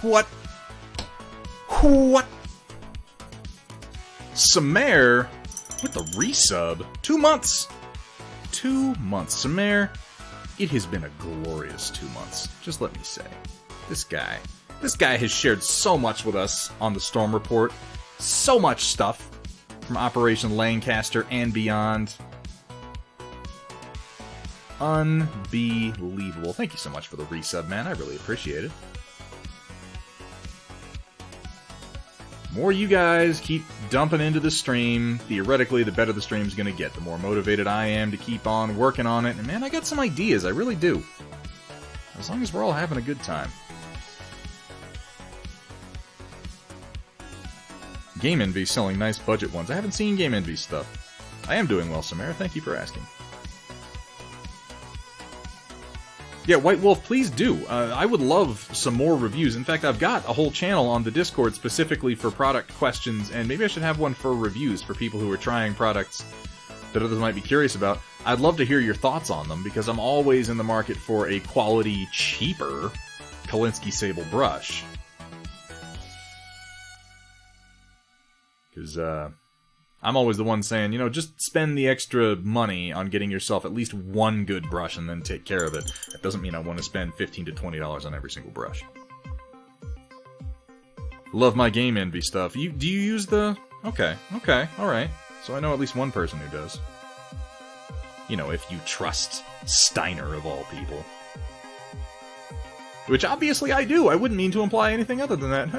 Speaker 2: What? What? Samare with the resub? 2 months! 2 months. Samare, it has been a glorious 2 months. Just let me say. This guy has shared so much with us on the Storm Report. So much stuff from Operation Lancaster and beyond. Unbelievable. Thank you so much for the resub, man. I really appreciate it. More you guys keep dumping into the stream, theoretically, the better the stream's gonna get. The more motivated I am to keep on working on it. And man, I got some ideas, I really do. As long as we're all having a good time. Game Envy selling nice budget ones. I haven't seen Game Envy stuff. I am doing well, Samara. Thank you for asking. Yeah, White Wolf, please do. I would love some more reviews. In fact, I've got a whole channel on the Discord specifically for product questions, and maybe I should have one for reviews for people who are trying products that others might be curious about. I'd love to hear your thoughts on them, because I'm always in the market for a quality, cheaper Kolinsky Sable brush. Because, I'm always the one saying, you know, just spend the extra money on getting yourself at least one good brush and then take care of it. That doesn't mean I want to spend $15 to $20 on every single brush. Love my Game Envy stuff. Do you use the... Okay, alright. So I know at least one person who does. You know, if you trust Steiner of all people. Which obviously I do. I wouldn't mean to imply anything other than that.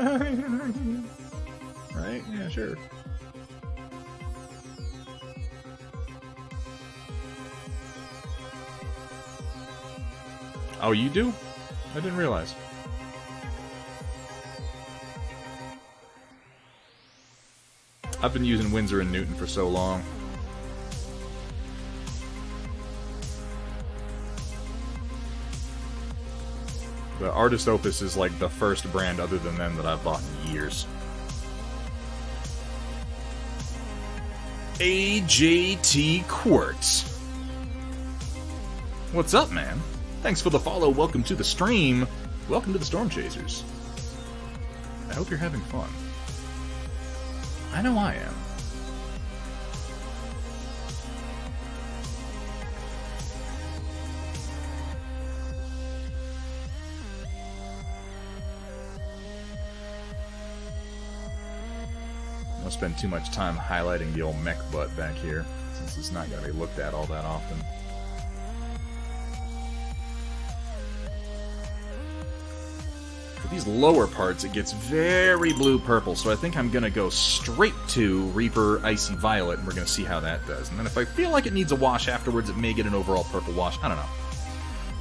Speaker 2: Right? Yeah, sure. Oh, you do? I didn't realize. I've been using Winsor & Newton for so long. The Artist Opus is like the first brand other than them that I've bought in years. AJT Quartz. What's up, man? Thanks for the follow. Welcome to the stream. Welcome to the Stormchasers. I hope you're having fun. I know I am. I don't spend too much time highlighting the old mech butt back here, since it's not going to be looked at all that often. For these lower parts, it gets very blue-purple, so I think I'm going to go straight to Reaper Icy Violet, and we're going to see how that does. And then if I feel like it needs a wash afterwards, it may get an overall purple wash. I don't know.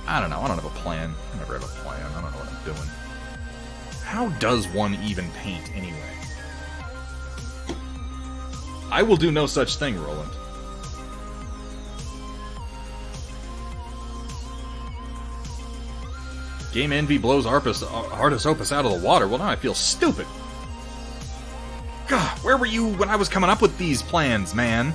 Speaker 2: I don't have a plan. I never have a plan. I don't know what I'm doing. How does one even paint, anyway? I will do no such thing, Roland. Game Envy blows Artist Opus out of the water. Well, now I feel stupid. God, where were you when I was coming up with these plans, man?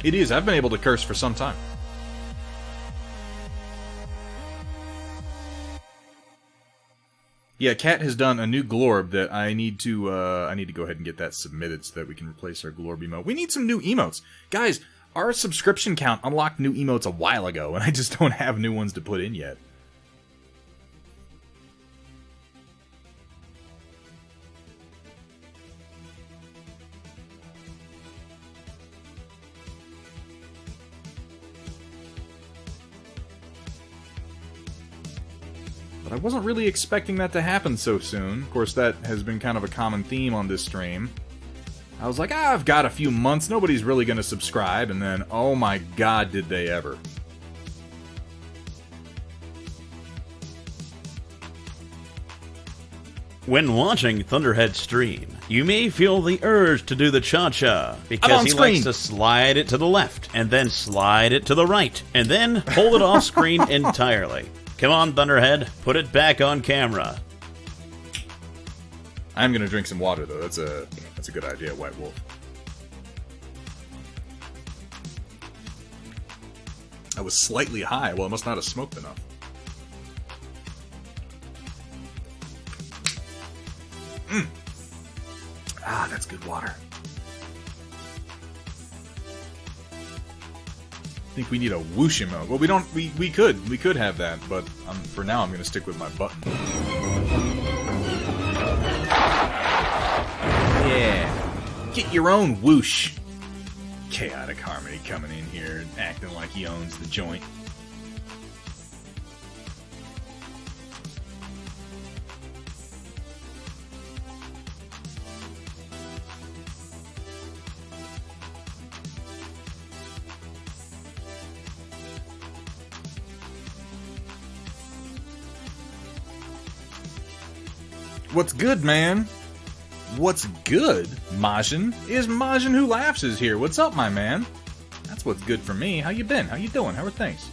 Speaker 2: It is. I've been able to curse for some time. Yeah, Kat has done a new glorb that I need to go ahead and get that submitted so that we can replace our glorb emote. We need some new emotes. Guys, our subscription count unlocked new emotes a while ago, and I just don't have new ones to put in yet. But I wasn't really expecting that to happen so soon. Of course, that has been kind of a common theme on this stream. I was like, I've got a few months, nobody's really going to subscribe, and then, oh my god, did they ever.
Speaker 3: When watching Thunderhead stream, you may feel the urge to do the cha-cha, because he likes to slide it to the left, and then slide it to the right, and then hold it off screen entirely. Come on, Thunderhead, put it back on camera.
Speaker 2: I'm gonna drink some water, though. That's a good idea, White Wolf. I was slightly high. Well, I must not have smoked enough. Ah, that's good water. I think we need a whoosh emote. Well, we don't. We could have that, but for now, I'm gonna stick with my button. Yeah, get your own whoosh. Chaotic Harmony coming in here and acting like he owns the joint. What's good, man? What's good, Majin? Is Majin Who Laughs is here. What's up, my man? That's what's good for me. How you been? How you doing? How are things?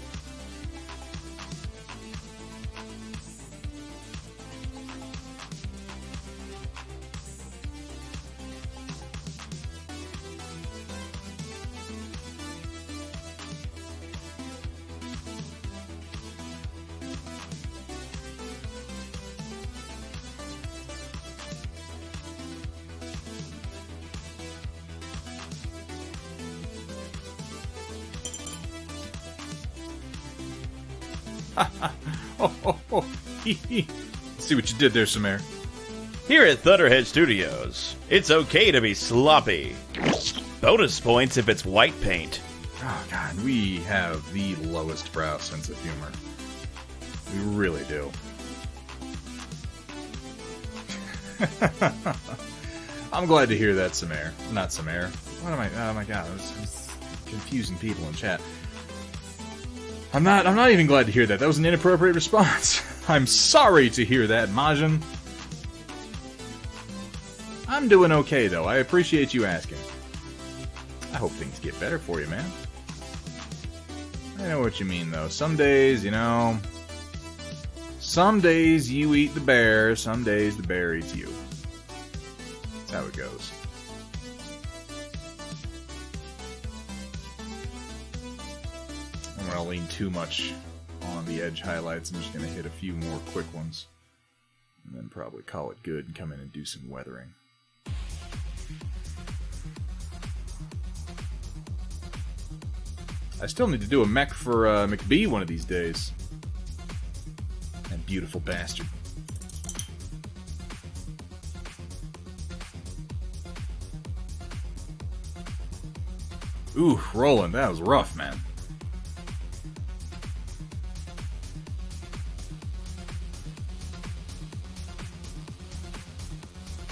Speaker 2: See what you did there, Samir.
Speaker 3: Here at Thunderhead Studios, it's okay to be sloppy. Bonus points if it's white paint.
Speaker 2: Oh god, we have the lowest brow sense of humor. We really do. I'm glad to hear that, Samir. Not Samir. What am I? Oh my god, I was confusing people in chat. I'm not even glad to hear that. That was an inappropriate response. I'm sorry to hear that, Majin. I'm doing okay, though. I appreciate you asking. I hope things get better for you, man. I know what you mean, though. Some days, you know... Some days you eat the bear, some days the bear eats you. That's how it goes. I don't want to lean too much on the edge highlights. I'm just going to hit a few more quick ones. And then probably call it good and come in and do some weathering. I still need to do a mech for McBee one of these days. That beautiful bastard. Ooh, Roland, that was rough, man.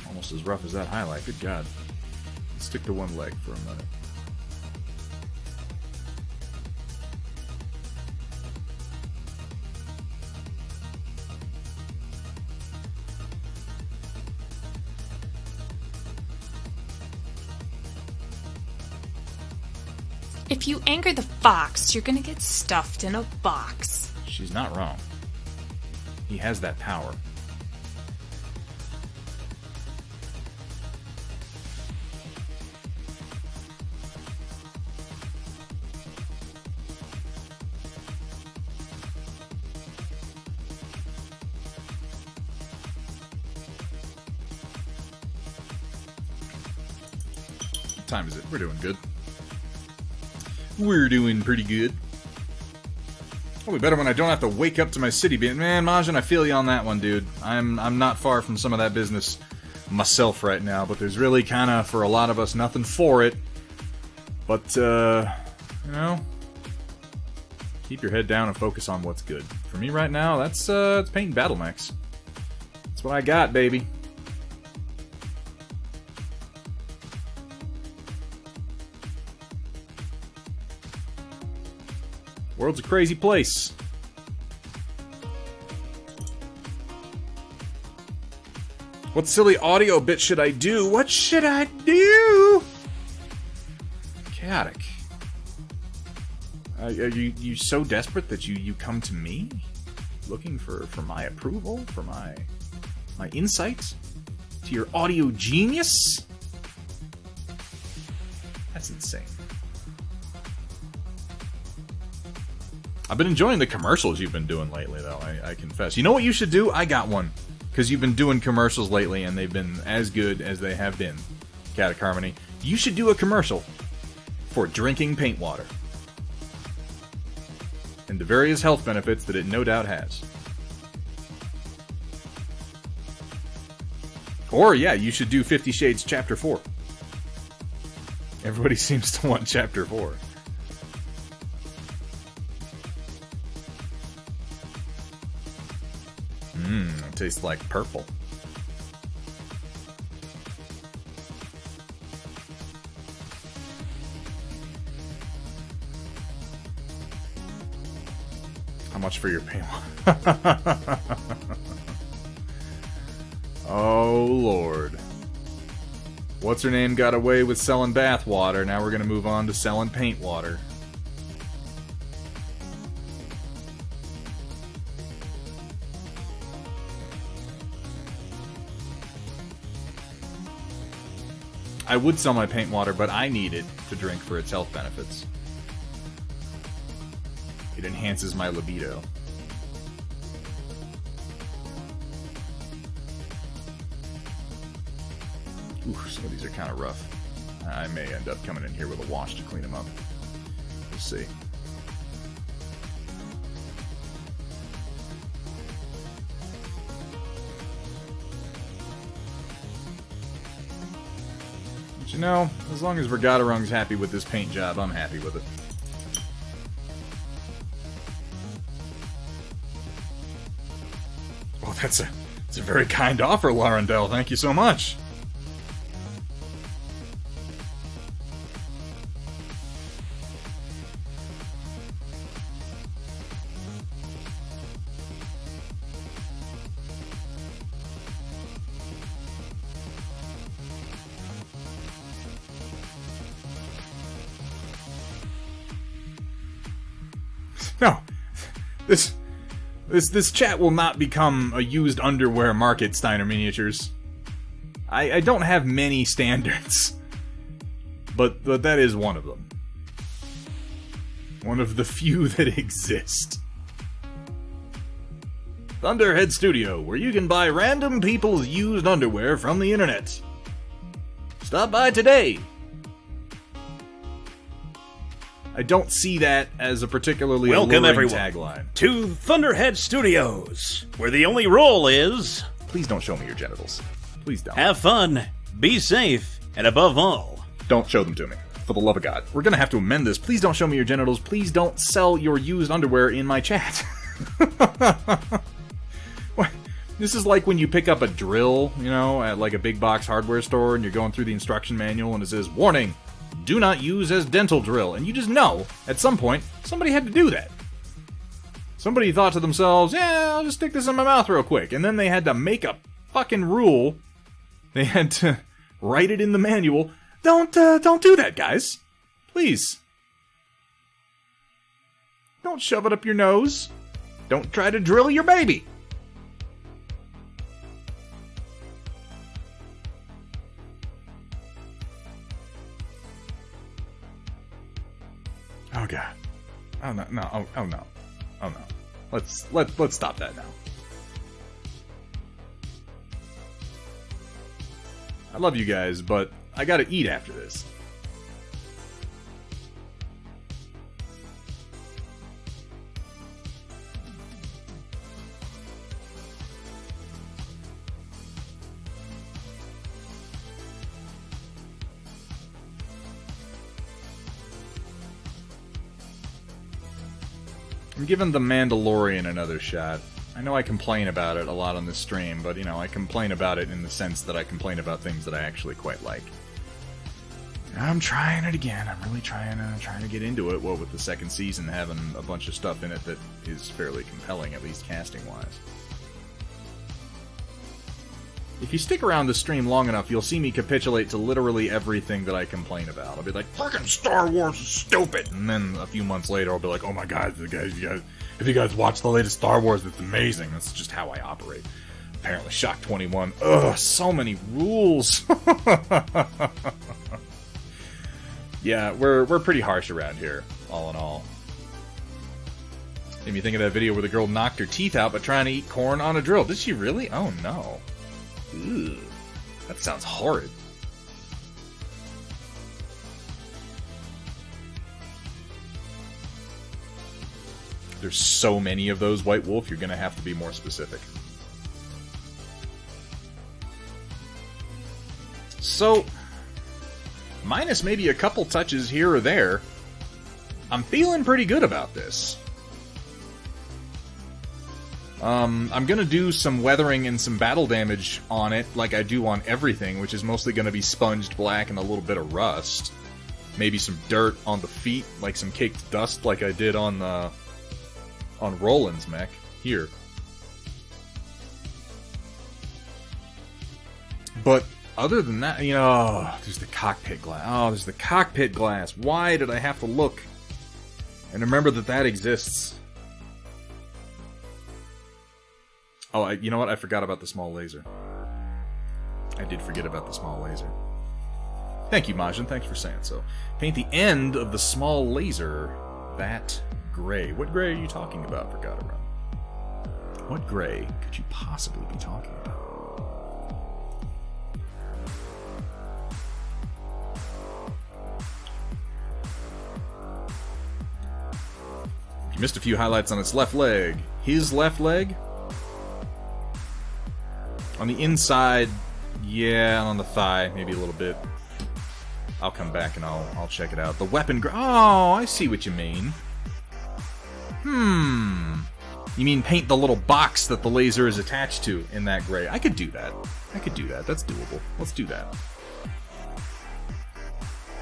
Speaker 2: Almost as rough as that highlight. Good God. Let's stick to one leg for a minute.
Speaker 4: If you anger the fox, you're gonna get stuffed in a box.
Speaker 2: She's not wrong. He has that power. What time is it? We're doing good. We're doing pretty good. Probably better when I don't have to wake up to my city being, man, Majin, I feel you on that one, dude. I'm not far from some of that business myself right now, but there's really kind of, for a lot of us, nothing for it. But, you know, keep your head down and focus on what's good. For me right now, that's it's painting battle mechs. That's what I got, baby. World's a crazy place. What silly audio bit should I do? What should I do? Chaotic. Are you so desperate that you come to me? Looking for my approval? For my insight? To your audio genius? That's insane. I've been enjoying the commercials you've been doing lately, though, I confess. You know what you should do? I got one. Because you've been doing commercials lately, and they've been as good as they have been. Chaotic Harmony. You should do a commercial for drinking paint water. And the various health benefits that it no doubt has. Or, yeah, you should do 50 Shades Chapter 4. Everybody seems to want Chapter 4. It tastes like purple. How much for your paint? Oh, Lord. What's her name got away with selling bath water. Now we're going to move on to selling paint water. I would sell my paint water, but I need it to drink for its health benefits. It enhances my libido. Ooh, some of these are kind of rough. I may end up coming in here with a wash to clean them up. We'll see. But you know, as long as Vergaderung's happy with this paint job, I'm happy with it. Oh, that's a very kind offer, Laurendell. Thank you so much. No, this chat will not become a used underwear market, Steiner Miniatures. I don't have many standards, but that is one of them. One of the few that exist. Thunderhead Studio, where you can buy random people's used underwear from the internet. Stop by today. I don't see that as a particularly
Speaker 3: Welcome,
Speaker 2: alluring
Speaker 3: everyone,
Speaker 2: tagline.
Speaker 3: to Thunderhead Studios, where the only rule is...
Speaker 2: Please don't show me your genitals. Please don't.
Speaker 3: have fun, be safe, and above all...
Speaker 2: Don't show them to me. For the love of God. We're gonna have to amend this. Please don't show me your genitals. Please don't sell your used underwear in my chat. What? This is like when you pick up a drill, you know, at like a big box hardware store, and you're going through the instruction manual, and it says, warning! Do not use as dental drill. And you just know, at some point, somebody had to do that. Somebody thought to themselves, yeah, I'll just stick this in my mouth real quick. And then they had to make a fucking rule. They had to write it in the manual. Don't do that, guys. Please. Don't shove it up your nose. Don't try to drill your baby. Oh God! Oh no! No! Oh no! Oh no! Let's stop that now. I love you guys, but I gotta eat after this. I'm giving The Mandalorian another shot. I know I complain about it a lot on this stream, but, you know, I complain about it in the sense that I complain about things that I actually quite like. I'm trying it again. I'm really trying to get into it, with the second season having a bunch of stuff in it that is fairly compelling, at least casting-wise. If you stick around the stream long enough, you'll see me capitulate to literally everything that I complain about. I'll be like, "Fucking Star Wars is stupid!" And then a few months later, I'll be like, "Oh my god, if you guys watch the latest Star Wars, it's amazing." That's just how I operate. Apparently, Shock 21. Ugh, so many rules. Yeah, we're pretty harsh around here, all in all. Made me think of that video where the girl knocked her teeth out by trying to eat corn on a drill. Did she really? Oh no. Ugh, that sounds horrid. There's so many of those, White Wolf, you're gonna have to be more specific. So, minus maybe a couple touches here or there, I'm feeling pretty good about this. I'm gonna do some weathering and some battle damage on it, like I do on everything, which is mostly gonna be sponged black and a little bit of rust. Maybe some dirt on the feet, like some caked dust, like I did on Roland's mech here. But other than that, you know, there's the cockpit glass. Oh, there's the cockpit glass. Why did I have to look and remember that that exists? Oh, you know what? I forgot about the small laser. I did forget about the small laser. Thank you, Majin. Thanks for saying so. Paint the end of the small laser that gray. What gray are you talking about, Forgot Around? What gray could you possibly be talking about? You missed a few highlights on its left leg. His left leg? On the inside, yeah, on the thigh, maybe a little bit. I'll come back and I'll check it out. The weapon oh, I see what you mean. You mean paint the little box that the laser is attached to in that gray. I could do that. That's doable. Let's do that.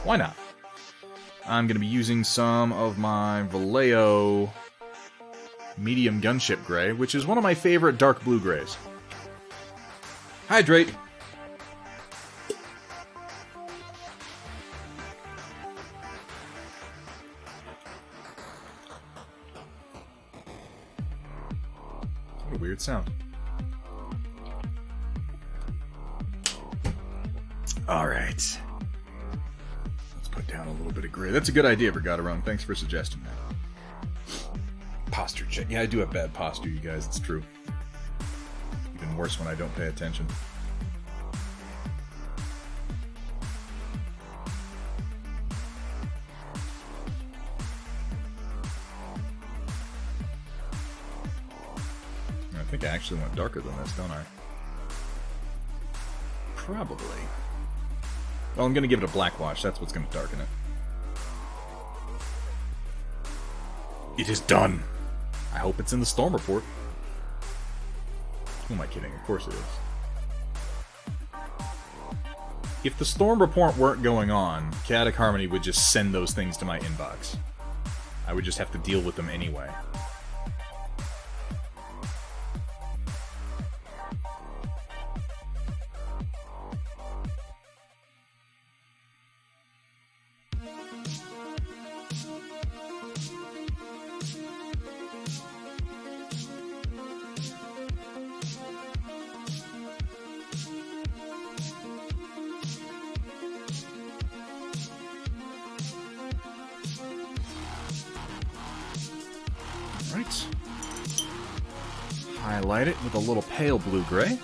Speaker 2: Why not? I'm going to be using some of my Vallejo medium gunship gray, which is one of my favorite dark blue grays. Hydrate. What a weird sound. Alright. Let's put down a little bit of gray. That's a good idea, Vergataron. Thanks for suggesting that. Posture check. Yeah, I do have bad posture, you guys. It's true. Even worse when I don't pay attention. I think I actually went darker than this, don't I? Probably. Well, I'm going to give it a black wash. That's what's going to darken it. It is done. I hope it's in the storm report. Who am I kidding? Of course it is. If the storm report weren't going on, Chaotic Harmony would just send those things to my inbox. I would just have to deal with them anyway. Highlight it with a little pale blue-gray.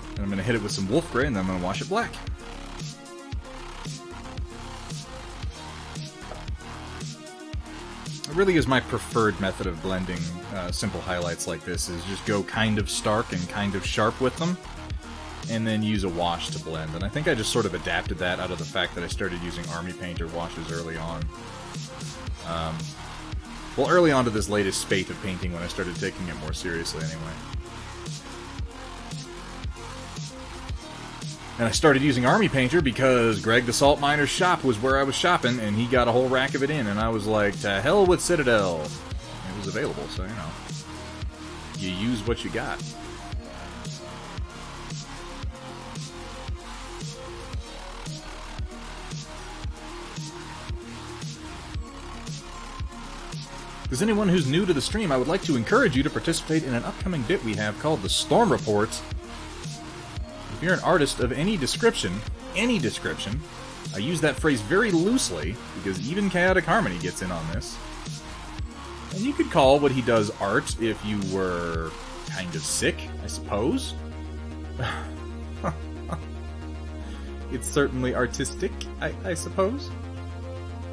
Speaker 2: And I'm going to hit it with some wolf gray, and then I'm going to wash it black. It really is my preferred method of blending simple highlights like this, is just go kind of stark and kind of sharp with them. and then use a wash to blend. And I think I just sort of adapted that out of the fact that I started using Army Painter washes early on. Well, early on to this latest spate of painting when I started taking it more seriously anyway. And I started using Army Painter because Greg the Salt Miner's shop was where I was shopping, and he got a whole rack of it in, and I was like, to hell with Citadel. It was available, so, you know. You use what you got. Does anyone who's new to the stream, I would like to encourage you to participate in an upcoming bit we have called the Storm Report. If you're an artist of any description, I use that phrase very loosely, because even Chaotic Harmony gets in on this. And you could call what he does art if you were kind of sick, I suppose. It's certainly artistic, I suppose.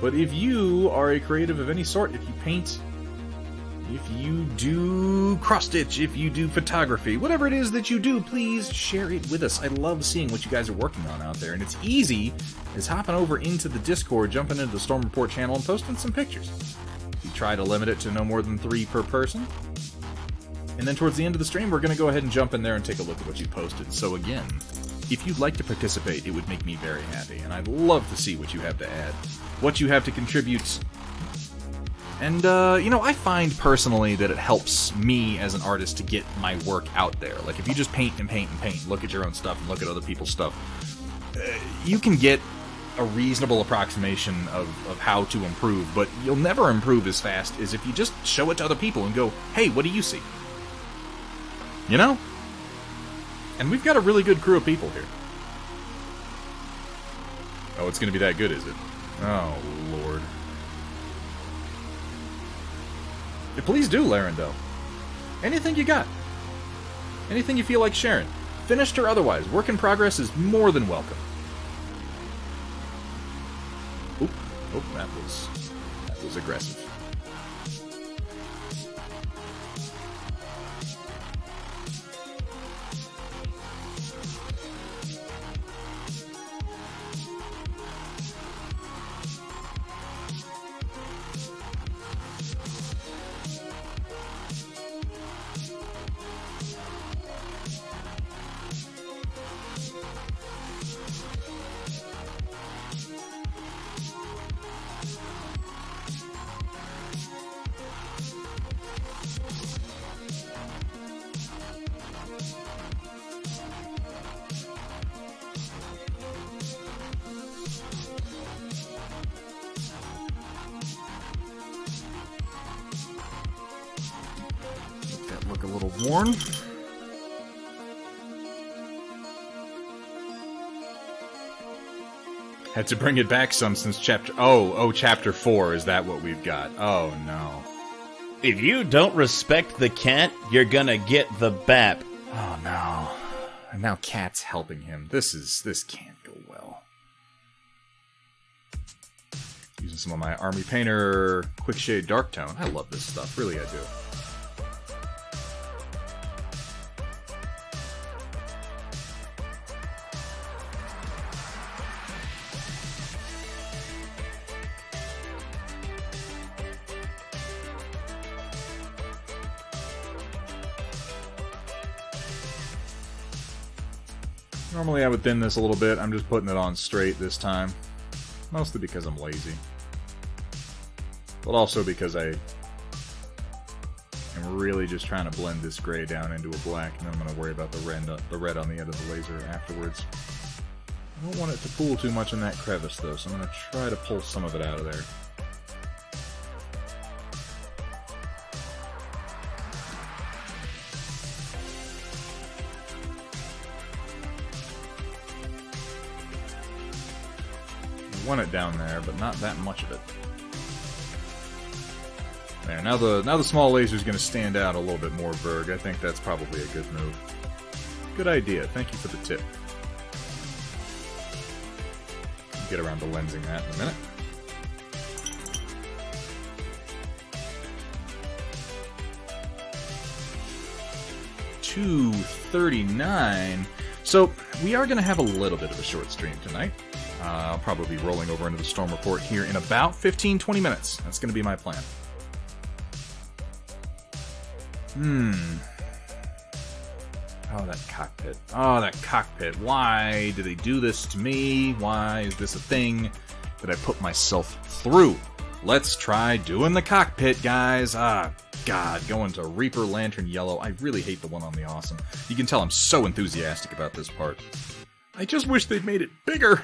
Speaker 2: But if you are a creative of any sort, if you paint, if you do cross-stitch, if you do photography, whatever it is that you do, please share it with us. I love seeing what you guys are working on out there. And it's easy as hopping over into the Discord, jumping into the Storm Report channel, and posting some pictures. We try to limit it to no more than 3 per person. And then towards the end of the stream, we're going to go ahead and jump in there and take a look at what you posted. So again, if you'd like to participate, it would make me very happy. And I'd love to see what you have to add, what you have to contribute. And, you know, I find personally that it helps me as an artist to get my work out there. Like, if you just paint and paint and paint, look at your own stuff and look at other people's stuff, you can get a reasonable approximation of how to improve, but you'll never improve as fast as if you just show it to other people and go, hey, what do you see? You know? And we've got a really good crew of people here. Oh, it's gonna be that good, is it? Oh, Lord. Yeah, please do, Larendelle. Anything you got. Anything you feel like sharing. Finished or otherwise. Work in progress is more than welcome. Oop. Oh, that was aggressive. Look a little worn. Had to bring it back some since chapter... Oh, chapter 4, is that what we've got? Oh, no.
Speaker 3: If you don't respect the cat, you're gonna get the bap.
Speaker 2: Oh, no. And now Cat's helping him. This can't go well. Using some of my Army Painter Quick Shade Dark Tone. I love this stuff. Really, I do. Normally I would thin this a little bit. I'm just putting it on straight this time. Mostly because I'm lazy. But also because I am really just trying to blend this gray down into a black, and then I'm going to worry about the red on the end of the laser afterwards. I don't want it to pool too much in that crevice though, so I'm going to try to pull some of it out of there. Want it down there, but not that much of it. There, now the small laser is going to stand out a little bit more, Berg. I think that's probably a good move. Good idea. Thank you for the tip. I'll get around to lensing that in a minute. $239. So, we are going to have a little bit of a short stream tonight. I'll probably be rolling over into the Storm Report here in about 15-20 minutes. That's going to be my plan. Oh, that cockpit. Oh, that cockpit. Why do they do this to me? Why is this a thing that I put myself through? Let's try doing the cockpit, guys. Ah, God, going to Reaper Lantern Yellow. I really hate the one on the Awesome. You can tell I'm so enthusiastic about this part. I just wish they'd made it bigger.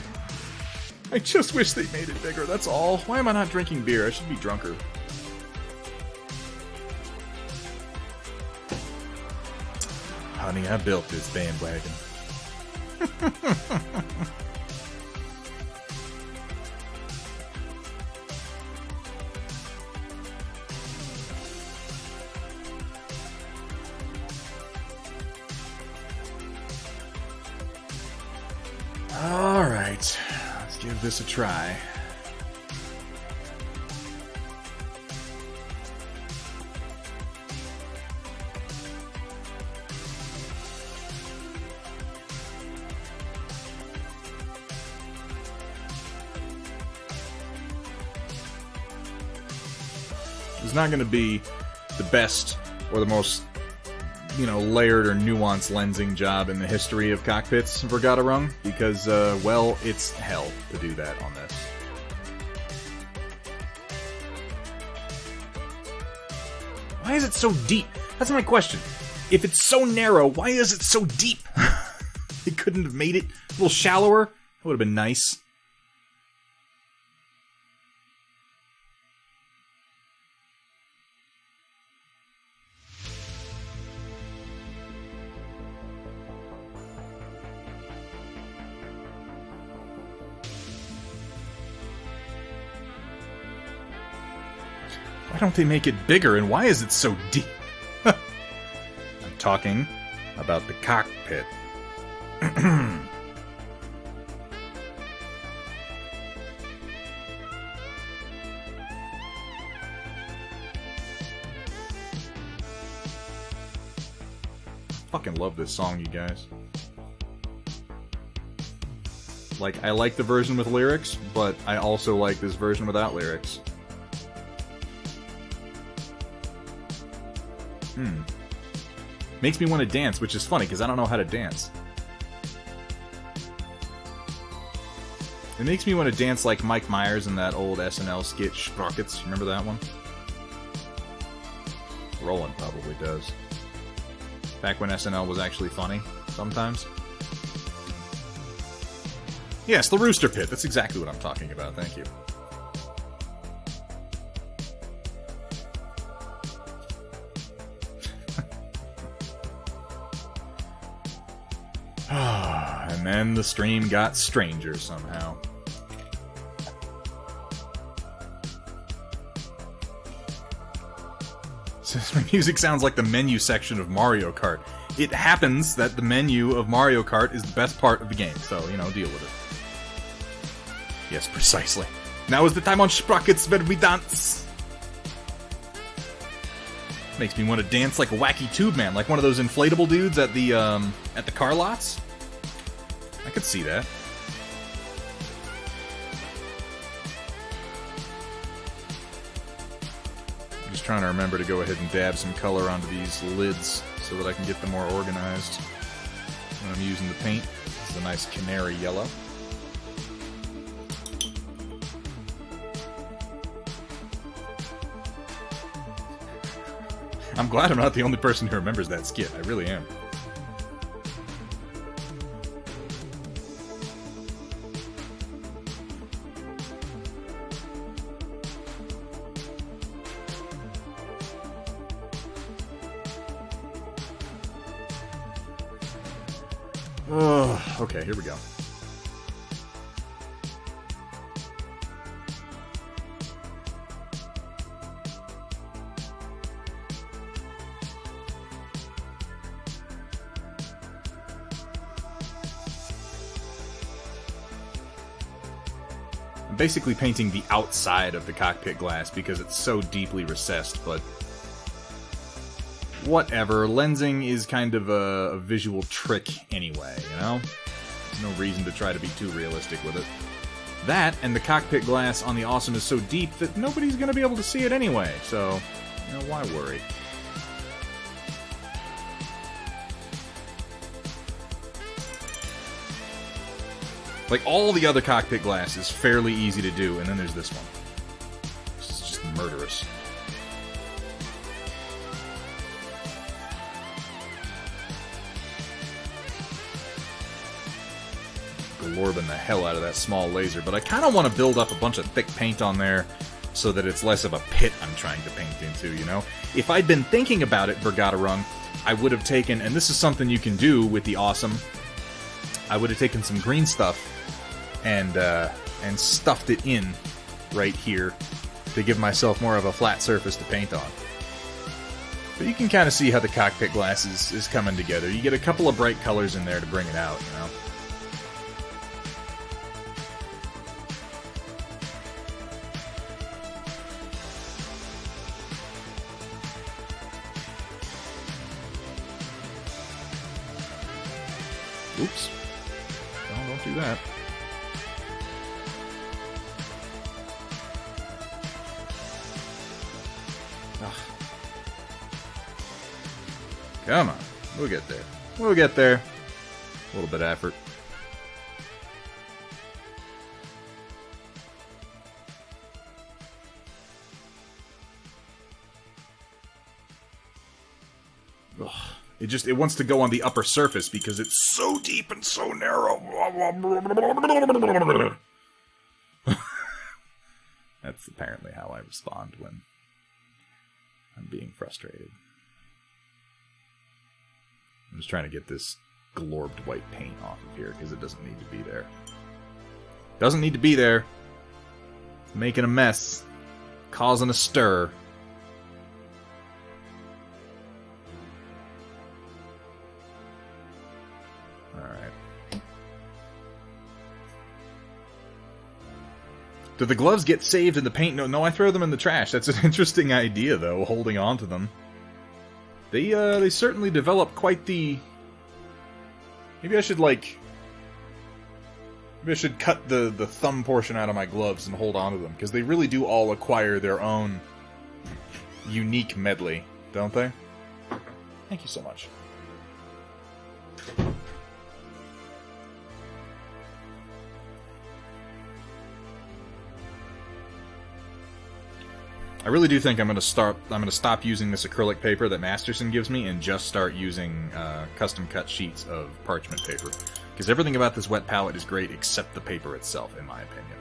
Speaker 2: I just wish they made it bigger, that's all. Why am I not drinking beer? I should be drunker. Honey, I built this bandwagon. Alright, let's give this a try. It's not going to be the best or the most, layered or nuanced lensing job in the history of cockpits for Vergata because, well, it's hell to do that on this. Why is it so deep? That's my question. If it's so narrow, why is it so deep? They couldn't have made it a little shallower? That would have been nice. Why don't they make it bigger, and why is it so deep? I'm talking about the cockpit. Fucking love this song, you guys. Like, I like the version with lyrics, but I also like this version without lyrics. Makes me want to dance, which is funny, because I don't know how to dance. It makes me want to dance like Mike Myers in that old SNL skit, Sprockets. Remember that one? Roland probably does. Back when SNL was actually funny, sometimes. Yes, the Rooster Pit. That's exactly what I'm talking about. Thank you. And then the stream got stranger somehow. My music sounds like the menu section of Mario Kart. It happens that the menu of Mario Kart is the best part of the game, so, deal with it. Yes, precisely. Now is the time on Sprockets where we dance! Makes me want to dance like a wacky tube man, like one of those inflatable dudes at the car lots. I could see that. I'm just trying to remember to go ahead and dab some color onto these lids so that I can get them more organized when I'm using the paint. This is a nice canary yellow. I'm glad I'm not the only person who remembers that skit. I really am. Okay, here we go. I'm basically painting the outside of the cockpit glass because it's so deeply recessed, but whatever. Lensing is kind of a visual trick anyway, you know? There's no reason to try to be too realistic with it. That, and the cockpit glass on the Awesome is so deep that nobody's going to be able to see it anyway, so, you know, why worry? Like, all the other cockpit glass is fairly easy to do, and then there's this one. This is just murderous. Glorbing the hell out of that small laser, but I kind of want to build up a bunch of thick paint on there so that it's less of a pit I'm trying to paint into, you know? If I'd been thinking about it, Vergatarung, I would have taken, and this is something you can do with the Awesome, I would have taken some green stuff and stuffed it in right here to give myself more of a flat surface to paint on. But you can kind of see how the cockpit glass is coming together. You get a couple of bright colors in there to bring it out, you know? Oops. No, don't do that. Ugh. Come on. We'll get there. We'll get there. A little bit of effort. Ugh. It wants to go on the upper surface because it's so deep and so narrow. That's apparently how I respond when I'm being frustrated. I'm just trying to get this glorbed white paint off of here because it doesn't need to be there. Doesn't need to be there. It's making a mess. Causing a stir. Do the gloves get saved in the paint? No, I throw them in the trash. That's an interesting idea, though, holding on to them. They certainly develop quite the... Maybe I should, like... Maybe I should cut the thumb portion out of my gloves and hold on to them, because they really do all acquire their own unique medley, don't they? Thank you so much. I really do think I'm going to stop using this acrylic paper that Masterson gives me and just start using custom cut sheets of parchment paper. Because everything about this wet palette is great except the paper itself, in my opinion.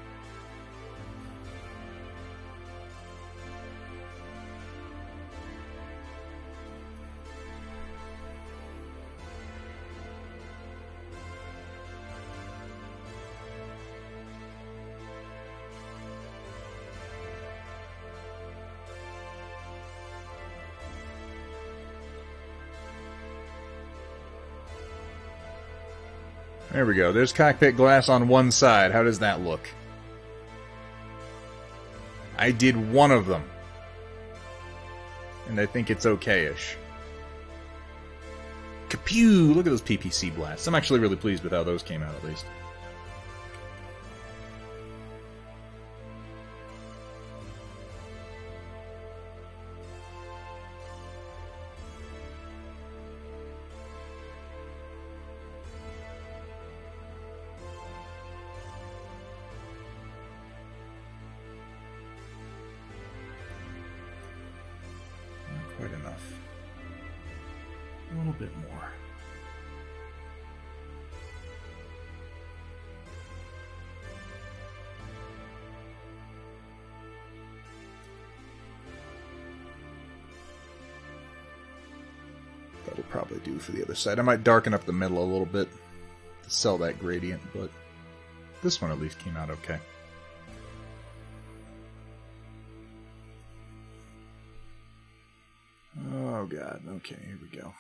Speaker 2: There we go. There's cockpit glass on one side. How does that look? I did one of them. And I think it's okay-ish. Kapew! Look at those PPC blasts. I'm actually really pleased with how those came out, at least. Quite enough. A little bit more. That'll probably do for the other side. I might darken up the middle a little bit to sell that gradient, but this one at least came out okay. Oh god, okay, here we go.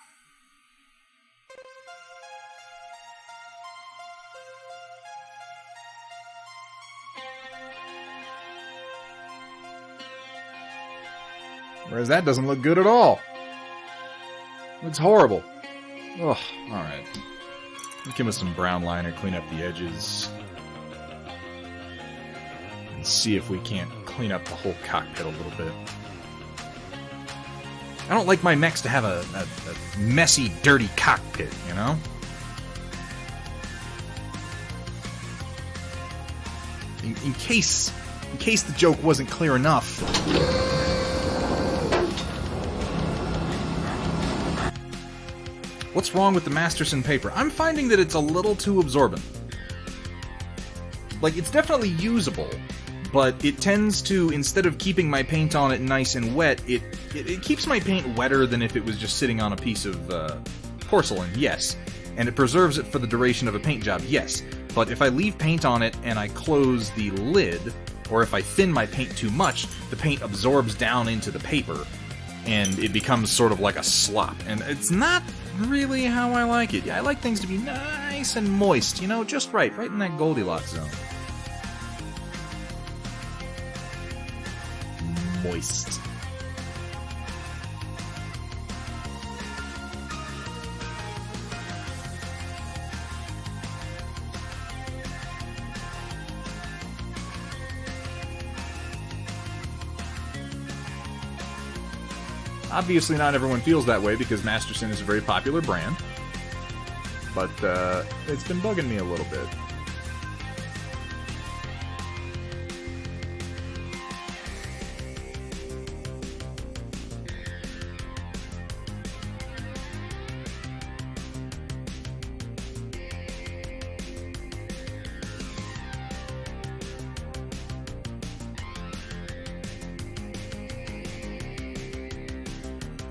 Speaker 2: Whereas that doesn't look good at all. It's horrible. Ugh, alright. Give us some brown liner, clean up the edges. And see if we can't clean up the whole cockpit a little bit. I don't like my mechs to have a messy, dirty cockpit, you know? In case the joke wasn't clear enough. What's wrong with the Masterson paper? I'm finding that it's a little too absorbent. Like, it's definitely usable, but it tends to, instead of keeping my paint on it nice and wet, it keeps my paint wetter than if it was just sitting on a piece of porcelain, yes. And it preserves it for the duration of a paint job, yes. But if I leave paint on it and I close the lid, or if I thin my paint too much, the paint absorbs down into the paper, and it becomes sort of like a slop. And it's not really how I like it. I like things to be nice and moist, you know, just right in that Goldilocks zone. Moist. Obviously not everyone feels that way because Masterson is a very popular brand, but it's been bugging me a little bit.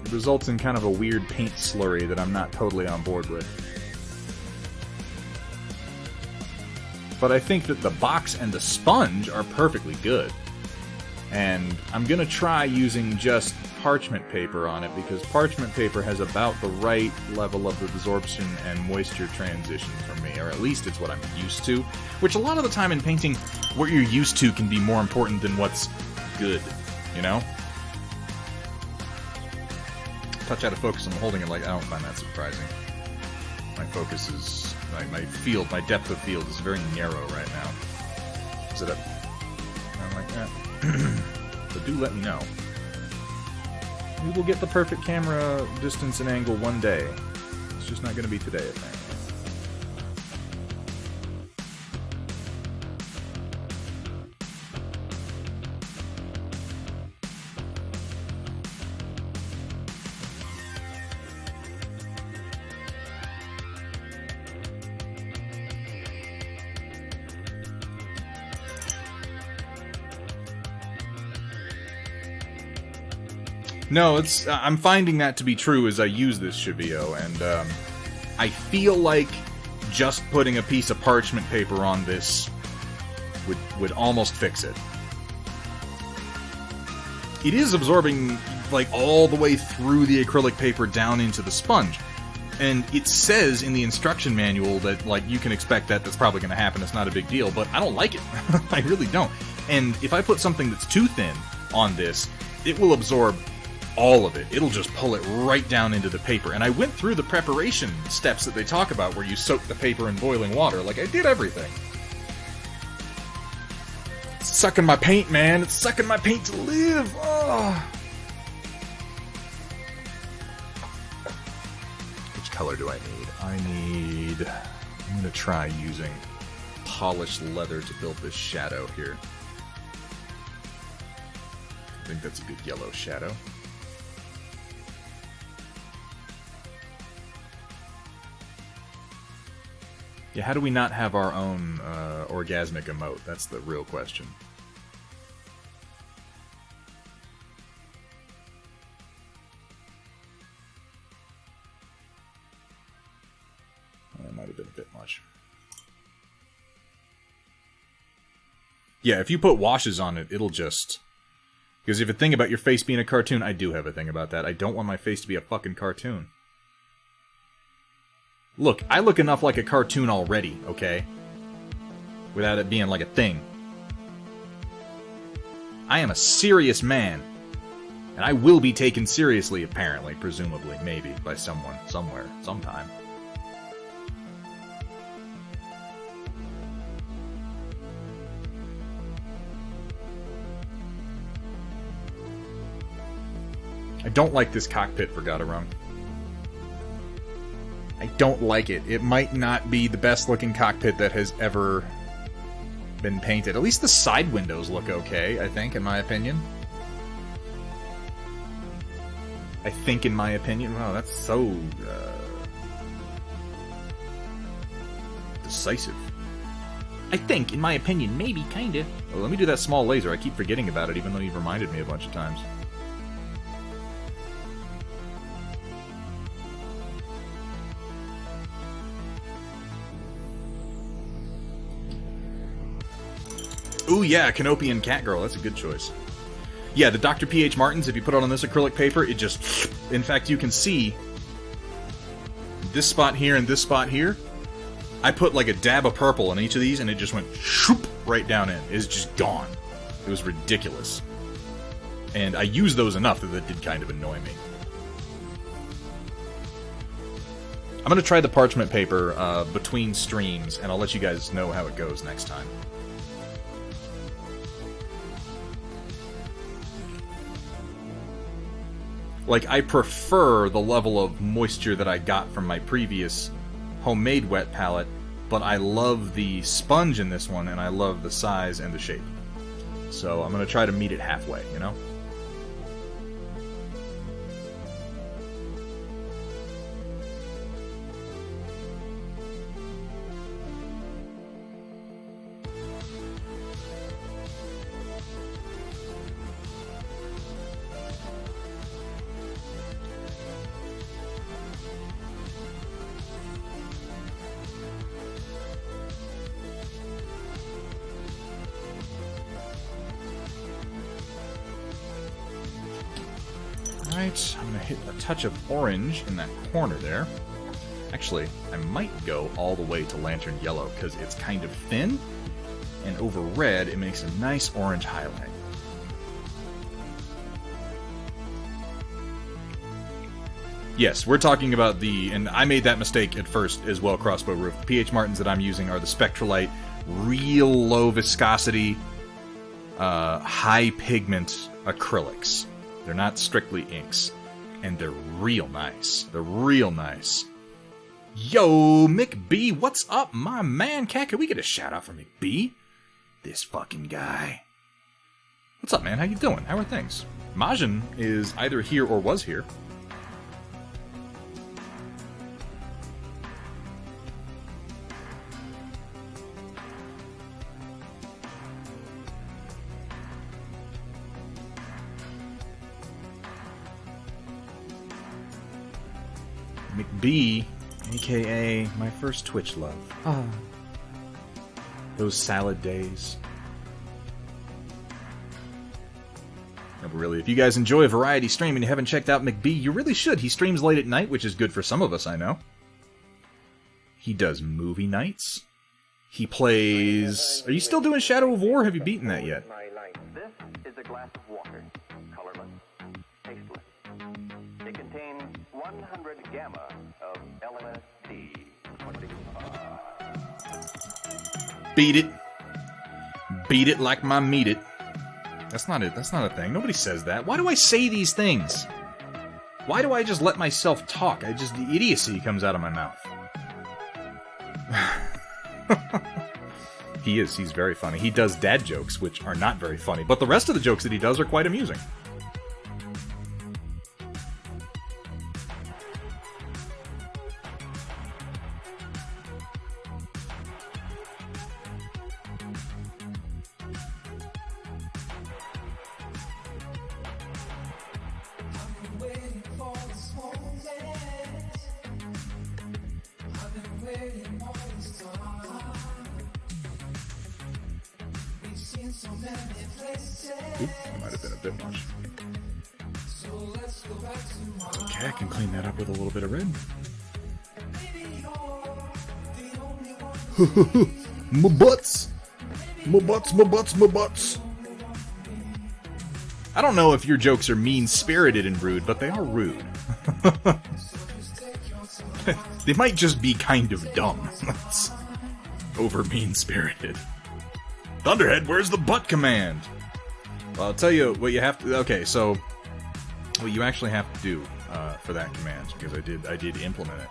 Speaker 2: It results in kind of a weird paint slurry that I'm not totally on board with. But I think that the box and the sponge are perfectly good. And I'm going to try using just parchment paper on it, because parchment paper has about the right level of absorption and moisture transition for me, or at least it's what I'm used to. Which a lot of the time in painting, what you're used to can be more important than what's good, you know? Touch out of focus, I'm holding it like, I don't find that surprising. My focus is, my depth of field is very narrow right now. Is it up? I don't like that. But do let me know. We will get the perfect camera distance and angle one day. It's just not going to be today, apparently. No, it's I'm finding that to be true as I use this Chevio, and I feel like just putting a piece of parchment paper on this would almost fix it. It is absorbing, like, all the way through the acrylic paper down into the sponge. And it says in the instruction manual that, like, you can expect that that's probably going to happen, it's not a big deal, but I don't like it. I really don't. And if I put something that's too thin on this, it will absorb all of it. It'll just pull it right down into the paper. And I went through the preparation steps that they talk about where you soak the paper in boiling water. Like, I did everything. It's sucking my paint, man. It's sucking my paint to live. Oh. Which color do I need? I'm gonna try using polished leather to build this shadow here. I think that's a good yellow shadow. Yeah, how do we not have our own orgasmic emote? That's the real question. That might have been a bit much. Yeah, if you put washes on it, it'll just... Because if you think about your face being a cartoon, I do have a thing about that. I don't want my face to be a fucking cartoon. Look, I look enough like a cartoon already, okay? Without it being like a thing. I am a serious man. And I will be taken seriously, apparently, presumably, maybe, by someone, somewhere, sometime. I don't like this cockpit for Gadarung. I don't like it. It might not be the best looking cockpit that has ever been painted. At least the side windows look okay, I think, in my opinion. Wow, that's so decisive. I think, in my opinion, maybe, kinda. Well, let me do that small laser. I keep forgetting about it, even though you've reminded me a bunch of times. Ooh, yeah, Canopian Catgirl. That's a good choice. Yeah, the Dr. P.H. Martins, if you put it on this acrylic paper, it just... In fact, you can see this spot here and this spot here. I put like a dab of purple on each of these, and it just went shoop right down in. It's just gone. It was ridiculous. And I used those enough that it did kind of annoy me. I'm going to try the parchment paper between streams, and I'll let you guys know how it goes next time. Like, I prefer the level of moisture that I got from my previous homemade wet palette, but I love the sponge in this one, and I love the size and the shape. So I'm going to try to meet it halfway, you know? Alright, I'm going to hit a touch of orange in that corner there. Actually, I might go all the way to Lantern Yellow, because it's kind of thin, and over red, it makes a nice orange highlight. Yes, we're talking about the, and I made that mistake at first as well, Crossbow Roof. The P.H. Martins that I'm using are the Spectralite, real low viscosity, high pigment acrylics. They're not strictly inks. And they're real nice. They're real nice. Yo, McB, what's up, my man? Cat, can we get a shout out from McB? This fucking guy. What's up, man? How you doing? How are things? Majin is either here or was here. McB, aka my first Twitch love. Ah. Those salad days. No, but really, if you guys enjoy a variety stream and you haven't checked out McB, you really should. He streams late at night, which is good for some of us, I know. He does movie nights. He plays... Are you still doing Shadow of War? Have you beaten that yet?
Speaker 5: This is a glass of water. Colorless, tasteless. It contains 100 gamma of LSD.
Speaker 2: Beat it. Beat it like my meat it. That's not it. That's not a thing. Nobody says that. Why do I say these things? Why do I just let myself talk? The idiocy comes out of my mouth. He's very funny. He does dad jokes, which are not very funny, but the rest of the jokes that he does are quite amusing. Oop, that might have been a bit much. Okay, I can clean that up with a little bit of red. My butts! My butts, my butts, my butts! I don't know if your jokes are mean-spirited and rude, but they are rude. They might just be kind of dumb. That's over mean-spirited. Thunderhead, where's the butt command? Well, I'll tell you what you have to... Okay, so... What you actually have to do for that command, because I did implement it.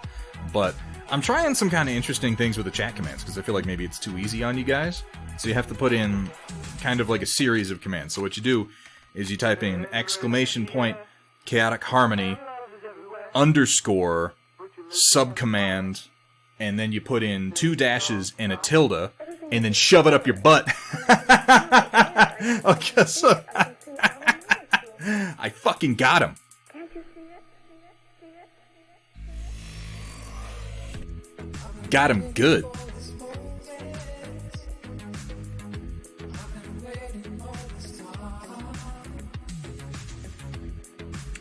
Speaker 2: But I'm trying some kind of interesting things with the chat commands, because I feel like maybe it's too easy on you guys. So you have to put in kind of like a series of commands. So what you do is you type in !, chaotic harmony, _ subcommand, and then you put in 2 dashes and a tilde, and then shove it up your butt. Okay, so I fucking got him. Got him good.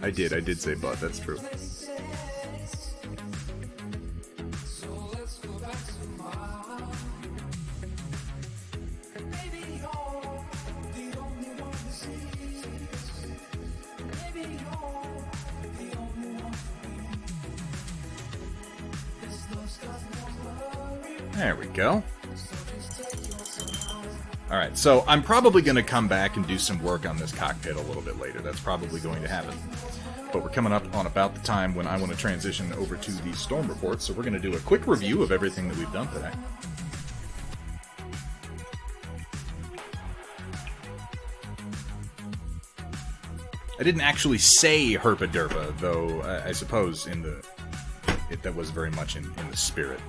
Speaker 2: I did say butt, that's true. There we go. Alright, so I'm probably going to come back and do some work on this cockpit a little bit later. That's probably going to happen. But we're coming up on about the time when I want to transition over to the storm report, so we're going to do a quick review of everything that we've done today. I didn't actually say Herpa Derpa, though I suppose that was very much in the spirit.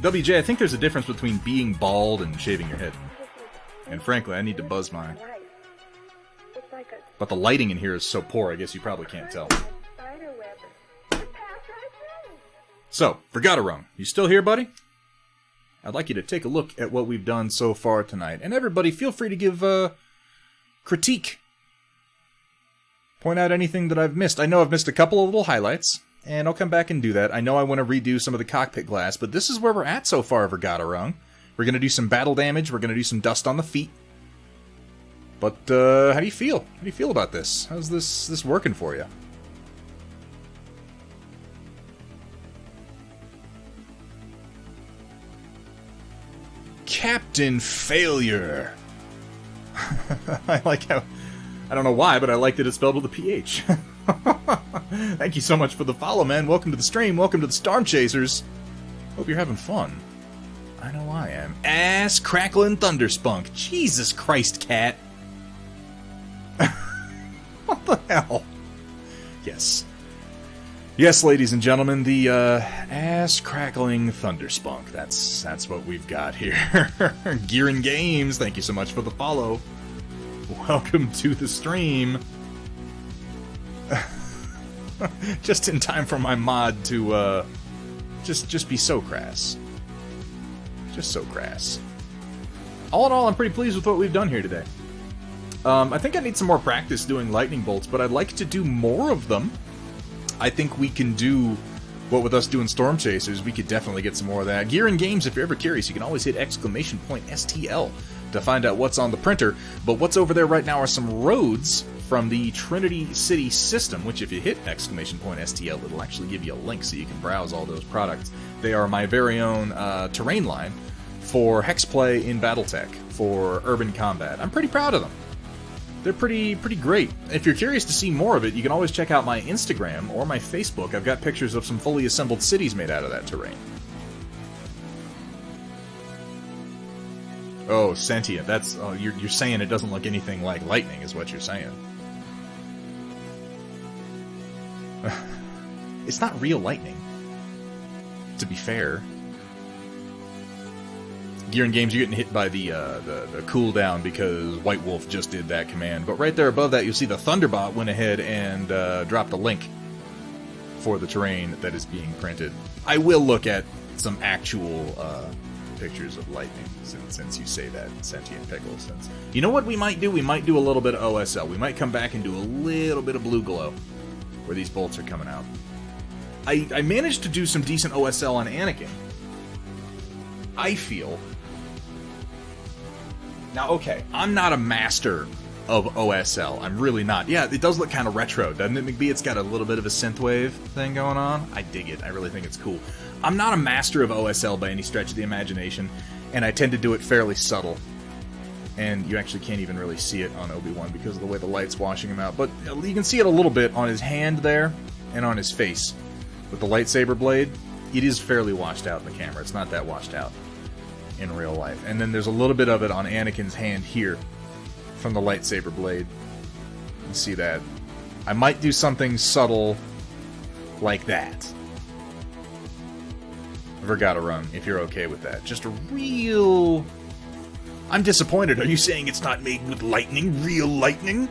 Speaker 2: WJ, I think there's a difference between being bald and shaving your head. And frankly, I need to buzz mine. But the lighting in here is so poor, I guess you probably can't tell. So, Vergatarung, you still here, buddy? I'd like you to take a look at what we've done so far tonight. And everybody, feel free to give critique. Point out anything that I've missed. I know I've missed a couple of little highlights. And I'll come back and do that. I know I want to redo some of the cockpit glass, but this is where we're at so far, Vergatarung. We're going to do some battle damage. We're going to do some dust on the feet. But, how do you feel? How do you feel about this? How's this working for you? Captain Failure. I like how... I don't know why, but I like that it's spelled with a PH. Thank you so much for the follow, man. Welcome to the stream. Welcome to the Stormchasers. Hope you're having fun. I know I am. Ass crackling thunderspunk. Jesus Christ, cat. What the hell? Yes. Yes, ladies and gentlemen, the ass crackling thunderspunk. That's what we've got here. Gear and Games, thank you so much for the follow. Welcome to the stream. Just in time for my mod to just be so crass. Just so crass. All in all, I'm pretty pleased with what we've done here today. I think I need some more practice doing lightning bolts, but I'd like to do more of them. I think we can do what with us doing Stormchasers, we could definitely get some more of that. Gear and Games, if you're ever curious, you can always hit !STL to find out what's on the printer. But what's over there right now are some roads from the Trinity City system, which if you hit !STL, it'll actually give you a link so you can browse all those products. They are my very own terrain line for Hexplay in Battletech, for urban combat. I'm pretty proud of them. They're pretty great. If you're curious to see more of it, you can always check out my Instagram or my Facebook. I've got pictures of some fully assembled cities made out of that terrain. Oh, sentient. That's you're saying it doesn't look anything like lightning, is what you're saying. It's not real lightning, to be fair. Gear and Games, you're getting hit by the cooldown because White Wolf just did that command. But right there above that, you'll see the Thunderbot went ahead and dropped a link for the terrain that is being printed. I will look at some actual pictures of lightning, since you say that, Sentient Pickle. Since you know what we might do? We might do a little bit of OSL. We might come back and do a little bit of Blue Glow, where these bolts are coming out. I managed to do some decent OSL on Anakin. I feel. Now, okay, I'm not a master of OSL. I'm really not. Yeah, it does look kind of retro, doesn't it, McBee? It's got a little bit of a synthwave thing going on. I dig it. I really think it's cool. I'm not a master of OSL by any stretch of the imagination, and I tend to do it fairly subtle. And you actually can't even really see it on Obi-Wan because of the way the light's washing him out. But you can see it a little bit on his hand there and on his face. With the lightsaber blade, it is fairly washed out in the camera. It's not that washed out in real life. And then there's a little bit of it on Anakin's hand here from the lightsaber blade. You can see that. I might do something subtle like that. Vergata run, if you're okay with that. Just a real... I'm disappointed. Are you saying it's not made with lightning? Real lightning?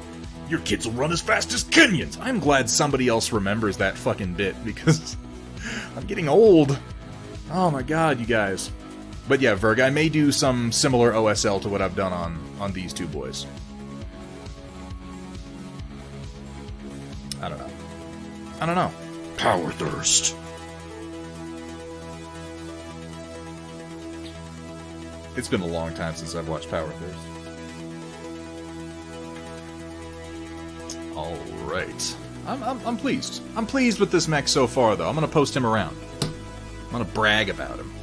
Speaker 2: Your kids will run as fast as Kenyans. I'm glad somebody else remembers that fucking bit, because I'm getting old. Oh my god, you guys. But yeah, Verg, I may do some similar OSL to what I've done on these two boys. I don't know. I don't know. Power thirst. It's been a long time since I've watched Power Thirst. Alright. I'm pleased. I'm pleased with this mech so far, though. I'm gonna post him around. I'm gonna brag about him.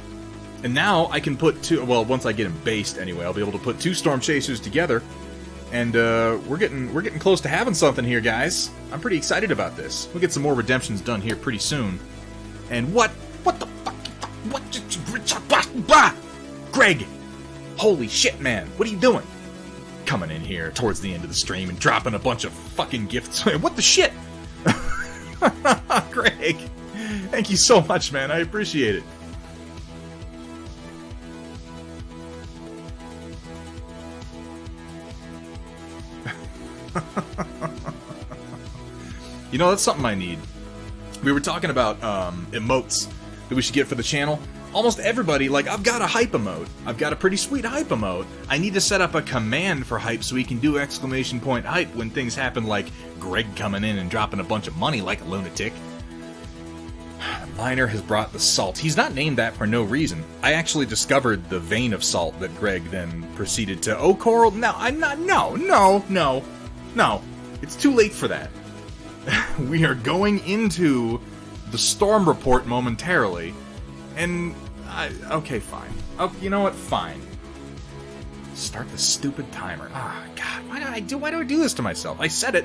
Speaker 2: And now I can put two... Well, once I get him based, anyway, I'll be able to put two Stormchasers together. And, we're getting close to having something here, guys. I'm pretty excited about this. We'll get some more redemptions done here pretty soon. And what the fuck? What? Greg! Holy shit, man. What are you doing? Coming in here towards the end of the stream and dropping a bunch of fucking gifts. What the shit? Greg, thank you so much, man. I appreciate it. You know, that's something I need. We were talking about emotes that we should get for the channel. Almost everybody, like, I've got a hype emote. I've got a pretty sweet hype emote. I need to set up a command for hype so we can do exclamation point hype when things happen like Greg coming in and dropping a bunch of money like a lunatic. Miner has brought the salt. He's not named that for no reason. I actually discovered the vein of salt that Greg then proceeded to... Oh, Coral, no, I'm not... No. It's too late for that. We are going into the storm report momentarily. And, okay, fine. Oh, you know what? Fine. Start the stupid timer. Ah, God, why do I do this to myself? I set it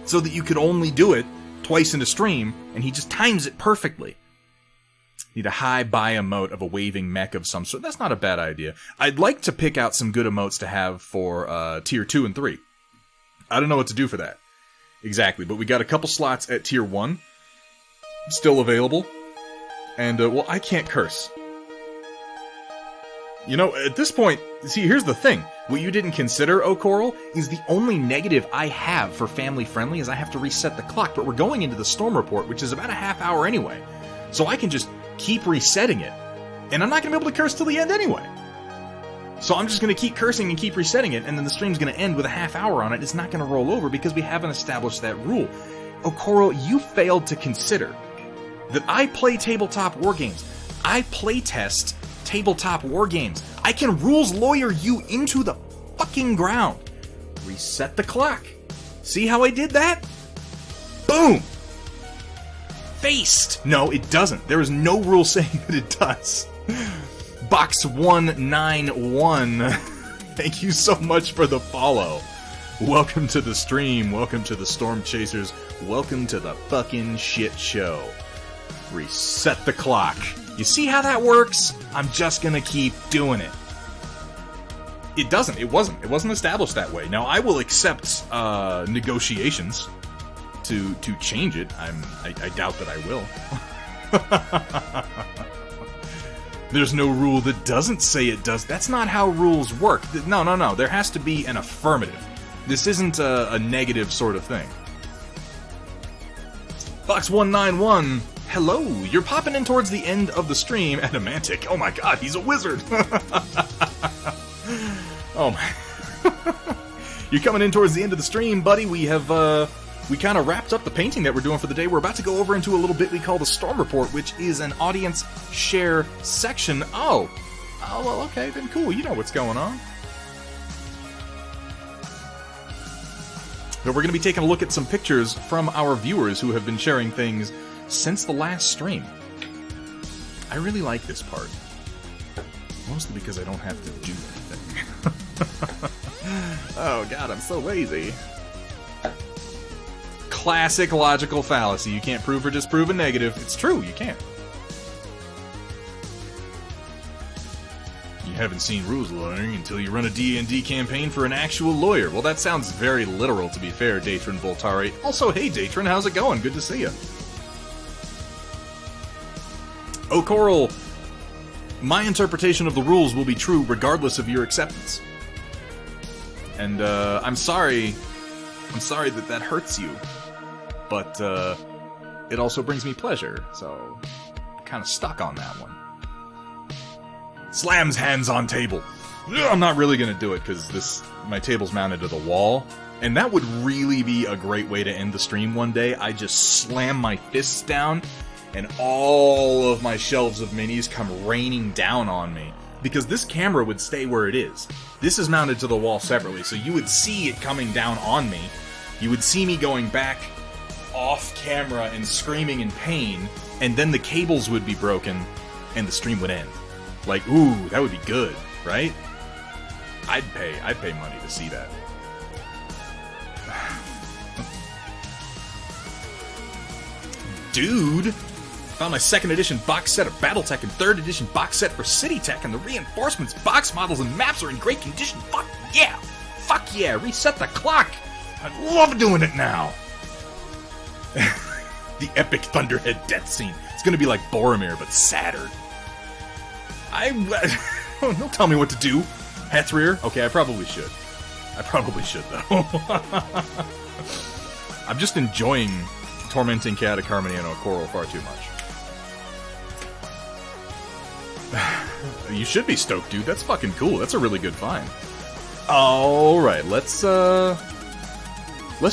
Speaker 2: so that you could only do it twice in a stream, and he just times it perfectly. Need a high buy emote of a waving mech of some sort. That's not a bad idea. I'd like to pick out some good emotes to have for tier 2 and 3. I don't know what to do for that. Exactly, but we got a couple slots at tier 1. Still available. And, well, I can't curse. You know, at this point, see, here's the thing. What you didn't consider, oh Coral, is the only negative I have for family friendly is I have to reset the clock, but we're going into the storm report, which is about a half hour anyway. So I can just keep resetting it. And I'm not going to be able to curse till the end anyway. So I'm just going to keep cursing and keep resetting it, and then the stream's going to end with a half hour on it. It's not going to roll over because we haven't established that rule. Oh Coral, you failed to consider that I play tabletop war games. I playtest tabletop war games. I can rules lawyer you into the fucking ground. Reset the clock. See how I did that? Boom! Faced! No, it doesn't. There is no rule saying that it does. Box 191. Thank you so much for the follow. Welcome to the stream. Welcome to the Stormchasers. Welcome to the fucking shit show. Reset the clock. You see how that works? I'm just gonna keep doing it. It doesn't. It wasn't established that way. Now, I will accept negotiations to change it. I doubt that I will. There's no rule that doesn't say it does. That's not how rules work. No. There has to be an affirmative. This isn't a negative sort of thing. Box 191. Hello, you're popping in towards the end of the stream. Adamantic. Oh my god, he's a wizard. Oh my. You're coming in towards the end of the stream, buddy. We have, we kind of wrapped up the painting that we're doing for the day. We're about to go over into a little bit we call the Storm Report, which is an audience share section. Oh, well, okay, then cool. You know what's going on. But we're going to be taking a look at some pictures from our viewers who have been sharing things since the last stream. I really like this part. Mostly because I don't have to do anything. Oh god, I'm so lazy. Classic logical fallacy. You can't prove or disprove a negative. It's true, you can't. You haven't seen rules lawyering until you run a D&D campaign for an actual lawyer. Well, that sounds very literal, to be fair, Datron Voltari. Also, hey Datron, how's it going? Good to see you. Oh, Coral, my interpretation of the rules will be true regardless of your acceptance. And, I'm sorry that that hurts you. But, it also brings me pleasure, so I'm kind of stuck on that one. Slams hands on table. I'm not really gonna do it, because my table's mounted to the wall. And that would really be a great way to end the stream one day. I just slam my fists down, and all of my shelves of minis come raining down on me. Because this camera would stay where it is. This is mounted to the wall separately, so you would see it coming down on me. You would see me going back off camera and screaming in pain, and then the cables would be broken, and the stream would end. Like, ooh, that would be good, right? I'd pay money to see that. Dude! Found my 2nd edition box set of Battletech and 3rd edition box set for CityTech, and the reinforcements, box models, and maps are in great condition. Fuck yeah! Fuck yeah! Reset the clock! I love doing it now! The epic Thunderhead death scene. It's gonna be like Boromir, but sadder. Don't tell me what to do. Hathrir? Okay, I probably should. Though. I'm just enjoying tormenting Chaotic Harmony and Coral far too much. You should be stoked, dude. That's fucking cool. That's a really good find. Alright, let's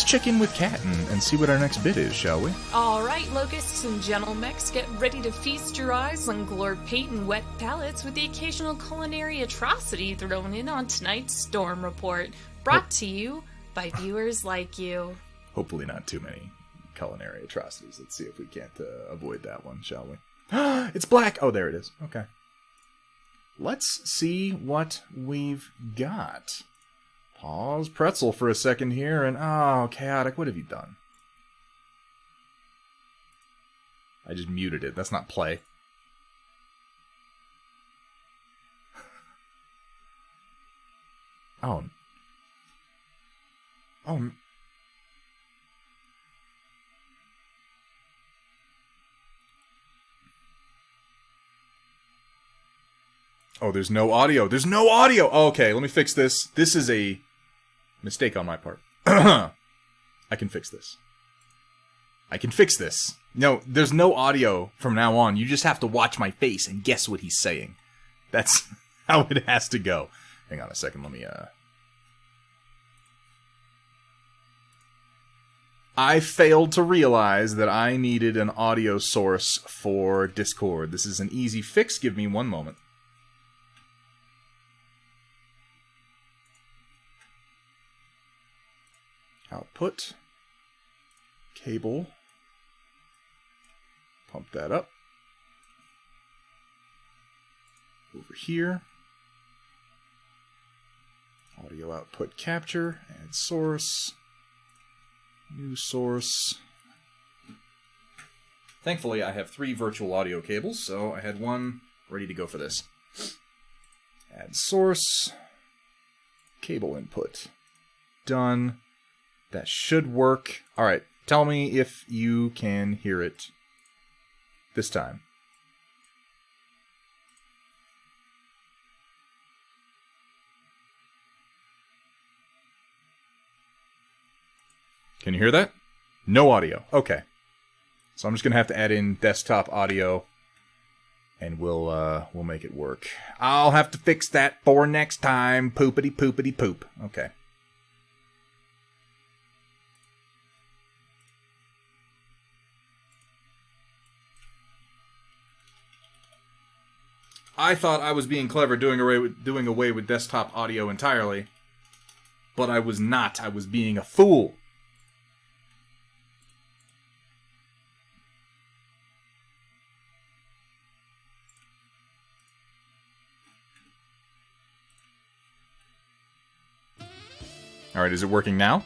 Speaker 2: check in with Kat and see what our next bit is, shall we?
Speaker 4: Alright, locusts and gentle mechs, get ready to feast your eyes on glorpate and wet palates with the occasional culinary atrocity thrown in on tonight's Storm Report, brought to you by viewers like you.
Speaker 2: Hopefully not too many culinary atrocities. Let's see if we can't avoid that one, shall we? It's black! Oh, there it is. Okay. Let's see what we've got. Pause pretzel for a second here, and oh, Chaotic, what have you done? I just muted it. That's not play. Oh. Oh. Oh, there's no audio. There's no audio! Oh, okay, let me fix this. This is a mistake on my part. I can fix this. No, there's no audio from now on. You just have to watch my face and guess what he's saying. That's how it has to go. Hang on a second, let me, I failed to realize that I needed an audio source for Discord. This is an easy fix. Give me one moment. Output. Cable. Pump that up. Over here. Audio output capture. Add source. New source. Thankfully, I have 3 virtual audio cables, so I had one ready to go for this. Add source. Cable input. Done. That should work. Alright, tell me if you can hear it this time. Can you hear that? No audio. Okay. So I'm just gonna have to add in desktop audio, and we'll make it work. I'll have to fix that for next time. Poopity poopity poop. Okay. I thought I was being clever doing away with desktop audio entirely, but I was not. I was being a fool. Alright, is it working now?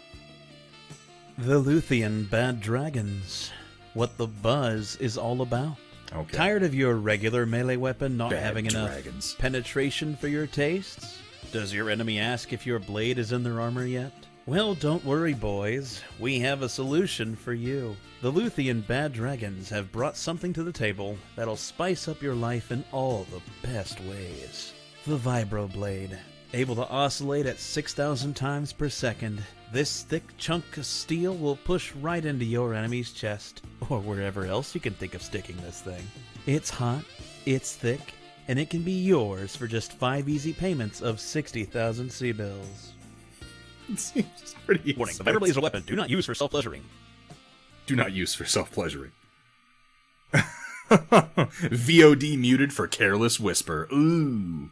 Speaker 3: The Luthian Bad Dragons. What the buzz is all about.
Speaker 2: Okay.
Speaker 3: Tired of your regular melee weapon not
Speaker 2: Bad
Speaker 3: having enough
Speaker 2: dragons.
Speaker 3: penetration for your tastes? Does your enemy ask if your blade is in their armor yet? Well, don't worry, boys. We have a solution for you. The Luthian Bad Dragons have brought something to the table that'll spice up your life in all the best ways. The Vibroblade. Able to oscillate at 6,000 times per second, this thick chunk of steel will push right into your enemy's chest, or wherever else you can think of sticking this thing. It's hot, it's thick, and it can be yours for just 5 easy payments of 60,000 C-bills.
Speaker 2: It seems pretty
Speaker 3: Warning, the
Speaker 2: expensive.
Speaker 3: Vibroblade is a weapon. Do not use for self-pleasuring.
Speaker 2: Do not use for self-pleasuring. VOD muted for careless whisper. Ooh.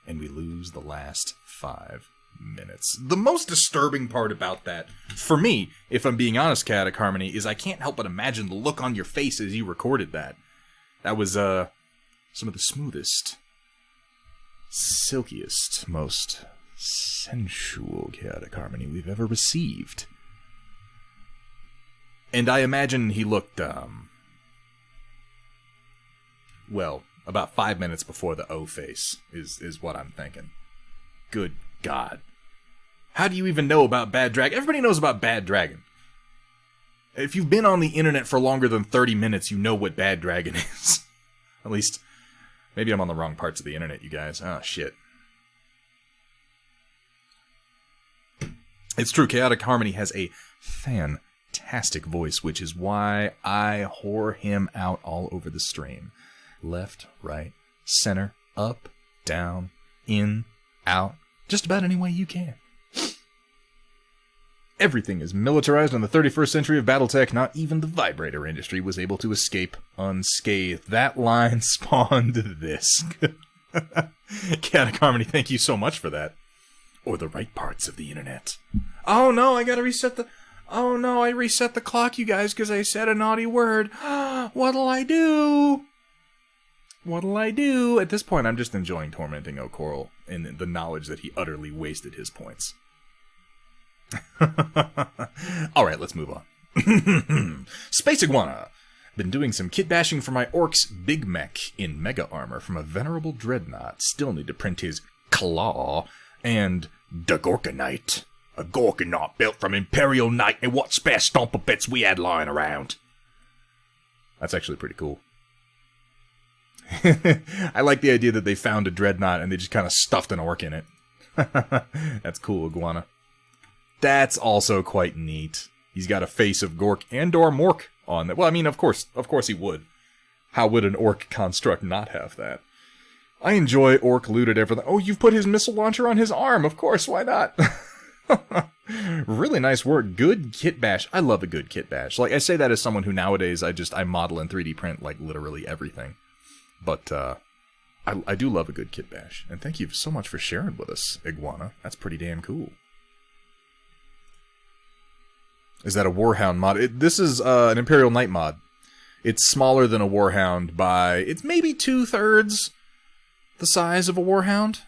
Speaker 2: And we lose the last 5 minutes. The most disturbing part about that, for me, if I'm being honest, Chaotic Harmony, is I can't help but imagine the look on your face as you recorded that. That was, some of the smoothest, silkiest, most sensual Chaotic Harmony we've ever received. And I imagine he looked, well, about 5 minutes before the O face, is what I'm thinking. Good God. How do you even know about Bad Dragon? Everybody knows about Bad Dragon. If you've been on the internet for longer than 30 minutes, you know what Bad Dragon is. At least, maybe I'm on the wrong parts of the internet, you guys. Oh, shit. It's true, Chaotic Harmony has a fantastic voice, which is why I whore him out all over the stream. Left, right, center, up, down, in, out, just about any way you can. Everything is militarized in the 31st century of Battletech. Not even the vibrator industry was able to escape unscathed. That line spawned this. Chaotic Harmony, thank you so much for that. Or the right parts of the internet. Oh no, I gotta reset the... Oh no, I reset the clock, you guys, because I said a naughty word. What'll I do? What'll I do? At this point, I'm just enjoying tormenting O'Coral in the knowledge that he utterly wasted his points. Alright, let's move on. Space Iguana. Been doing some kit bashing for my Orc's big mech in mega armor from a venerable dreadnought. Still need to print his claw. And the Gorgonite. A Gorgonaut built from Imperial Knight and what spare stomper bits we had lying around. That's actually pretty cool. I like the idea that they found a dreadnought and they just kind of stuffed an orc in it. That's cool, Iguana. That's also quite neat. He's got a face of Gork and/or Mork on that. Well, I mean, of course he would. How would an orc construct not have that? I enjoy orc looted everything. Oh, you've put his missile launcher on his arm. Of course, why not? Really nice work. Good kit bash. I love a good kit bash. Like, I say that as someone who nowadays I model and 3D print, like, literally everything. But, I do love a good kit bash. And thank you so much for sharing with us, Iguana. That's pretty damn cool. Is that a Warhound mod? This is an Imperial Knight mod. It's smaller than a Warhound by... It's maybe 2/3 the size of a Warhound,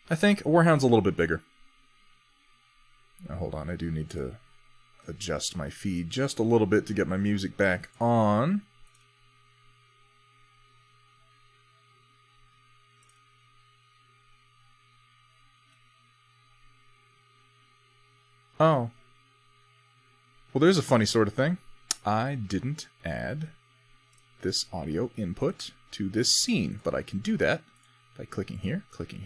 Speaker 2: I think. A Warhound's a little bit bigger. Now, hold on, I do need to adjust my feed just a little bit to get my music back on. Oh. Well, there's a funny sort of thing. I didn't add this audio input to this scene, but I can do that by clicking here, clicking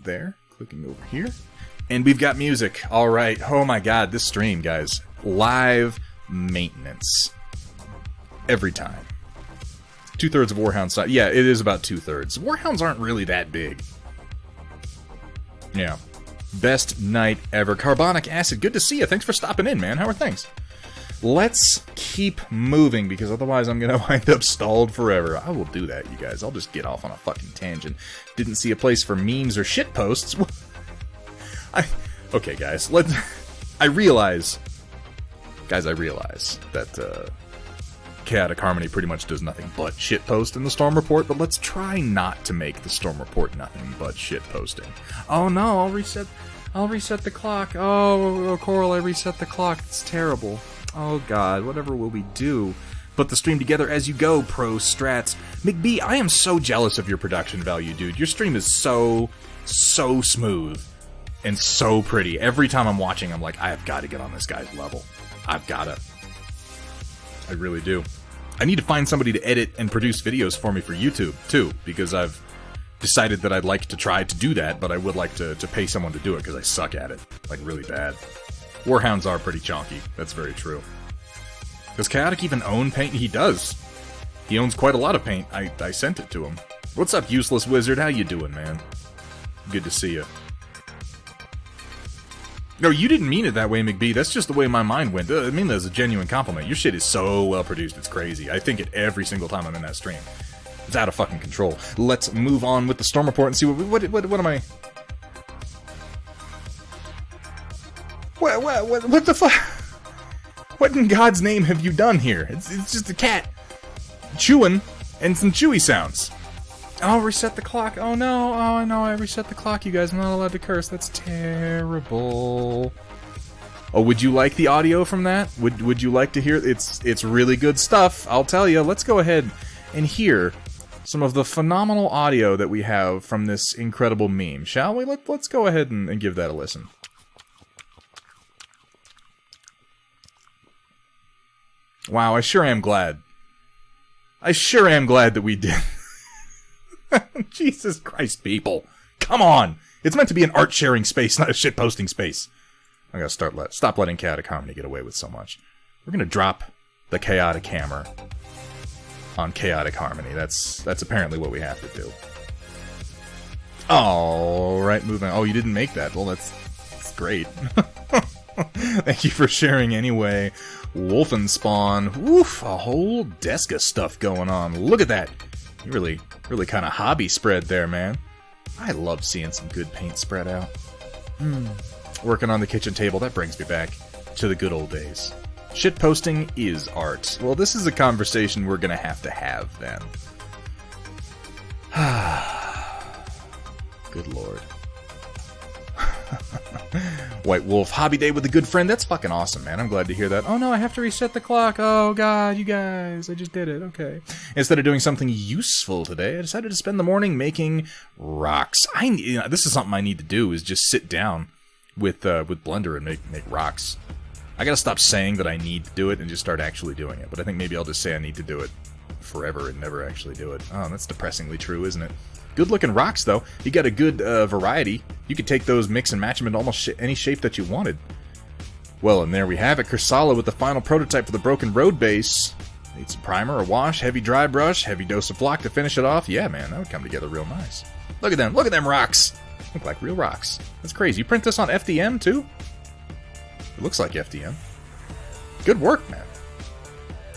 Speaker 2: there, clicking over here. And we've got music. All right. Oh my god, this stream, guys. Live maintenance. Every time. 2/3 of Warhound size. Yeah, it is about 2/3. Warhounds aren't really that big. Yeah. Best night ever. Carbonic Acid, good to see you. Thanks for stopping in, man. How are things? Let's keep moving, because otherwise I'm going to wind up stalled forever. I will do that, you guys. I'll just get off on a fucking tangent. Didn't see a place for memes or shit posts. Okay, guys. I realize that Chaotic Harmony pretty much does nothing but shit post in the Storm Report, but let's try not to make the Storm Report nothing but shit posting. Oh no, I'll reset I'll reset the clock. Oh, Coral, I reset the clock. It's terrible. Oh, God. Whatever will we do? Put the stream together as you go, pro strats. McB, I am so jealous of your production value, dude. Your stream is so smooth and so pretty. Every time I'm watching, I'm like, I have got to get on this guy's level. I've got to. I really do. I need to find somebody to edit and produce videos for me for YouTube, too, because I've decided that I'd like to try to do that, but I would like to pay someone to do it, because I suck at it. Like, really bad. Warhounds are pretty chonky. That's very true. Does Chaotic even own paint? He does. He owns quite a lot of paint. I sent it to him. What's up, Useless Wizard? How you doing, man? Good to see you. No, you didn't mean it that way, McB. That's just the way my mind went. I mean that as a genuine compliment. Your shit is so well produced, it's crazy. I think it every single time I'm in that stream. It's out of fucking control. Let's move on with the Storm Report and see what am I... What the fuck? What in God's name have you done here? It's just a cat chewing and some chewy sounds. Oh, reset the clock. Oh no, oh no, I reset the clock, you guys. I'm not allowed to curse. That's terrible. Oh, would you like the audio from that? Would you like to hear? It's really good stuff, I'll tell you. Let's go ahead and hear some of the phenomenal audio that we have from this incredible meme, shall we? Let's go ahead and give that a listen. Wow, I sure am glad. I sure am glad that we did. Jesus Christ, people. Come on! It's meant to be an art-sharing space, not a shit-posting space. I gotta stop letting Chaotic Harmony get away with so much. We're gonna drop the Chaotic Hammer on Chaotic Harmony. That's apparently what we have to do. Alright, moving on. Oh, you didn't make that. Well, that's great. Thank you for sharing anyway. Wolfenspawn. Woof, a whole desk of stuff going on. Look at that. You really kind of hobby spread there, man. I love seeing some good paint spread out. Working on the kitchen table, that brings me back to the good old days. Shitposting is art. Well, this is a conversation we're gonna have then. Good lord. White Wolf, hobby day with a good friend. That's fucking awesome, man. I'm glad to hear that. Oh no, I have to reset the clock. Oh god, you guys. I just did it. Okay. Instead of doing something useful today, I decided to spend the morning making rocks. This is something I need to do, is just sit down with Blender and make rocks. I gotta stop saying that I need to do it and just start actually doing it. But I think maybe I'll just say I need to do it forever and never actually do it. Oh, that's depressingly true, isn't it? Good looking rocks, though. You got a good variety. You could take those, mix and match them into almost any shape that you wanted. Well, and there we have it. Kursala with the final prototype for the Broken Road base. Need some primer, a wash, heavy dry brush, heavy dose of flock to finish it off. Yeah, man, that would come together real nice. Look at them. Look at them rocks. Look like real rocks. That's crazy. You print this on FDM, too? It looks like FDM. Good work, man.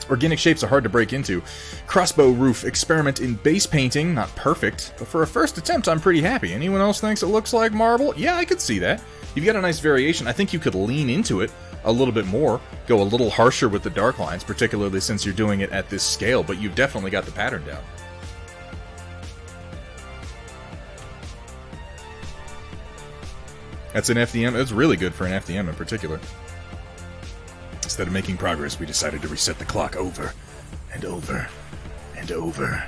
Speaker 2: Organic shapes are hard to break into. Crossbow roof experiment in base painting. Not perfect, but for a first attempt, I'm pretty happy. Anyone else thinks it looks like marble? Yeah, I could see that. You've got a nice variation. I think you could lean into it a little bit more. Go a little harsher with the dark lines, particularly since you're doing it at this scale, but you've definitely got the pattern down. That's an FDM. It's really good for an FDM in particular. Instead of making progress, we decided to reset the clock over and over and over.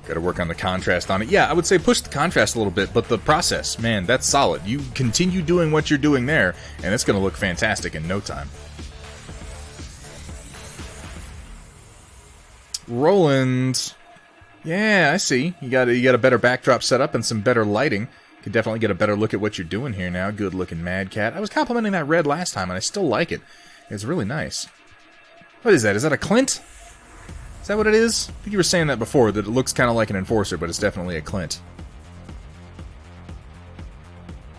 Speaker 2: Gotta work on the contrast on it. Yeah, I would say push the contrast a little bit, but the process, man, that's solid. You continue doing what you're doing there, and it's gonna look fantastic in no time. Roland. Yeah, I see. You got a better backdrop set up and some better lighting. Can definitely get a better look at what you're doing here now. Good looking Mad Cat. I was complimenting that red last time, and I still like it. It's really nice. What is that? Is that a Clint? Is that what it is? I think you were saying that before, that it looks kind of like an Enforcer, but it's definitely a Clint.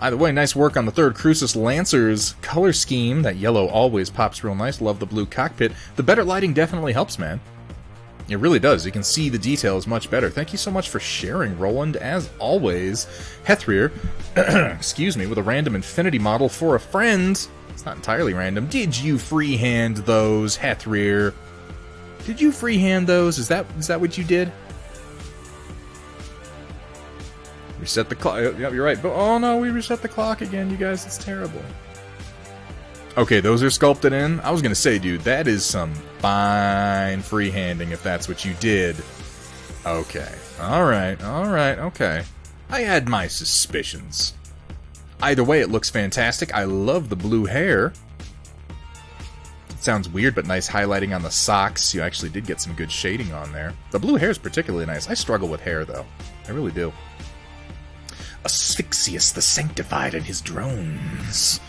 Speaker 2: Either way, nice work on the third Crucis Lancer's color scheme. That yellow always pops real nice. Love the blue cockpit. The better lighting definitely helps, man. It really does. You can see the details much better. Thank you so much for sharing, Roland. As always, Hethrir, excuse me, with a random Infinity model for a friend. It's not entirely random. Did you freehand those, Hethrir? Did you freehand those? Is that what you did? Reset the clock. Yep, you're right. But oh no, we reset the clock again, you guys. It's terrible. Okay, those are sculpted in. I was gonna say, dude, that is some fine freehanding if that's what you did. Okay. Alright, okay. I had my suspicions. Either way, it looks fantastic. I love the blue hair. It sounds weird, but nice highlighting on the socks. You actually did get some good shading on there. The blue hair is particularly nice. I struggle with hair, though. I really do. Asphyxius the Sanctified and his drones.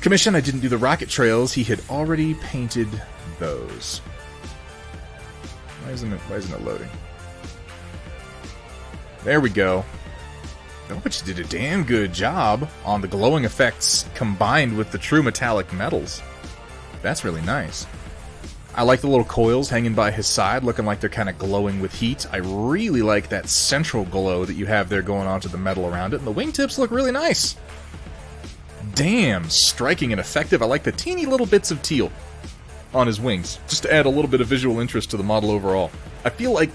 Speaker 2: Commission, I didn't do the rocket trails. He had already painted those. Why isn't it loading? There we go. Oh, but you did a damn good job on the glowing effects combined with the true metallic metals. That's really nice. I like the little coils hanging by his side, looking like they're kind of glowing with heat. I really like that central glow that you have there going onto the metal around it, and the wingtips look really nice. Damn, striking and effective. I like the teeny little bits of teal on his wings, just to add a little bit of visual interest to the model overall. I feel like,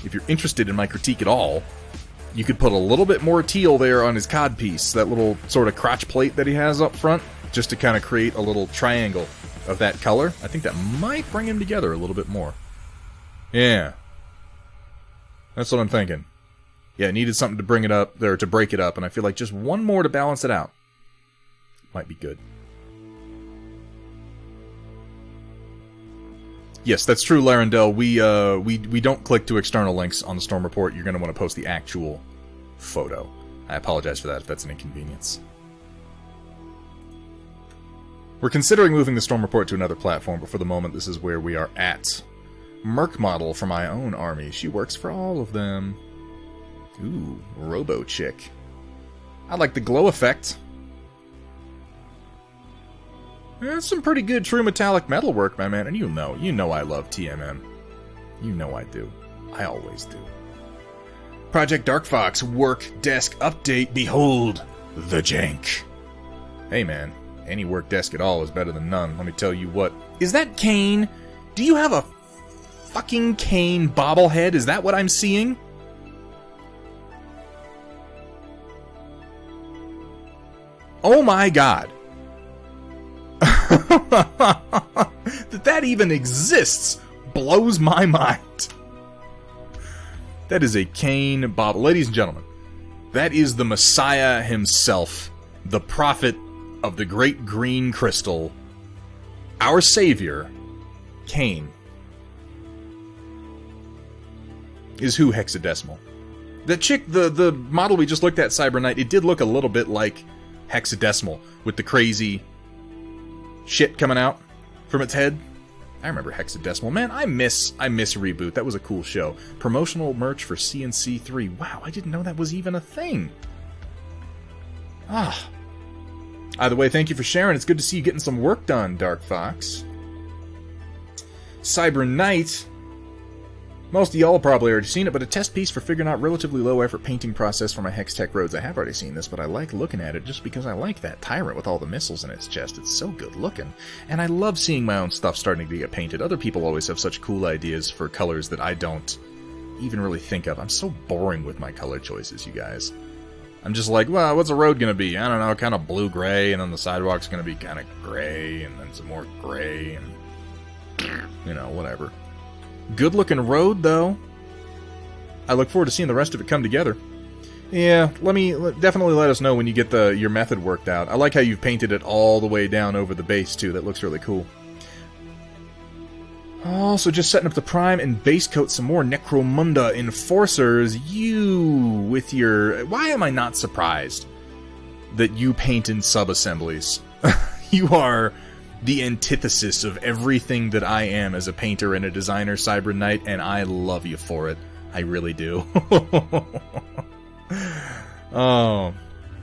Speaker 2: if you're interested in my critique at all, you could put a little bit more teal there on his codpiece, that little sort of crotch plate that he has up front, just to kind of create a little triangle of that color. I think that might bring him together a little bit more. Yeah. That's what I'm thinking. Yeah, it needed something to bring it up, or to break it up, and I feel like just one more to balance it out might be good. Yes, that's true, Larendelle. We don't click to external links on the Storm Report. You're going to want to post the actual photo. I apologize for that if that's an inconvenience. We're considering moving the Storm Report to another platform, but for the moment this is where we are at. Merc model for my own army. She works for all of them. Ooh, Robo Chick. I like the glow effect. That's some pretty good true metallic metal work, my man. And you know I love TMM. You know I do. I always do. Project Dark Fox work desk update. Behold the jank. Hey man, any work desk at all is better than none. Let me tell you what. Is that Kane? Do you have a fucking Kane bobblehead? Is that what I'm seeing? Oh my god. that even exists blows my mind. That is a Kane bobble. Ladies and gentlemen, that is the Messiah himself, the prophet of the great green crystal, our savior, Kane. Is who hexadecimal. The chick, the model we just looked at, Cyber Knight, it did look a little bit like hexadecimal with the crazy shit coming out from its head. I remember hexadecimal. Man, I miss Reboot. That was a cool show. Promotional merch for CNC 3. Wow, I didn't know that was even a thing. Ah. Either way, thank you for sharing. It's good to see you getting some work done, Dark Fox. Cyber Knight. Most of y'all have probably already seen it, but a test piece for figuring out relatively low-effort painting process for my Hextech roads. I have already seen this, but I like looking at it just because I like that tyrant with all the missiles in its chest. It's so good looking. And I love seeing my own stuff starting to get painted. Other people always have such cool ideas for colors that I don't even really think of. I'm so boring with my color choices, you guys. I'm just like, well, what's a road going to be? I don't know, kind of blue-gray, and then the sidewalk's going to be kind of gray, and then some more gray, and, you know, whatever. Good-looking road, though. I look forward to seeing the rest of it come together. Yeah, definitely let us know when you get your method worked out. I like how you've painted it all the way down over the base, too. That looks really cool. Also, just setting up the prime and base coat some more Necromunda Enforcers. You, with your... Why am I not surprised that you paint in sub-assemblies? You are the antithesis of everything that I am as a painter and a designer, Cyber Knight, and I love you for it. I really do. Oh,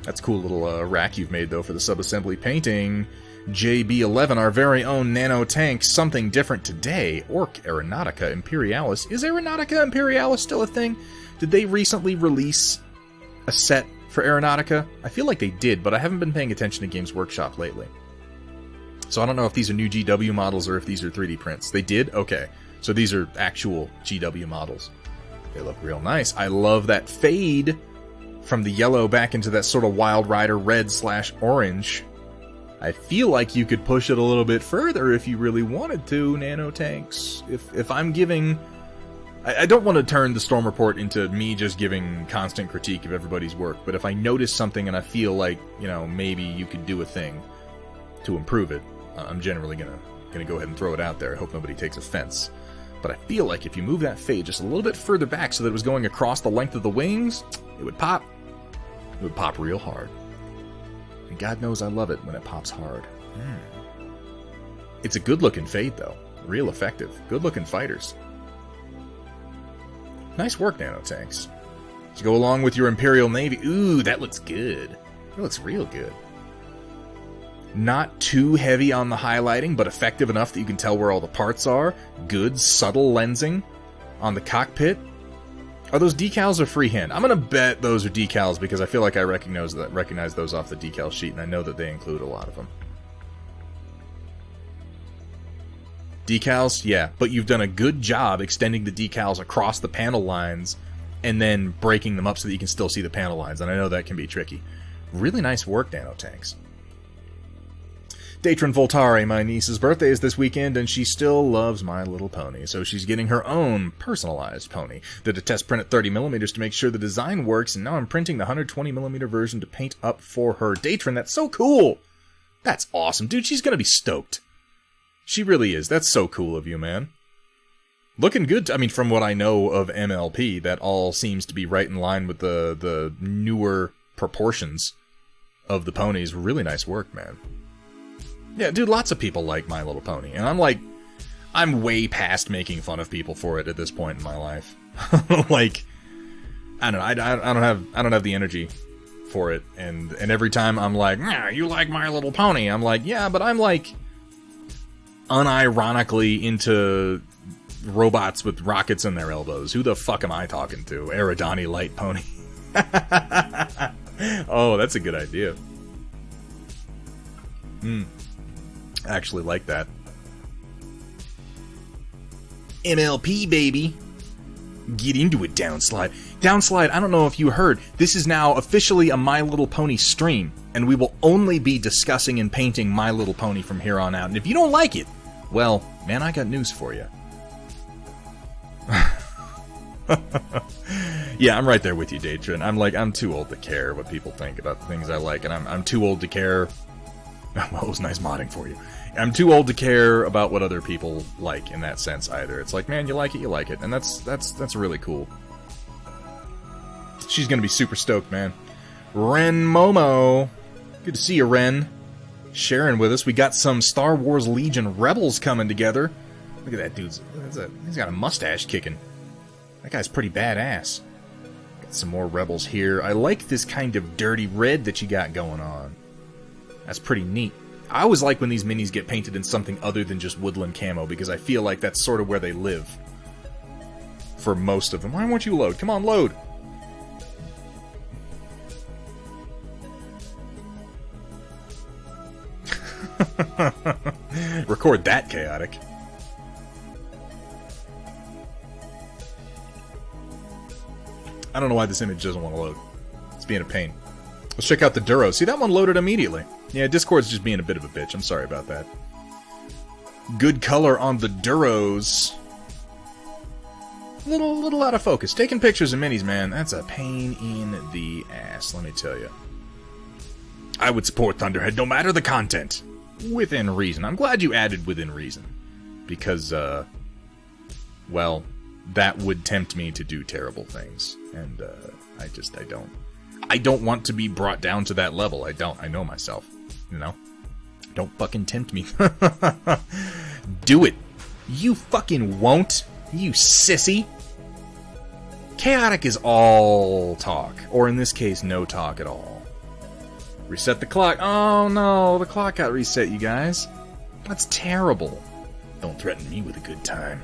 Speaker 2: that's a cool little rack you've made, though, for the sub-assembly painting. JB11, our very own nano tank, something different today. Orc Aeronautica Imperialis. Is Aeronautica Imperialis still a thing? Did they recently release a set for Aeronautica? I feel like they did, but I haven't been paying attention to Games Workshop lately. So I don't know if these are new GW models or if these are 3D prints. They did? Okay. So these are actual GW models. They look real nice. I love that fade from the yellow back into that sort of Wild Rider red/orange. I feel like you could push it a little bit further if you really wanted to, Nanotanks. If I'm giving... I don't want to turn the Storm Report into me just giving constant critique of everybody's work, but if I notice something and I feel like, you know, maybe you could do a thing to improve it, I'm generally gonna go ahead and throw it out there. I hope nobody takes offense. But I feel like if you move that fade just a little bit further back so that it was going across the length of the wings, it would pop. It would pop real hard. And God knows I love it when it pops hard. It's a good-looking fade, though. Real effective. Good-looking fighters. Nice work, Nanotanks. To go along with your Imperial Navy. Ooh, that looks good. That looks real good. Not too heavy on the highlighting, but effective enough that you can tell where all the parts are. Good, subtle lensing on the cockpit. Are those decals or freehand? I'm gonna bet those are decals because I feel like I recognize those off the decal sheet, and I know that they include a lot of them. Decals? Yeah, but you've done a good job extending the decals across the panel lines and then breaking them up so that you can still see the panel lines, and I know that can be tricky. Really nice work, Nanotanks. Datron Voltare, my niece's birthday is this weekend, and she still loves My Little Pony, so she's getting her own personalized pony. Did a test print at 30mm to make sure the design works, and now I'm printing the 120mm version to paint up for her. Datron, that's so cool! That's awesome, dude, she's gonna be stoked. She really is. That's so cool of you, man. Looking good. I mean, from what I know of MLP, that all seems to be right in line with the newer proportions of the ponies. Really nice work, man. Yeah, dude, lots of people like My Little Pony, and I'm way past making fun of people for it at this point in my life. Like, I don't know, I don't have the energy for it, and every time I'm like, yeah, you like My Little Pony, I'm like, yeah, but I'm like unironically into robots with rockets in their elbows. Who the fuck am I talking to? Aerodani Light Pony. Oh, that's a good idea. I actually like that. MLP, baby. Get into it, Downslide. Downslide, I don't know if you heard, this is now officially a My Little Pony stream, and we will only be discussing and painting My Little Pony from here on out. And if you don't like it, well, man, I got news for you. Yeah, I'm right there with you, Datron. I'm too old to care what people think about the things I like, and I'm too old to care. Well, it was nice modding for you. I'm too old to care about what other people like in that sense either. It's like, man, you like it, and that's really cool. She's gonna be super stoked, man. Ren Momo, good to see you, Ren. Sharing with us. We got some Star Wars Legion Rebels coming together. Look at that dude's. He's got a mustache kicking. That guy's pretty badass. Got some more Rebels here. I like this kind of dirty red that you got going on. That's pretty neat. I always like when these minis get painted in something other than just woodland camo, because I feel like that's sort of where they live. For most of them. Why won't you load? Come on, load! Record that, Chaotic. I don't know why this image doesn't want to load. It's being a pain. Let's check out the Duro. See, that one loaded immediately. Yeah, Discord's just being a bit of a bitch. I'm sorry about that. Good color on the Duros. Little out of focus. Taking pictures of minis, man, that's a pain in the ass, let me tell you. I would support Thunderhead no matter the content. Within reason. I'm glad you added within reason. Because, well, that would tempt me to do terrible things. And, I don't want to be brought down to that level. I know myself. You know? Don't fucking tempt me. Do it. You fucking won't. You sissy. Chaotic is all talk. Or in this case, no talk at all. Reset the clock. Oh no, the clock got reset, you guys. That's terrible. Don't threaten me with a good time.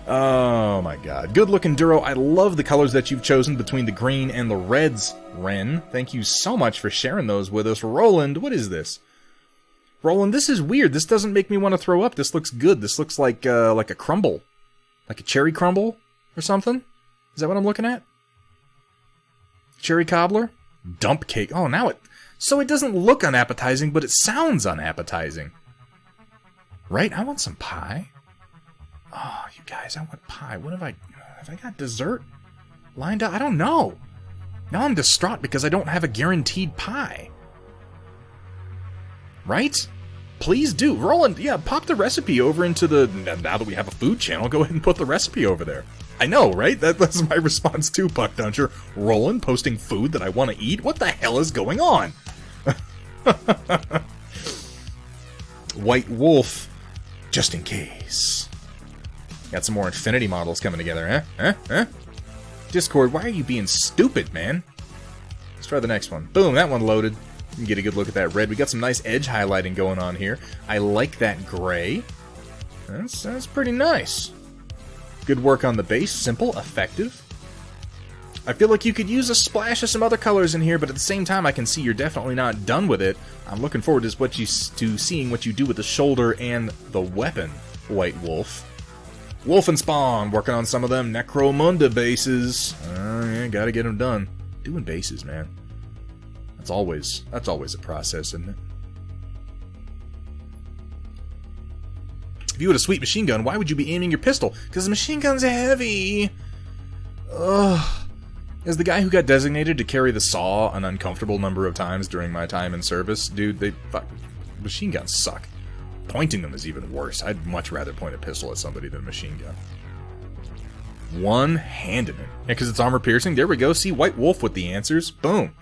Speaker 2: Oh my god. Good looking Duro. I love the colors that you've chosen between the green and the reds, Ren. Thank you so much for sharing those with us. Roland, what is this? Roland, this is weird. This doesn't make me want to throw up. This looks good. This looks like a crumble. Like a cherry crumble or something? Is that what I'm looking at? Cherry cobbler? Dump cake. Oh, now it... So it doesn't look unappetizing, but it sounds unappetizing. Right? I want some pie. Oh, you guys, I want pie. What have I... Have I got dessert lined up? I don't know. Now I'm distraught because I don't have a guaranteed pie. Right? Please do. Roland, yeah, pop the recipe over into the... Now that we have a food channel, go ahead and put the recipe over there. I know, right? That's my response to Puck Duncher. Roland posting food that I want to eat? What the hell is going on? White Wolf, just in case. Got some more Infinity models coming together, huh? Discord, why are you being stupid, man? Let's try the next one. Boom, that one loaded. You can get a good look at that red. We got some nice edge highlighting going on here. I like that gray. That's pretty nice. Good work on the base. Simple, effective. I feel like you could use a splash of some other colors in here, but at the same time, I can see you're definitely not done with it. I'm looking forward to seeing what you do with the shoulder and the weapon, White Wolf. Wolfenspawn, working on some of them Necromunda bases. Yeah, gotta get them done. Doing bases, man. That's always a process, isn't it? If you had a sweet machine gun, why would you be aiming your pistol? Because the machine gun's heavy. Ugh. As the guy who got designated to carry the saw an uncomfortable number of times during my time in service, dude, machine guns suck. Pointing them is even worse. I'd much rather point a pistol at somebody than a machine gun. One-handed it. Yeah, because it's armor piercing. There we go. See, White Wolf with the answers. Boom.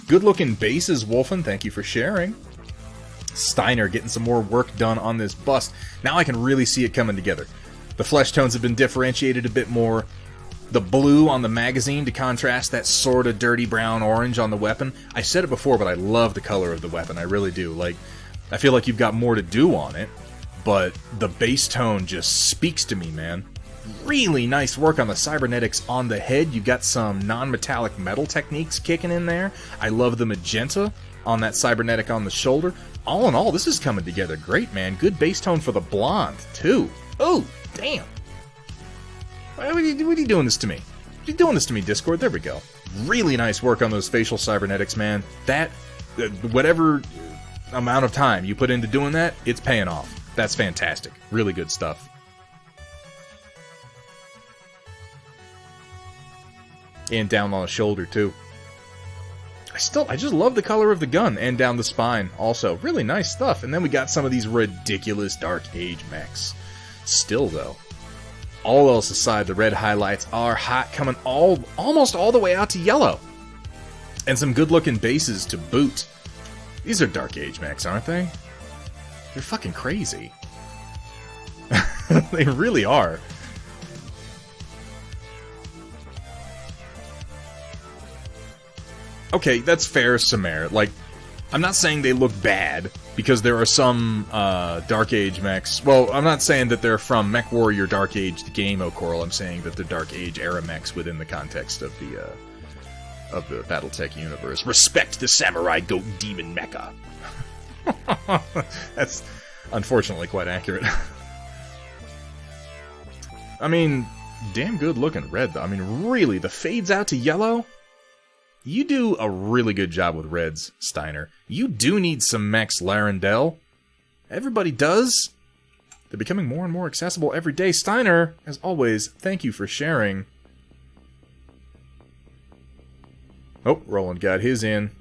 Speaker 2: Good-looking bases, Wolfen. Thank you for sharing. Steiner getting some more work done on this bust. Now I can really see it coming together. The flesh tones have been differentiated a bit more. The blue on the magazine to contrast that sort of dirty brown orange on the weapon. I said it before, but I love the color of the weapon. I really do. Like, I feel like you've got more to do on it, but the base tone just speaks to me, man. Really nice work on the cybernetics on the head. You've got some non-metallic metal techniques kicking in there. I love the magenta on that cybernetic on the shoulder. All in all, this is coming together great, man. Good base tone for the blonde, too. Oh, damn. What are you doing this to me? What are you doing this to me, Discord? There we go. Really nice work on those facial cybernetics, man. That, whatever amount of time you put into doing that, it's paying off. That's fantastic. Really good stuff. And down on the shoulder, too. I just love the color of the gun, and down the spine, also. Really nice stuff. And then we got some of these ridiculous Dark Age mechs. Still, though, all else aside, the red highlights are hot, coming almost all the way out to yellow. And some good-looking bases to boot. These are Dark Age mechs, aren't they? They're fucking crazy. They really are. Okay, that's fair, Samare. Like, I'm not saying they look bad, because there are some Dark Age mechs. Well, I'm not saying that they're from Mech Warrior Dark Age, the game, O'Coral. I'm saying that they're Dark Age era mechs within the context of the Battletech universe. Respect the Samurai Goat Demon Mecha. That's unfortunately quite accurate. I mean, damn good looking red, though. I mean, really, the fades out to yellow? You do a really good job with reds, Steiner. You do need some mechs, Larendel. Everybody does. They're becoming more and more accessible every day. Steiner, as always, thank you for sharing. Oh, Roland got his in.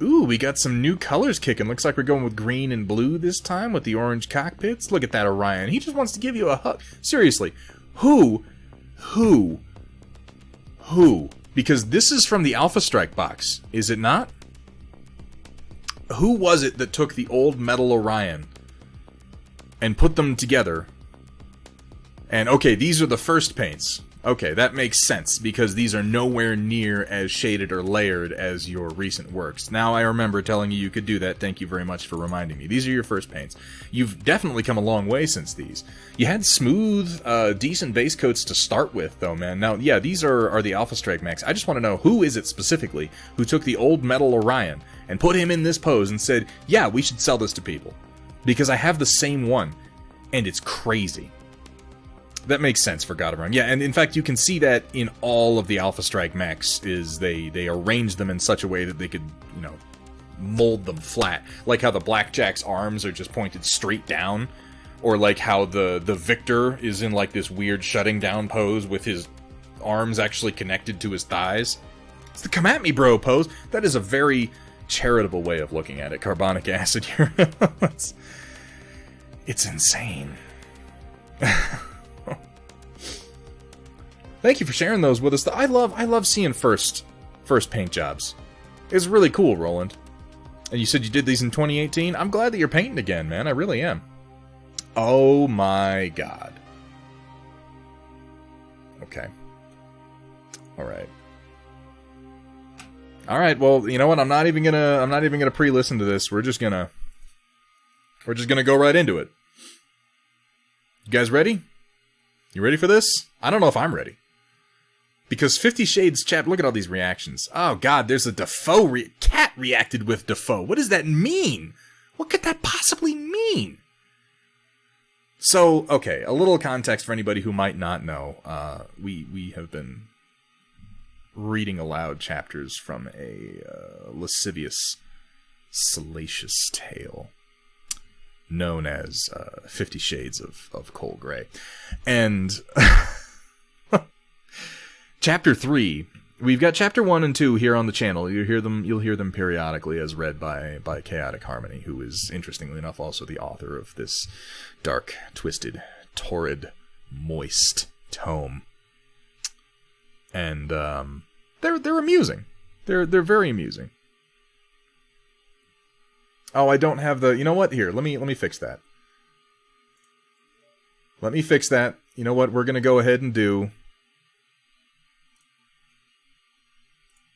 Speaker 2: Ooh, we got some new colors kicking. Looks like we're going with green and blue this time with the orange cockpits. Look at that, Orion. He just wants to give you a hug. Seriously, who? Because this is from the Alpha Strike box, is it not? Who was it that took the old Metal Orion and put them together? And okay, these are the first paints. Okay, that makes sense, because these are nowhere near as shaded or layered as your recent works. Now I remember telling you could do that. Thank you very much for reminding me. These are your first paints. You've definitely come a long way since these. You had smooth, decent base coats to start with, though, man. Now, yeah, these are the Alpha Strike mechs. I just want to know, who is it specifically who took the old Metal Orion and put him in this pose and said, yeah, we should sell this to people. Because I have the same one. And it's crazy. That makes sense for God of Run. Yeah, and in fact, you can see that in all of the Alpha Strike mechs, is they arrange them in such a way that they could, you know, mold them flat. Like how the Blackjack's arms are just pointed straight down, or like how the Victor is in like this weird shutting down pose with his arms actually connected to his thighs. It's the come at me bro pose. That is a very charitable way of looking at it. Carbonic acid here. It's insane. Thank you for sharing those with us. I love seeing first paint jobs. It's really cool, Roland. And you said you did these in 2018? I'm glad that you're painting again, man. I really am. Oh my god. Okay. Alright. Alright, well, you know what? I'm not even gonna pre-listen to this. We're just gonna go right into it. You guys ready? You ready for this? I don't know if I'm ready. Because 50 Shades chat, look at all these reactions. Oh god, there's a Defoe cat reacted with Defoe. What does that mean? What could that possibly mean? So, okay, a little context for anybody who might not know. We have been reading aloud chapters from a lascivious, salacious tale known as 50 Shades of Coal Grey. And Chapter 3, we've got Chapter 1 and 2 here on the channel. You'll hear them periodically as read by Chaotic Harmony, who is, interestingly enough, also the author of this dark, twisted, torrid, moist tome. And they're amusing. They're very amusing. Oh, I don't have the... You know what? Here, let me fix that. Let me fix that. You know what we're going to go ahead and do?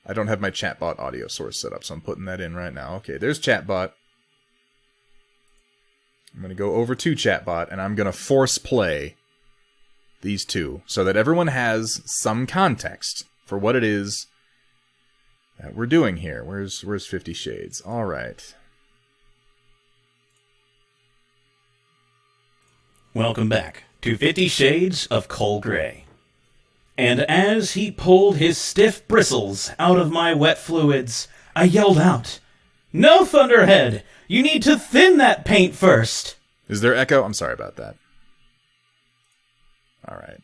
Speaker 2: I don't have my chatbot audio source set up, so I'm putting that in right now. Okay, there's chatbot. I'm going to go over to chatbot, and I'm going to force play these two, so that everyone has some context for what it is that we're doing here. Where's 50 Shades? All right.
Speaker 3: Welcome back to 50 Shades of Coal Grey. And as he pulled his stiff bristles out of my wet fluids, I yelled out, "No, Thunderhead! You need to thin that paint first!"
Speaker 2: Is there echo? I'm sorry about that. Alright.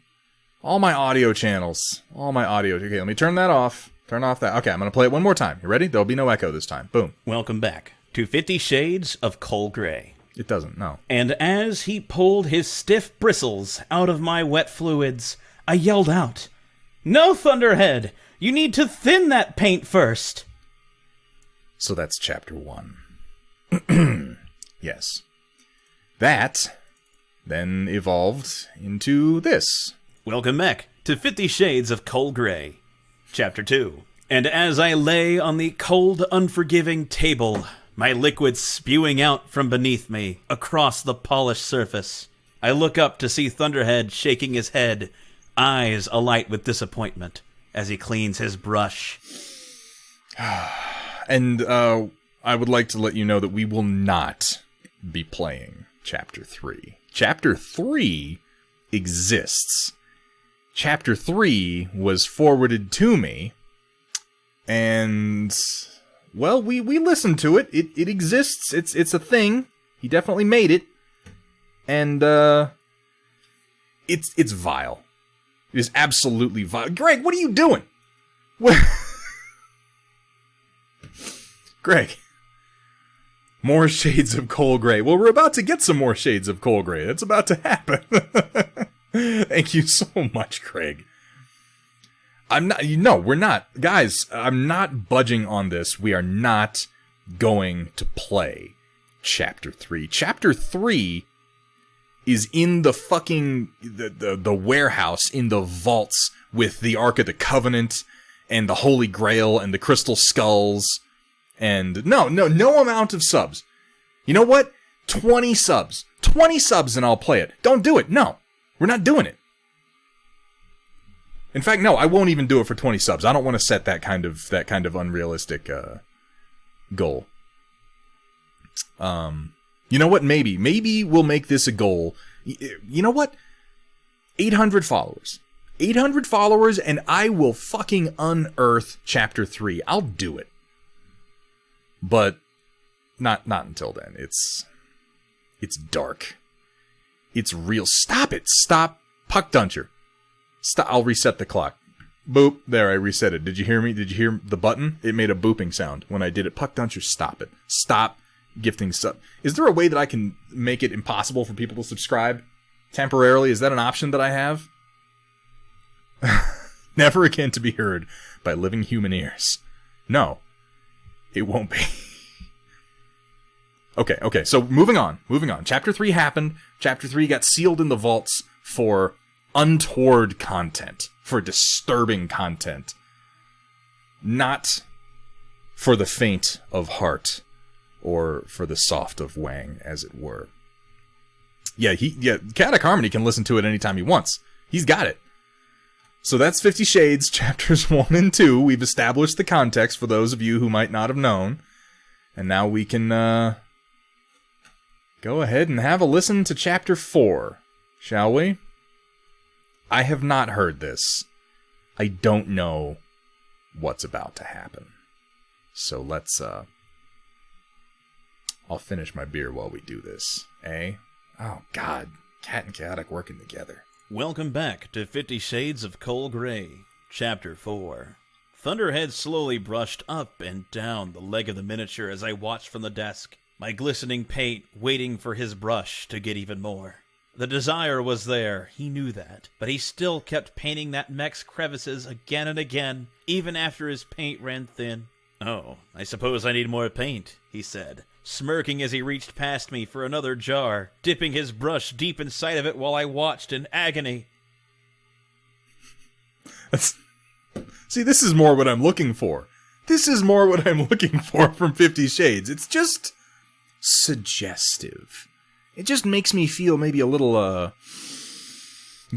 Speaker 2: All my audio channels. All my audio. Okay, let me turn that off. Turn off that. Okay, I'm going to play it one more time. You ready? There'll be no echo this time. Boom.
Speaker 3: Welcome back to 50 Shades of Coal Grey.
Speaker 2: It doesn't, no.
Speaker 3: And as he pulled his stiff bristles out of my wet fluids, I yelled out, "No, Thunderhead! You need to thin that paint first!"
Speaker 2: So that's Chapter 1. Yes. That then evolved into this.
Speaker 3: Welcome back to 50 Shades of Coal Grey. Chapter 2. And as I lay on the cold, unforgiving table, my liquid spewing out from beneath me across the polished surface, I look up to see Thunderhead shaking his head, eyes alight with disappointment as he cleans his brush.
Speaker 2: And I would like to let you know that we will not be playing Chapter 3. Chapter 3 exists. Chapter 3 was forwarded to me, and, well, we listened to it. It exists. It's a thing. He definitely made it. And, it's vile. It is absolutely vile. Greg, what are you doing? What? Greg. More shades of Coal Grey. Well, we're about to get some more shades of Coal Grey. That's about to happen. Thank you so much, Craig. We're not. Guys, I'm not budging on this. We are not going to play Chapter 3. Chapter 3 is in the fucking the warehouse, in the vaults with the Ark of the Covenant and the Holy Grail and the Crystal Skulls. And no amount of subs. You know what? 20 subs. 20 subs and I'll play it. Don't do it. No. We're not doing it. In fact, no, I won't even do it for 20 subs. I don't want to set that kind of unrealistic goal. You know what? Maybe we'll make this a goal You know what? 800 followers. 800 followers, and I will fucking unearth Chapter 3. I'll do it. But not until then. It's dark. It's real. Stop it. Stop. Puck Duncher. Stop. I'll reset the clock. Boop. There, I reset it. Did you hear me? Did you hear the button? It made a booping sound when I did it. Puck Duncher, stop it. Stop gifting sub. Is there a way that I can make it impossible for people to subscribe temporarily? Is that an option that I have? Never again to be heard by living human ears. No. It won't be. Okay, so moving on. Chapter 3 happened. Chapter 3 got sealed in the vaults for untoward content. For disturbing content. Not for the faint of heart. Or for the soft of wang, as it were. Yeah, Katic Harmony can listen to it anytime he wants. He's got it. So that's 50 Shades, chapters 1 and 2. We've established the context for those of you who might not have known. And now we can go ahead and have a listen to chapter 4, shall we? I have not heard this. I don't know what's about to happen. So let's, I'll finish my beer while we do this, eh? Oh, God. Cat and Chaotic working together.
Speaker 3: Welcome back to 50 Shades of Coal Gray, Chapter 4. Thunderhead slowly brushed up and down the leg of the miniature as I watched from the desk, my glistening paint waiting for his brush to get even more. The desire was there, he knew that, but he still kept painting that mech's crevices again and again, even after his paint ran thin. "Oh, I suppose I need more paint," he said, smirking as he reached past me for another jar, dipping his brush deep inside of it while I watched in agony.
Speaker 2: See, this is more what I'm looking for. This is more what I'm looking for from 50 Shades. It's just suggestive. It just makes me feel maybe a little,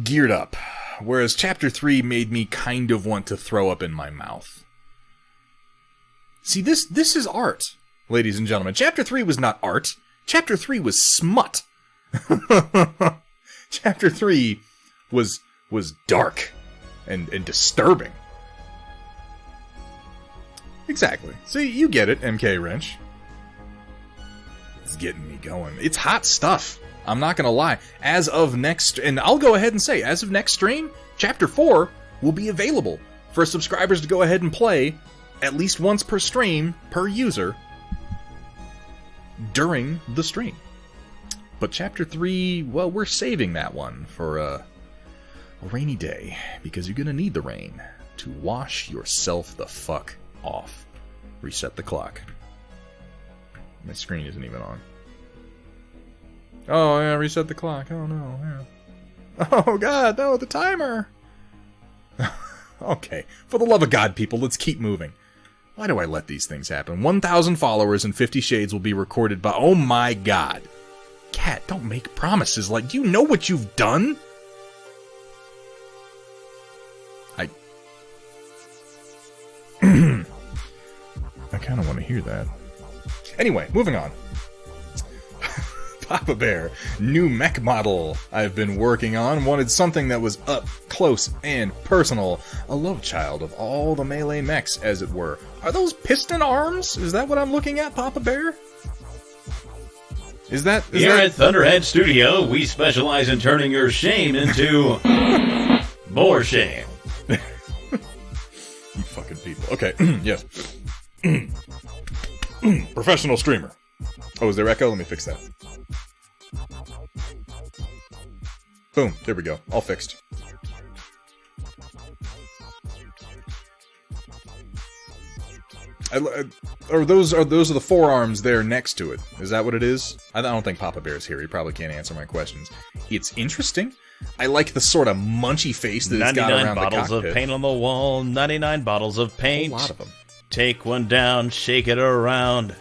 Speaker 2: geared up. Whereas Chapter 3 made me kind of want to throw up in my mouth. See, this is art. Ladies and gentlemen, Chapter 3 was not art. Chapter 3 was smut. Chapter 3 was dark and disturbing. Exactly. See, you get it, MK Wrench. It's getting me going. It's hot stuff. I'm not going to lie. As of next... And I'll go ahead and say, as of next stream, Chapter 4 will be available for subscribers to go ahead and play at least once per stream, per user, during the stream. But Chapter 3, well, we're saving that one for a rainy day, because you're going to need the rain to wash yourself the fuck off. Reset the clock. My screen isn't even on. Oh, yeah, reset the clock. Oh, no. Yeah. Oh, God, no, the timer. Okay, for the love of God, people, let's keep moving. Why do I let these things happen? 1,000 followers and 50 Shades will be recorded by... Oh, my God. Cat, don't make promises like... Do you know what you've done? I kind of want to hear that. Anyway, moving on. Papa Bear, new mech model I've been working on. Wanted something that was up close and personal. A love child of all the melee mechs, as it were. Are those piston arms? Is that what I'm looking at, Papa Bear? Is that...
Speaker 3: Here at Thunderhead Studio, we specialize in turning your shame into... more shame.
Speaker 2: You fucking people. Okay, yes. Professional streamer. Oh, is there echo? Let me fix that. Boom. There we go. All fixed. Those are the forearms there next to it. Is that what it is? I don't think Papa Bear's here. He probably can't answer my questions. It's interesting. I like the sort of munchy face that it's got around the cockpit. 99 bottles of paint on the wall. 99 bottles of paint. A lot of them.
Speaker 3: Take one down, shake it around.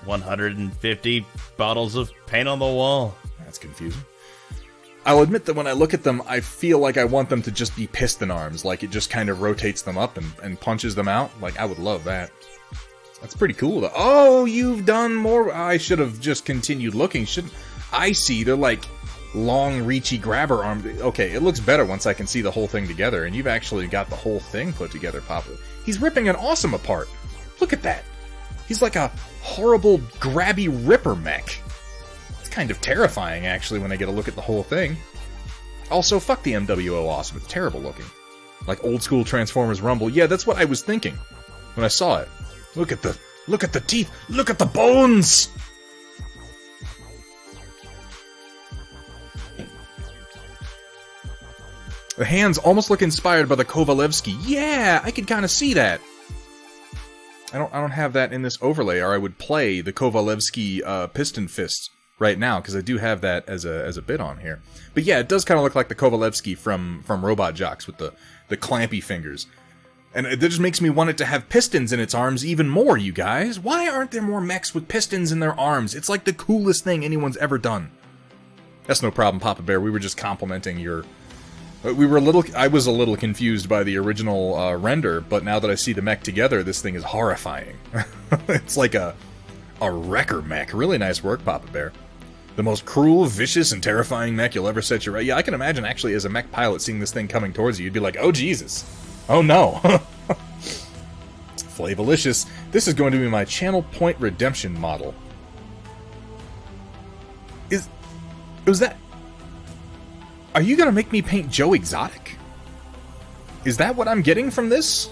Speaker 3: 150 bottles of paint on the wall.
Speaker 2: That's confusing. I'll admit that when I look at them, I feel like I want them to just be piston arms. Like it just kind of rotates them up and punches them out. Like, I would love that. That's pretty cool, though. Oh, you've done more. I should have just continued looking. Shouldn't I? See, they're like long, reachy grabber arm. Okay, it looks better once I can see the whole thing together, and you've actually got the whole thing put together, Papa. He's ripping an awesome apart. Look at that. He's like a horrible, grabby ripper mech. It's kind of terrifying, actually, when I get a look at the whole thing. Also, fuck the MWO awesome. It's terrible looking. Like old school Transformers Rumble. Yeah, that's what I was thinking when I saw it. Look at the teeth. Look at the bones. The hands almost look inspired by the Kovalevsky. Yeah, I could kind of see that. I don't have that in this overlay, or I would play the Kovalevsky piston fist right now, because I do have that as a bit on here. But yeah, it does kind of look like the Kovalevsky from Robot Jox with the clampy fingers. And it just makes me want it to have pistons in its arms even more, you guys. Why aren't there more mechs with pistons in their arms? It's like the coolest thing anyone's ever done. That's no problem, Papa Bear. We were just complimenting your... I was a little confused by the original render, but now that I see the mech together, this thing is horrifying. It's like a wrecker mech. Really nice work, Papa Bear. The most cruel, vicious, and terrifying mech you'll ever set your... Yeah, I can imagine, actually, as a mech pilot, seeing this thing coming towards you, you'd be like, oh, Jesus. Oh, no. Flavalicious. This is going to be my channel point redemption model. Was that... Are you gonna make me paint Joe Exotic? Is that what I'm getting from this?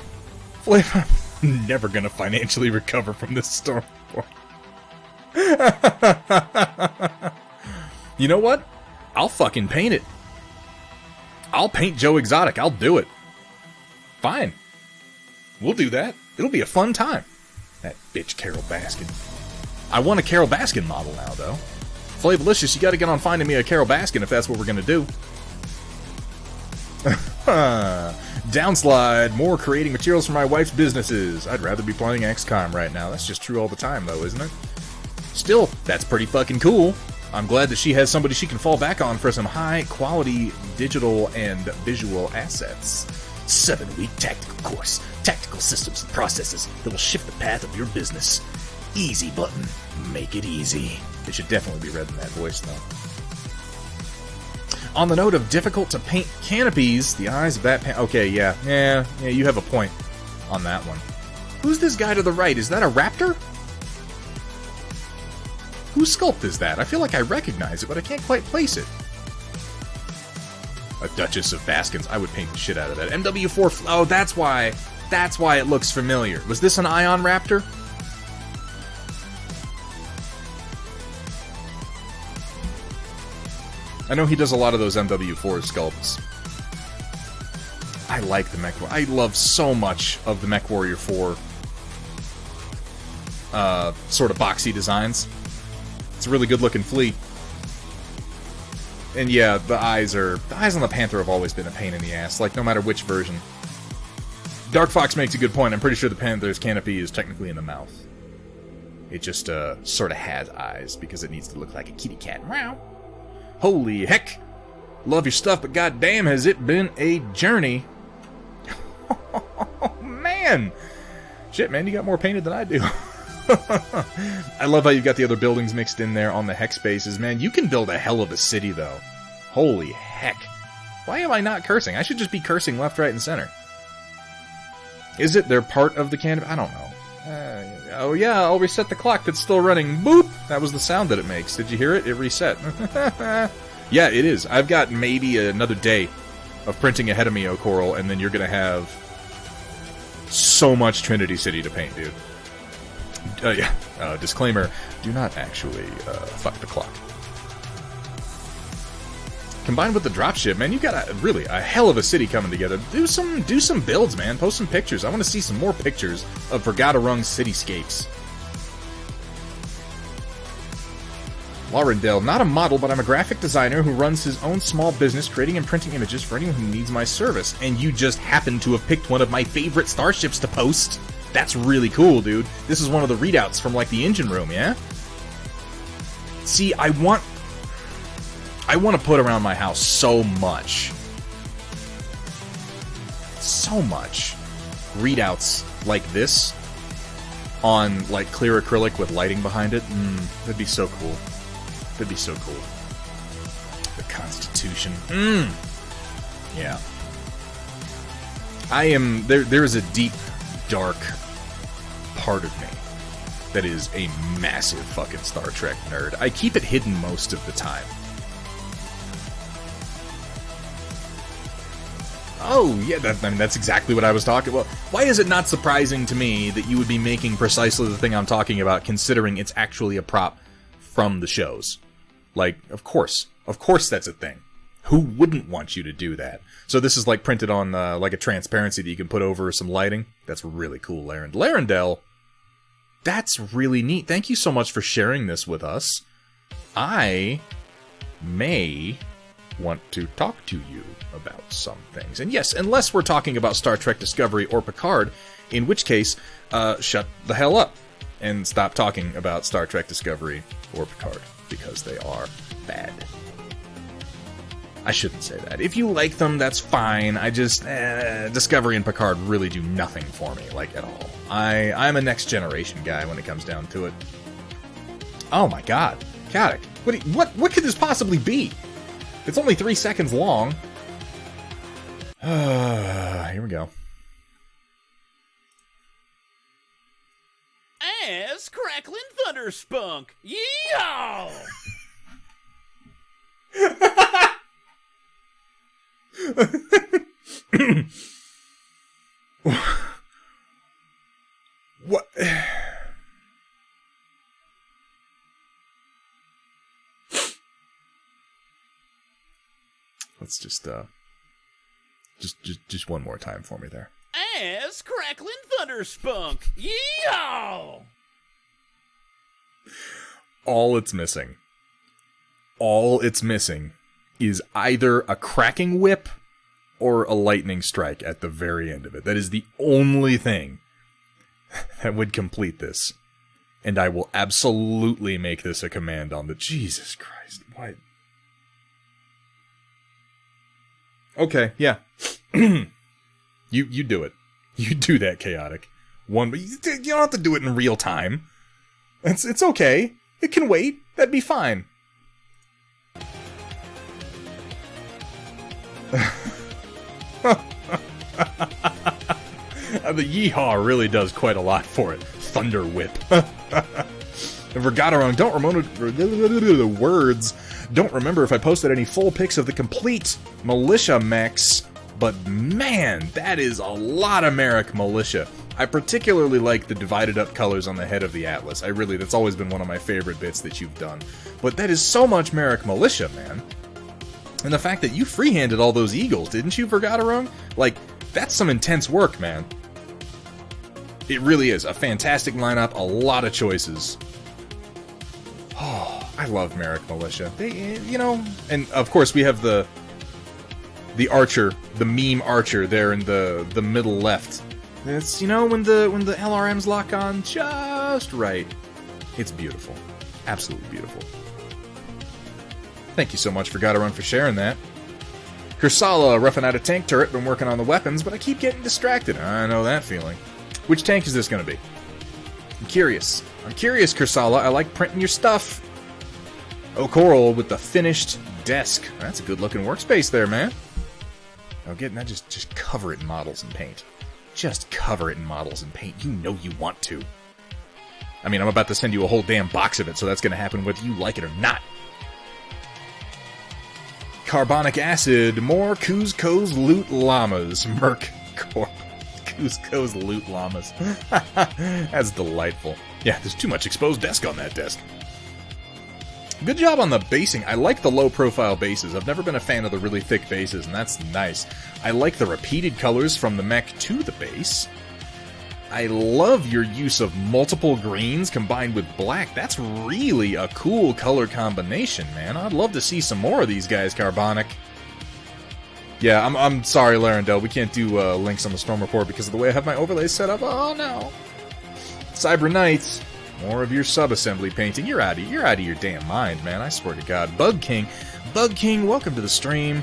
Speaker 2: I'm never gonna financially recover from this storm. You know what? I'll fucking paint it. I'll paint Joe Exotic. I'll do it. Fine. We'll do that. It'll be a fun time. That bitch Carol Baskin. I want a Carol Baskin model now, though. Flavalicious, you gotta get on finding me a Carol Baskin if that's what we're gonna do. Downslide, more creating materials for my wife's businesses. I'd rather be playing XCOM right now. That's just true all the time, though, isn't it? Still, that's pretty fucking cool. I'm glad that she has somebody she can fall back on for some high-quality digital and visual assets. 7-week tactical course. Tactical systems and processes that will shift the path of your business. Easy button. Make it easy. It should definitely be read in that voice, though. On the note of difficult to paint canopies, the eyes of that okay, yeah, you have a point on that one. Who's this guy to the right? Is that a raptor? Whose sculpt is that? I feel like I recognize it, but I can't quite place it. A Duchess of Baskins. I would paint the shit out of that. MW4... Oh, that's why it looks familiar. Was this an Ion Raptor? I know he does a lot of those MW4 sculpts. I like the Mech... I love so much of the Mech Warrior 4 sort of boxy designs. It's a really good-looking fleet. And yeah, the eyes on the Panther have always been a pain in the ass, like no matter which version. Dark Fox makes a good point. I'm pretty sure the Panther's canopy is technically in the mouth. It just sort of has eyes because it needs to look like a kitty cat. Meow. Holy heck! Love your stuff, but goddamn, has it been a journey? Oh, man! Shit, man, you got more painted than I do. I love how you've got the other buildings mixed in there on the hex spaces. Man, you can build a hell of a city, though. Holy heck. Why am I not cursing? I should just be cursing left, right, and center. Is it they're part of the canopy? I don't know. Oh yeah, I'll reset the clock that's still running. Boop! That was the sound that it makes. Did you hear it? It reset. Yeah, it is. I've got maybe another day of printing ahead of me, O'Coral, and then you're going to have so much Trinity City to paint, dude. Disclaimer, do not actually fuck the clock. Combined with the dropship, man, you got a hell of a city coming together. Do some builds, man. Post some pictures. I want to see some more pictures of Vergata-Rung cityscapes. Laurendale, not a model, but I'm a graphic designer who runs his own small business creating and printing images for anyone who needs my service. And you just happen to have picked one of my favorite starships to post. That's really cool, dude. This is one of the readouts from, like, the engine room, yeah? See, I want to put around my house so much. So much. Readouts like this on, like, clear acrylic with lighting behind it. That'd be so cool. That'd be so cool. But Constitution. Yeah. I am... There is a deep, dark part of me that is a massive fucking Star Trek nerd. I keep it hidden most of the time. Oh, yeah, that's exactly what I was talking about. Why is it not surprising to me that you would be making precisely the thing I'm talking about, considering it's actually a prop from the shows? Like, of course that's a thing. Who wouldn't want you to do that? So this is like printed on like a transparency that you can put over some lighting. That's really cool, Larendel. That's really neat. Thank you so much for sharing this with us. I may want to talk to you about some things. And yes, unless we're talking about Star Trek Discovery or Picard, in which case, shut the hell up and stop talking about Star Trek Discovery or Picard, because they are bad. I shouldn't say that. If you like them, that's fine. I just, Discovery and Picard really do nothing for me, like, at all. I'm a Next Generation guy when it comes down to it. Oh my god. Chaotic. What could this possibly be? It's only 3 seconds long. Here we go.
Speaker 6: Ass Cracklin' Thunderspunk! Yeehaw!
Speaker 2: What? Let's just one more time for me there.
Speaker 6: Ass Cracklin' Thunderspunk! Yeehaw!
Speaker 2: All it's missing is either a cracking whip or a lightning strike at the very end of it. That is the only thing that would complete this. And I will absolutely make this a command on the... Jesus Christ, why... Okay, yeah. You do it. You do that, Chaotic. But you don't have to do it in real time. It's okay. It can wait. That'd be fine. The yeehaw really does quite a lot for it. Thunder whip. And Vergaderong, don't remember the words. Don't remember if I posted any full pics of the complete militia mechs, but man, that is a lot of Merrick militia. I particularly like the divided up colors on the head of the Atlas. That's always been one of my favorite bits that you've done. But that is so much Merrick militia, man. And the fact that you freehanded all those eagles, didn't you, Vergaderong? Like, that's some intense work, man. It really is. A fantastic lineup, a lot of choices. Oh, I love Merrick Militia. They, and of course we have the archer, the meme archer there in the middle left. It's, when the LRMs lock on just right. It's beautiful. Absolutely beautiful. Thank you so much, Vergaderong, for sharing that. Kursala, roughing out a tank turret, been working on the weapons, but I keep getting distracted. I know that feeling. Which tank is this going to be? I'm curious, Kursala. I like printing your stuff. O'Coral with the finished desk. That's a good-looking workspace there, man. Now, just cover it in models and paint. Just cover it in models and paint. You know you want to. I mean, I'm about to send you a whole damn box of it, so that's going to happen whether you like it or not. Carbonic acid. More Kuzco's loot llamas. Merc Corp. Kuzco's loot llamas. That's delightful. Yeah, there's too much exposed desk on that desk. Good job on the basing. I like the low-profile bases. I've never been a fan of the really thick bases, and that's nice. I like the repeated colors from the mech to the base. I love your use of multiple greens combined with black. That's really a cool color combination, man. I'd love to see some more of these guys, Carbonic. Yeah, I'm sorry, Larendel. We can't do links on the Storm Report because of the way I have my overlays set up. Oh, no. Cyber Knights, more of your sub-assembly painting. You're out of your damn mind, man. I swear to God. Bug King, welcome to the stream.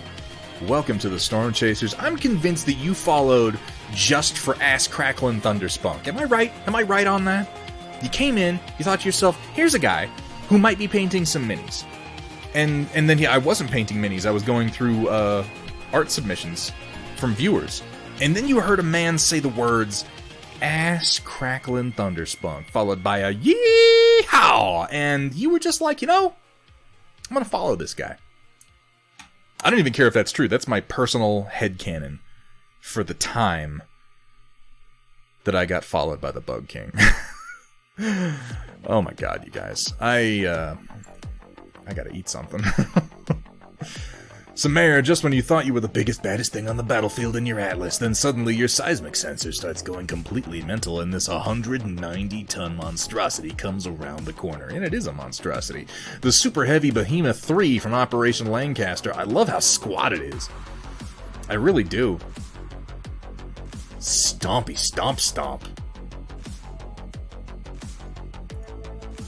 Speaker 2: Welcome to the Stormchasers. I'm convinced that you followed just for Ass Cracklin' Thunderspunk. Am I right? Am I right on that? You came in, you thought to yourself, here's a guy who might be painting some minis. And then I wasn't painting minis. I was going through art submissions from viewers. And then you heard a man say the words, ass crackling thunderspunk, followed by a yee-haw. And you were just like, you know, I'm going to follow this guy. I don't even care if that's true. That's my personal headcanon for the time that I got followed by the Bug King. Oh my god, you guys. I gotta eat something. So, Mayor, just when you thought you were the biggest, baddest thing on the battlefield in your atlas, then suddenly your seismic sensor starts going completely mental, and this 190-ton monstrosity comes around the corner. And it is a monstrosity. The Super Heavy Behemoth 3 from Operation Lancaster. I love how squat it is. I really do. Stompy, stomp, stomp.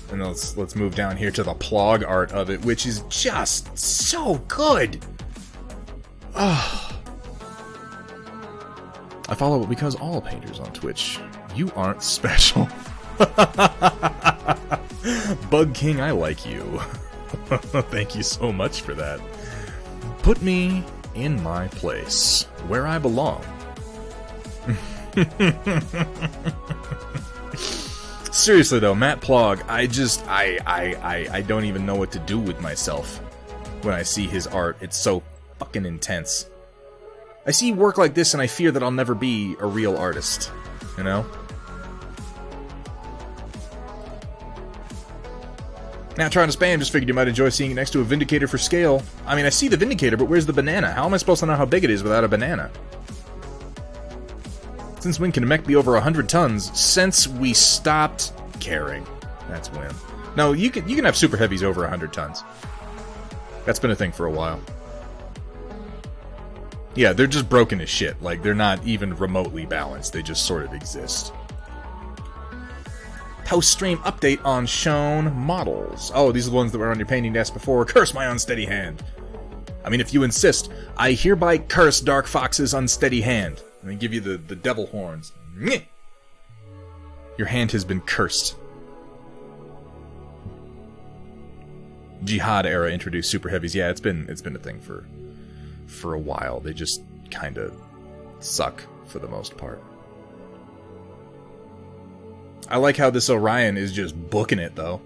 Speaker 2: And let's move down here to the plog art of it, which is just so good. Oh. I follow it because all painters on Twitch, you aren't special. Bug King, I like you. Thank you so much for that. Put me in my place, where I belong. Seriously though, Matt Plog, I don't even know what to do with myself when I see his art. It's so fucking intense. I see work like this and I fear that I'll never be a real artist, you know? Not trying to spam, just figured you might enjoy seeing it next to a Vindicator for scale. I mean, I see the Vindicator, but where's the banana? How am I supposed to know how big it is without a banana? Since when can a mech be over 100 tons? Since we stopped caring. That's when. No, you can have super heavies over 100 tons. That's been a thing for a while. Yeah, they're just broken as shit. Like, they're not even remotely balanced. They just sort of exist. Post-stream update on shown models. Oh, these are the ones that were on your painting desk before. Curse my unsteady hand. I mean, if you insist, I hereby curse Dark Fox's unsteady hand. Let me give you the devil horns. Your hand has been cursed. Jihad era introduced super heavies. Yeah, it's been a thing for a while. They just kind of suck for the most part. I like how this Orion is just booking it though.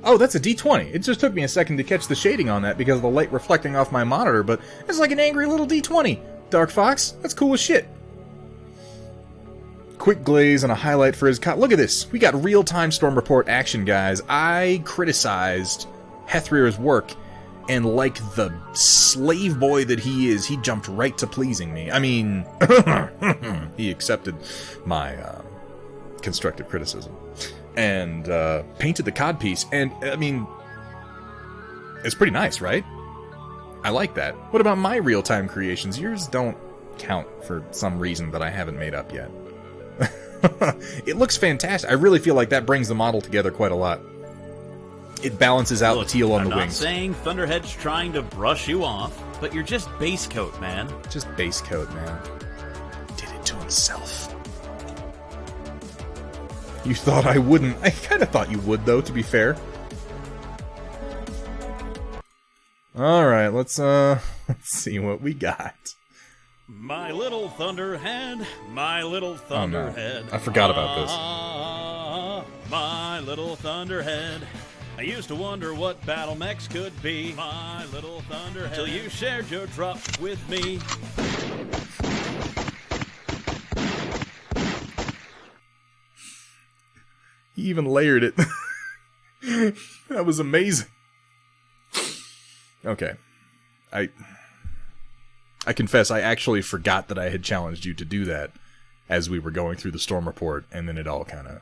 Speaker 2: Oh, that's a D20. It just took me a second to catch the shading on that because of the light reflecting off my monitor, but it's like an angry little D20. Dark Fox, that's cool as shit. Quick glaze and a highlight for his look at this. We got real-time Storm Report action, guys. I criticized Hethrir's work, and like the slave boy that he is, he jumped right to pleasing me. I mean, he accepted my constructive criticism and painted the codpiece, and I mean, it's pretty nice, right? I like that. What about my real-time creations? Yours don't count for some reason that I haven't made up yet. It looks fantastic. I really feel like that brings the model together quite a lot. It balances out the teal on the wings.
Speaker 3: I'm not saying Thunderhead's trying to brush you off, but you're just base coat, man.
Speaker 2: Just base coat, man. Did it to himself. You thought I wouldn't. I kind of thought you would, though, to be fair. Alright, let's see what we got.
Speaker 6: My little Thunderhead, my little Thunderhead.
Speaker 2: Oh, no. I forgot about this.
Speaker 6: My little Thunderhead. I used to wonder what battle mechs could be. My little Thunderhead. Till you shared your drop with me.
Speaker 2: He even layered it. That was amazing. Okay. I confess, I actually forgot that I had challenged you to do that as we were going through the Storm Report, and then it all kind of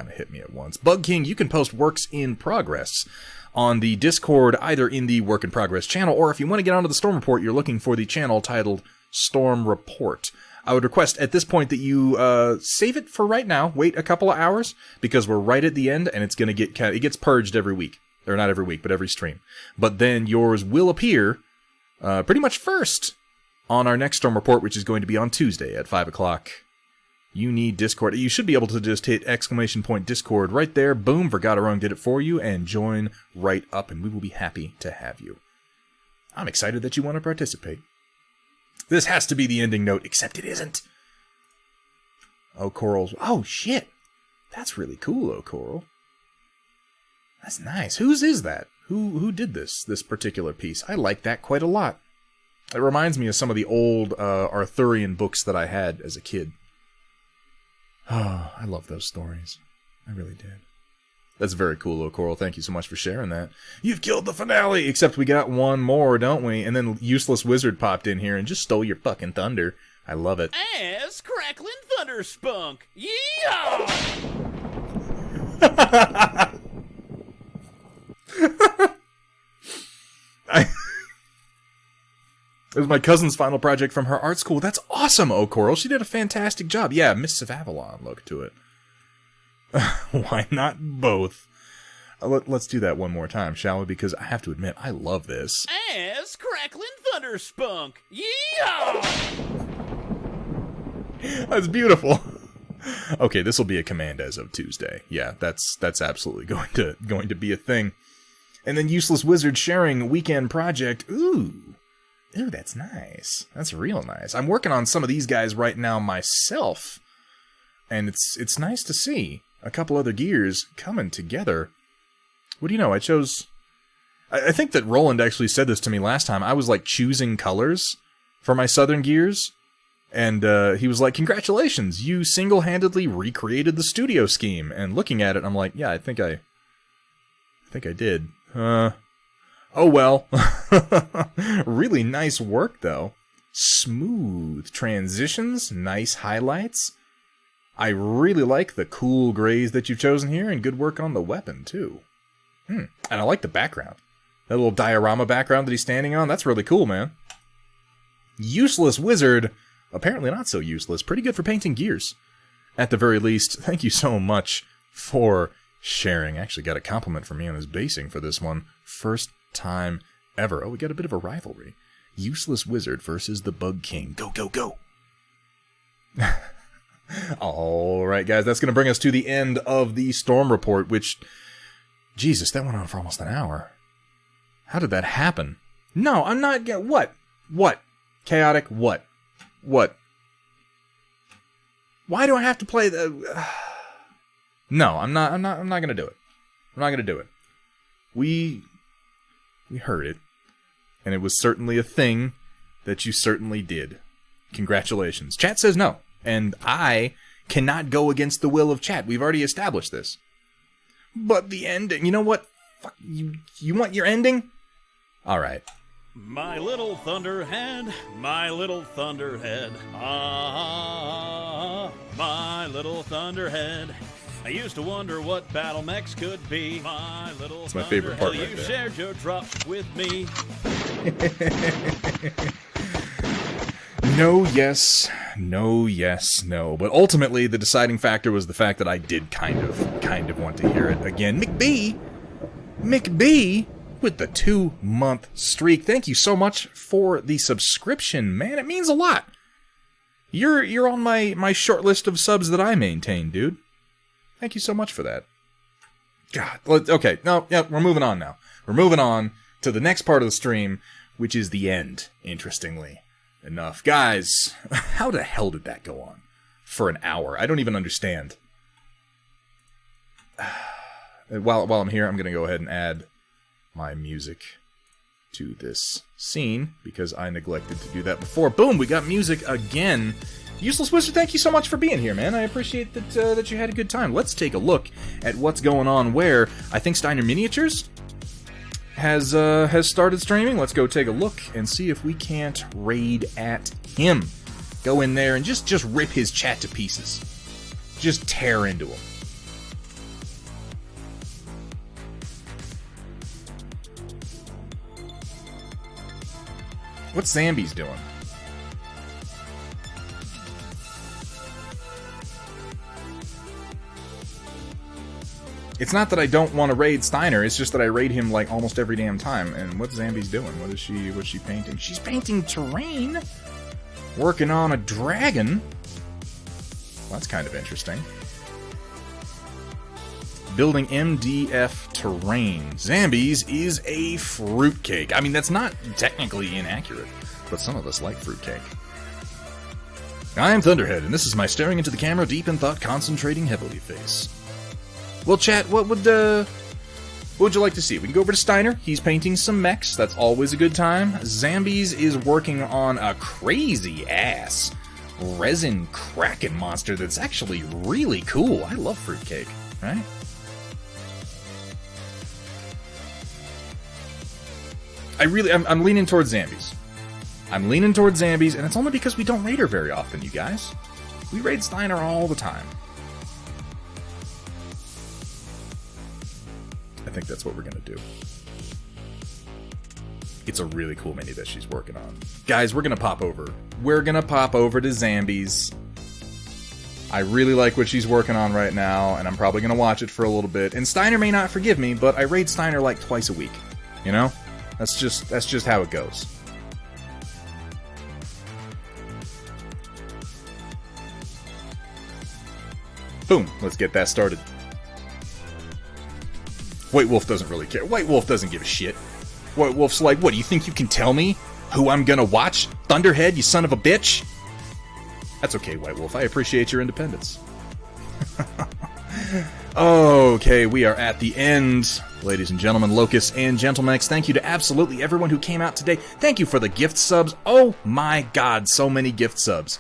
Speaker 2: hit me at once. Bug King, you can post works in progress on the Discord, either in the Work in Progress channel, or if you want to get onto the Storm Report, you're looking for the channel titled Storm Report. I would request at this point that you save it for right now, wait a couple of hours, because we're right at the end, and it's going to it gets purged every week. Or not every week, but every stream. But then yours will appear pretty much first on our next Storm Report, which is going to be on Tuesday at 5 o'clock you need Discord. You should be able to just hit !Discord right there. Boom, Vergaderone did it for you, and join right up, and we will be happy to have you. I'm excited that you want to participate. This has to be the ending note, except it isn't. Oh, Coral's... Oh, shit! That's really cool, oh, Coral. That's nice. Whose is that? Who did this particular piece? I like that quite a lot. It reminds me of some of the old Arthurian books that I had as a kid. Oh, I love those stories. I really did. That's very cool, oh, Coral. Thank you so much for sharing that. You've killed the finale! Except we got one more, don't we? And then Useless Wizard popped in here and just stole your fucking thunder. I love it.
Speaker 6: Ass Crackling Thunder Spunk! Yeehaw!
Speaker 2: It was my cousin's final project from her art school. That's awesome, oh, Coral. She did a fantastic job. Yeah, Mists of Avalon look to it. Why not both? Let's do that one more time, shall we? Because I have to admit, I love this.
Speaker 6: Ass Crackling Thunder Spunk! Yeehaw!
Speaker 2: That's beautiful. Okay, this will be a command as of Tuesday. Yeah, that's absolutely going to be a thing. And then Useless Wizard sharing weekend project. Ooh, that's nice. That's real nice. I'm working on some of these guys right now myself, and it's nice to see a couple other gears coming together. What do you know? I think that Roland actually said this to me last time. I was like choosing colors for my Southern gears, and he was like, "Congratulations, you single-handedly recreated the studio scheme." And looking at it, I'm like, "Yeah, I think I did." Oh well. Really nice work though. Smooth transitions, nice highlights. I really like the cool grays that you've chosen here, and good work on the weapon, too. And I like the background. That little diorama background that he's standing on, that's really cool, man. Useless Wizard, apparently not so useless. Pretty good for painting gears. At the very least, thank you so much for sharing. I actually got a compliment from me on his basing for this one. First time ever. Oh, we got a bit of a rivalry. Useless Wizard versus the Bug King. Go, go, go! Alright, guys, that's going to bring us to the end of the Storm Report, which... Jesus, that went on for almost an hour. How did that happen? No, I'm not... What? What? Chaotic? What? What? Why do I have to play the... No, I'm not going to do it. I'm not going to do it. We heard it, and it was certainly a thing that you certainly did. Congratulations. Chat says no. And I cannot go against the will of chat. We've already established this. But the ending... You know what? Fuck, you want your ending? Alright.
Speaker 6: My little thunderhead, my little thunderhead. Ah, my little thunderhead. I used to wonder what battle mechs could be. My little
Speaker 2: It's my favorite part right
Speaker 6: you
Speaker 2: there.
Speaker 6: Shared your drop with me.
Speaker 2: No, yes, no, yes, no. But ultimately, the deciding factor was the fact that I did kind of want to hear it again. McB, with the 2-month streak. Thank you so much for the subscription, man. It means a lot. You're on my short list of subs that I maintain, dude. Thank you so much for that. God, okay, no, yeah, we're moving on now. We're moving on to the next part of the stream, which is the end, interestingly enough. Guys, how the hell did that go on for an hour? I don't even understand. While I'm here, I'm going to go ahead and add my music to this scene, because I neglected to do that before. Boom, we got music again. Useless Wizard, thank you so much for being here, man. I appreciate that you had a good time. Let's take a look at what's going on where. I think Steiner Miniatures has started streaming. Let's go take a look and see if we can't raid at him. Go in there and just rip his chat to pieces. Just tear into him. What's Zambi's doing? It's not that I don't want to raid Steiner, it's just that I raid him like almost every damn time. And what's Zambi's doing? What's she painting? She's painting terrain! Working on a dragon. Well, that's kind of interesting. Building MDF terrain. Zambies is a fruitcake. I mean, that's not technically inaccurate, but some of us like fruitcake. I am Thunderhead, and this is my staring into the camera deep in thought, concentrating heavily face. Well, chat, what would you like to see? We can go over to Steiner. He's painting some mechs. That's always a good time. Zambies is working on a crazy-ass resin kraken monster that's actually really cool. I love fruitcake, right? I'm leaning towards Zambies. I'm leaning towards Zambies, and it's only because we don't raid her very often, you guys. We raid Steiner all the time. I think that's what we're gonna do. It's a really cool mini that she's working on. Guys, we're gonna pop over. We're gonna pop over to Zambies. I really like what she's working on right now, and I'm probably gonna watch it for a little bit. And Steiner may not forgive me, but I raid Steiner like twice a week. You know? That's just how it goes. Boom, let's get that started. White Wolf doesn't really care. White Wolf doesn't give a shit. White Wolf's like, what, do you think you can tell me who I'm gonna watch? Thunderhead, you son of a bitch? That's okay, White Wolf. I appreciate your independence. Okay, we are at the end. Ladies and gentlemen, Locusts and Gentlemex, thank you to absolutely everyone who came out today. Thank you for the gift subs. Oh my god, so many gift subs.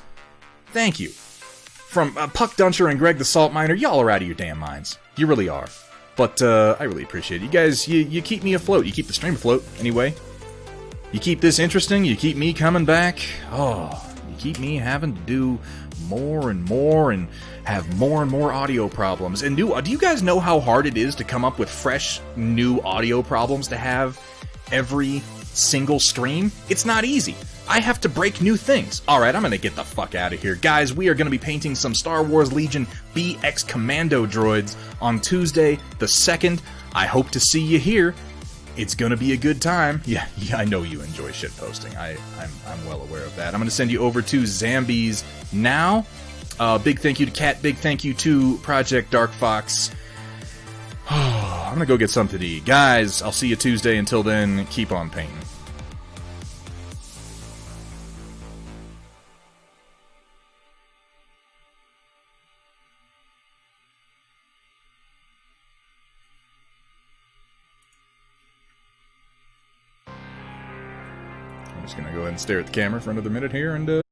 Speaker 2: Thank you. From Puck Duncher and Greg the Salt Miner, y'all are out of your damn minds. You really are. But I really appreciate it. You guys, you keep me afloat. You keep the stream afloat, anyway. You keep this interesting. You keep me coming back. Oh, you keep me having to do more and more and have more and more audio problems. And do you guys know how hard it is to come up with fresh, new audio problems to have every single stream? It's not easy. I have to break new things. Alright, I'm gonna get the fuck out of here. Guys, we are gonna be painting some Star Wars Legion BX Commando droids on Tuesday the 2nd. I hope to see you here. It's gonna be a good time. Yeah, I know you enjoy shitposting. I'm well aware of that. I'm gonna send you over to Zambies now. Big thank you to Kat. Big thank you to Project Dark Fox. I'm gonna go get something to eat. Guys, I'll see you Tuesday. Until then, keep on painting. I'm just gonna go ahead and stare at the camera for another minute here and